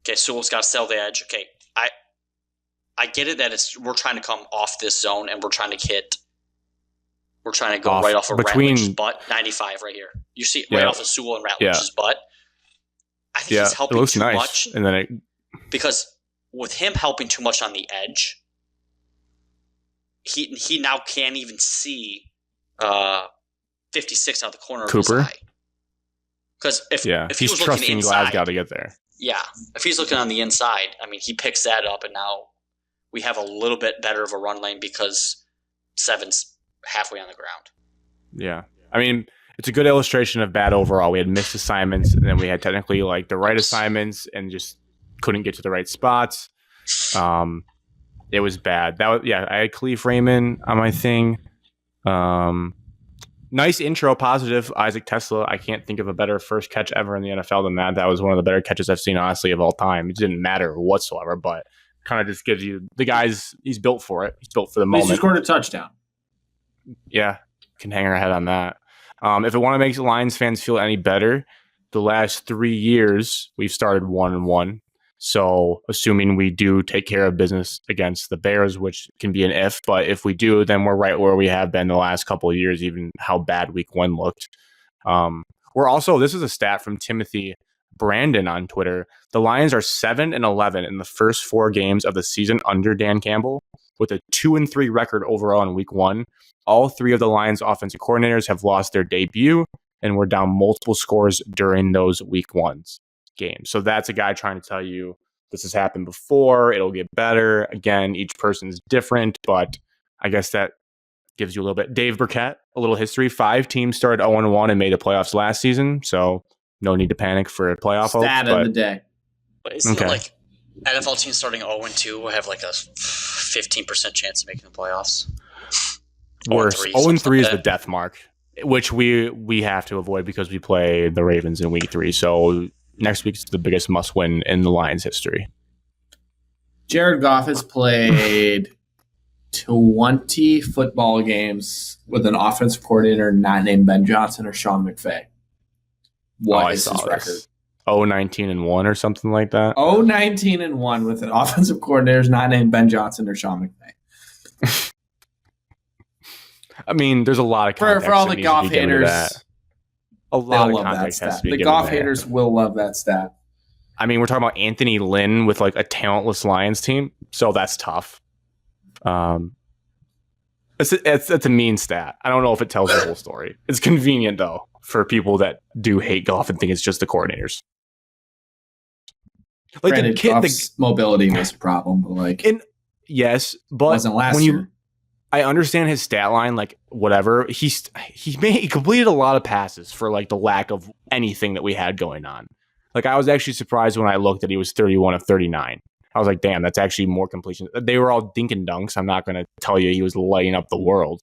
Okay, Sewell's got to sell the edge. Okay, I get it that we're trying to come off this zone and we're trying to go right off of Ratledge's butt, 95 right here. You see it right off of Sewell and Ratledge's butt. I think he's helping too much. And then because with him helping too much on the edge, he now can't even see 56 out the corner Cooper? of his eye. Because if he was trusting looking inside, Glasgow to get there. Yeah, if he's looking on the inside, I mean, he picks that up, and now we have a little bit better of a run lane because 7's halfway on the ground. Yeah. I mean, it's a good illustration of bad overall. We had missed assignments, and then we had technically like the right assignments and just couldn't get to the right spots. It was bad. I had Khalif Raymond on my thing. Nice intro, positive. Isaac Tesla. I can't think of a better first catch ever in the NFL than that. That was one of the better catches I've seen, honestly, of all time. It didn't matter whatsoever, but kind of just gives you the guy's. He's built for it. He's built for the moment. He scored a touchdown. Yeah, can hang our head on that. If it want to make Lions fans feel any better, the last 3 years we've started 1-1. So assuming we do take care of business against the Bears, which can be an if, but if we do, then we're right where we have been the last couple of years, even how bad week 1 looked. We're also, this is a stat from Timothy Brandon on Twitter. The Lions are 7-11 in the first 4 games of the season under Dan Campbell, with a 2-3 record overall in week 1. All 3 of the Lions offensive coordinators have lost their debut and were down multiple scores during those week 1's games. So that's a guy trying to tell you this has happened before. It'll get better. Again, each person's different, but I guess that gives you a little bit. Dave Burkett, a little history. 5 teams started 0-1 and made the playoffs last season, so no need to panic for playoff hopes. Stat of the day. But isn't it like NFL teams starting 0-2 will have like a 15% chance of making the playoffs? Worse. 0-3 is the death mark, which we have to avoid because we play the Ravens in week 3. So next week's the biggest must-win in the Lions' history. Jared Goff has played 20 football games with an offensive coordinator not named Ben Johnson or Sean McVay. What is his record? 0-19-1 or something like that. 0-19-1 with an offensive coordinator not named Ben Johnson or Sean McVay. I mean, there's a lot of context for all the Goff haters. A lot of context has to be given. The Goff haters will love that stat. I mean, we're talking about Anthony Lynn with like a talentless Lions team, so that's tough. It's a mean stat. I don't know if it tells the whole story. It's convenient though for people that do hate Goff and think it's just the coordinators. Like granted, Goff's mobility was a problem, but yes, but wasn't last year. I understand his stat line, like whatever. He completed a lot of passes for like the lack of anything that we had going on. Like I was actually surprised when I looked that he was 31 of 39. I was like, damn, that's actually more completion. They were all dink and dunks. I'm not going to tell you he was lighting up the world,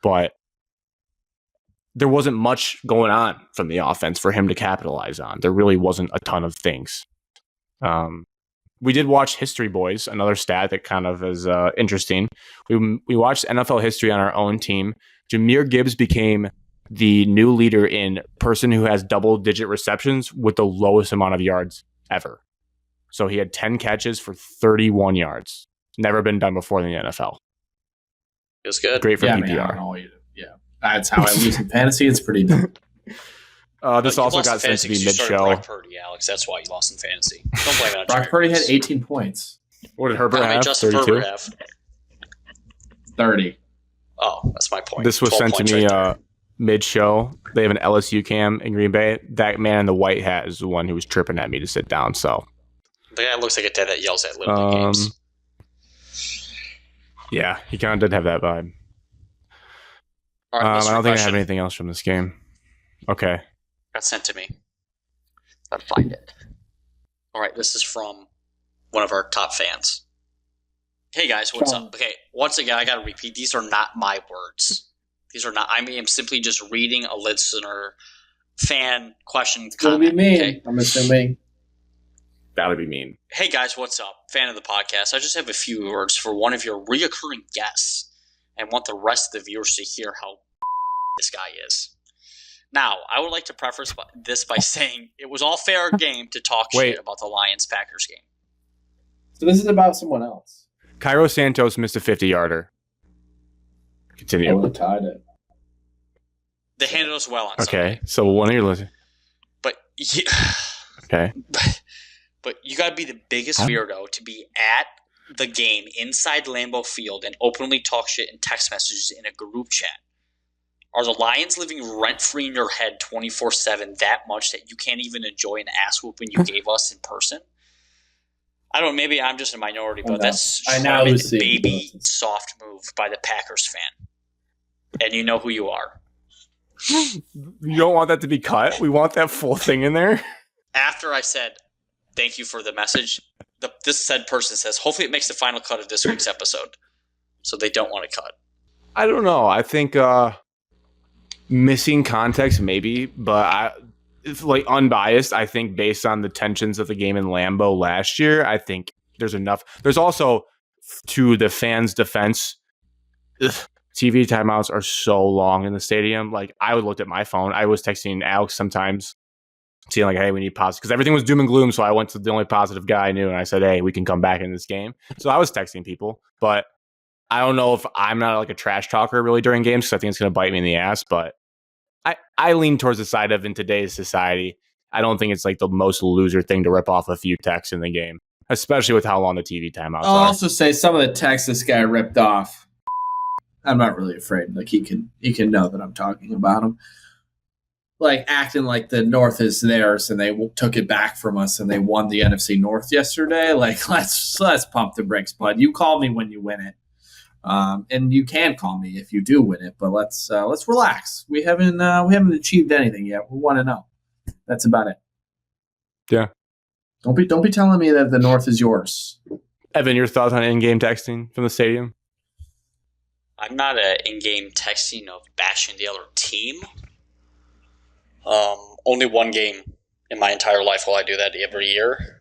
but there wasn't much going on from the offense for him to capitalize on. There really wasn't a ton of things. We did watch History Boys, another stat that kind of is interesting. We watched NFL history on our own team. Jahmyr Gibbs became the new leader in person who has double-digit receptions with the lowest amount of yards ever. So he had 10 catches for 31 yards. Never been done before in the NFL. It was good. Great for PPR. That's how I lose in fantasy. It's pretty dumb. This also got sent to be mid-show. Brock Purdy, Alex. That's why you lost in fantasy. Don't blame it on Brock Purdy had 18 points. What did Herbert have? Justin 32? Herbert have? 30. Oh, that's my point. This was sent to me mid-show. They have an LSU cam in Green Bay. That man in the white hat is the one who was tripping at me to sit down. So the guy looks like a dad that yells at Little League games. Yeah, he kind of did have that vibe. All right, I don't think I have anything else from this game. Okay. Got sent to me. Gotta find it. All right, this is from one of our top fans. Hey guys, what's up? Okay, once again, I gotta repeat, these are not my words. These are not, I am simply just reading a listener fan question comment. It'll be mean, okay? I'm assuming. That'll be mean. Hey guys, what's up? Fan of the podcast. I just have a few words for one of your reoccurring guests. and want the rest of the viewers to hear how this guy is. Now, I would like to preface this by saying it was all fair game to talk shit about the Lions-Packers game. So this is about someone else. Cairo Santos missed a 50-yarder. Continue. I would have tied it. They handled us well on Sunday. Okay, so one of your listeners. But okay. But you got to be the biggest weirdo to be at the game inside Lambeau Field and openly talk shit in text messages in a group chat. Are the Lions living rent-free in your head 24/7 that much that you can't even enjoy an ass whooping you gave us in person? I don't know. Maybe I'm just a minority, but that's a baby soft move by the Packers fan. And you know who you are. You don't want that to be cut? We want that full thing in there? After I said, thank you for the message, this said person says, hopefully it makes the final cut of this week's episode. So they don't want to cut. I don't know. I think missing context maybe, but it's like unbiased. I think based on the tensions of the game in Lambeau last year, I think there's enough. There's also, to the fans' defense, TV timeouts are so long in the stadium. Like, I would look at my phone. I was texting Alex sometimes, seeing like, hey, we need positive, because everything was doom and gloom. So I went to the only positive guy I knew, and I said, hey, we can come back in this game. So I was texting people, but I don't know if I'm not like a trash talker really during games, because I think it's going to bite me in the ass. But I lean towards the side of, in today's society, I don't think it's like the most loser thing to rip off a few texts in the game, especially with how long the TV timeouts I'll are. also say some of the texts this guy ripped off, I'm not really afraid. Like, he can know that I'm talking about him. Like, acting like the North is theirs and they took it back from us and they won the NFC North yesterday. Like, let's pump the brakes, bud. You call me when you win it. And you can call me if you do win it, but let's relax. We haven't achieved anything yet. We want to know. That's about it. Yeah. Don't be telling me that the North is yours. Evan, your thoughts on in-game texting from the stadium? I'm not an in-game texting of bashing the other team. Only one game in my entire life will I do that every year.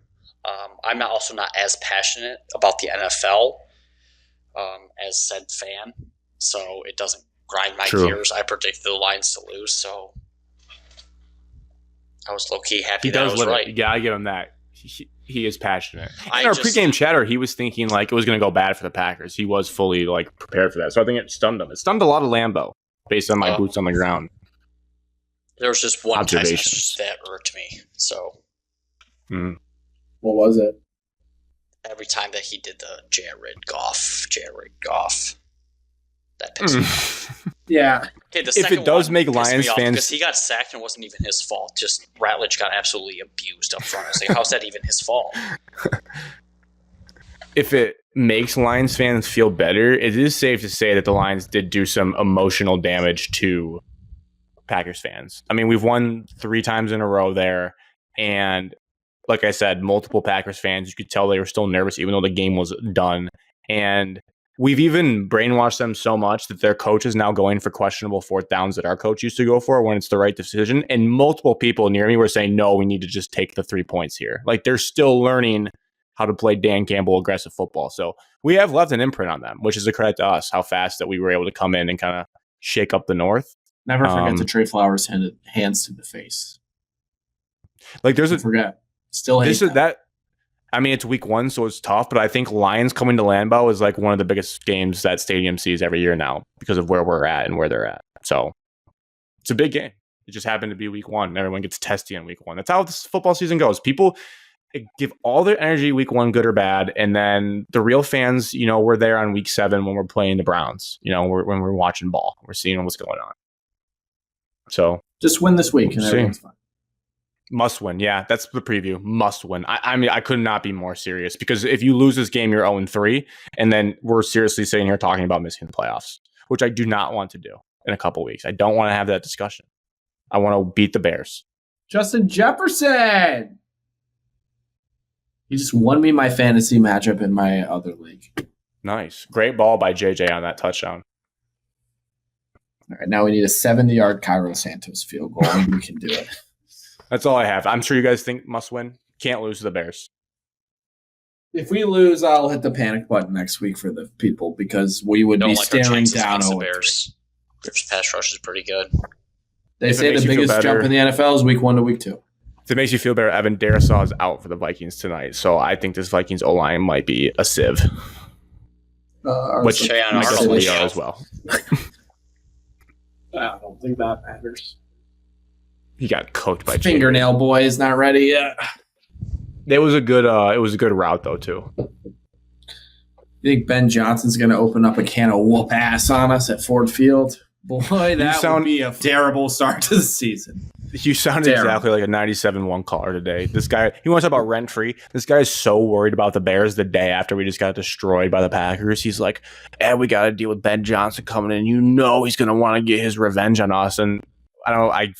I'm also not as passionate about the NFL as said fan, so it doesn't grind my gears. I predicted the Lions to lose, so I was low-key happy that I was right. You gotta give him that. He is passionate. In our pregame chatter, he was thinking like it was going to go bad for the Packers. He was fully like prepared for that, so I think it stunned him. It stunned a lot of Lambeau based on my boots on the ground. There was just one text message that irked me. So, what was it? Every time that he did the Jared Goff, that pissed me off. Yeah. Okay, the if it does make Lions fans, because he got sacked and it wasn't even his fault. Just Ratledge got absolutely abused up front. I was like, how's that even his fault? If it makes Lions fans feel better, it is safe to say that the Lions did do some emotional damage to Packers fans. I mean, we've won 3 times in a row there, and like I said, multiple Packers fans, you could tell they were still nervous even though the game was done. And we've even brainwashed them so much that their coach is now going for questionable 4th downs that our coach used to go for when it's the right decision. And multiple people near me were saying, no, we need to just take the 3 points here. Like, they're still learning how to play Dan Campbell aggressive football. So we have left an imprint on them, which is a credit to us, how fast that we were able to come in and kind of shake up the North. Never forget to Trey Flowers' hands to the face. Like, Don't forget. Still hate that. I mean, it's week 1, so it's tough, but I think Lions coming to Lambeau is like one of the biggest games that stadium sees every year now because of where we're at and where they're at. So it's a big game. It just happened to be week 1. And everyone gets testy in week 1. That's how this football season goes. People give all their energy week 1, good or bad. And then the real fans, we're there on week 7 when we're playing the Browns, when we're watching ball, we're seeing what's going on. So just win this week and everyone's fine. Must win. Yeah, that's the preview. Must win. I mean, I could not be more serious, because if you lose this game, you're 0-3, and then we're seriously sitting here talking about missing the playoffs, which I do not want to do in a couple weeks. I don't want to have that discussion. I want to beat the Bears. Justin Jefferson! He just won me my fantasy matchup in my other league. Nice. Great ball by JJ on that touchdown. All right, now we need a 70-yard Cairo Santos field goal, and we can do it. That's all I have. I'm sure you guys think must win. Can't lose to the Bears. If we lose, I'll hit the panic button next week for the people because we would be staring down the Bears. Bears pass rush is pretty good. They say the biggest jump in the NFL is week 1 to week 2. If it makes you feel better, Evan Darisaw is out for the Vikings tonight, so I think this Vikings O-line might be a sieve. Which I guess we are as well. I don't think that matters. He got cooked by Fingernail Boy is not ready yet. It was a good route though too. You think Ben Johnson's going to open up a can of whoop ass on us at Ford Field? Boy, that would be a terrible start to the season. You sounded exactly like a 97.1 caller today. This guy, he wants to talk about rent-free. This guy is so worried about the Bears the day after we just got destroyed by the Packers. He's like, we got to deal with Ben Johnson coming in. You know he's going to want to get his revenge on us. And I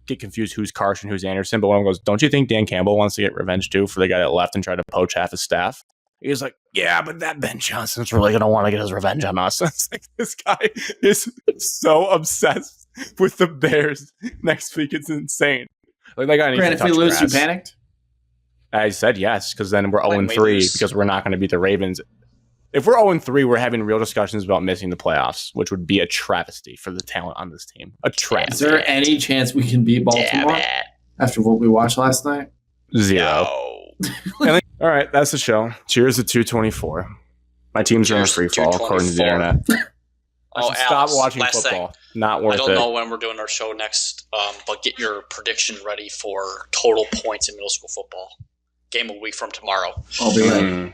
get confused who's Carson, who's Anderson. But one of them goes, don't you think Dan Campbell wants to get revenge too for the guy that left and tried to poach half his staff? He's like, yeah, but that Ben Johnson's really going to want to get his revenge on us. It's like, this guy is so obsessed with the Bears next week. It's insane. Like that guy needs to touch if we lose, grass. you panicked? I said yes, because then we're 0-3 because we're not going to beat the Ravens. If we're 0-3, we're having real discussions about missing the playoffs, which would be a travesty for the talent on this team. A travesty. Is there any chance we can beat Baltimore after what we watched last night? 0. No. All right, that's the show. Cheers to 224. My teams are in a free fall, according to the internet. Stop watching football. Thing. Not worth it. I don't know when we're doing our show next, but get your prediction ready for total points in middle school football. Game a week from tomorrow. I'll be ready.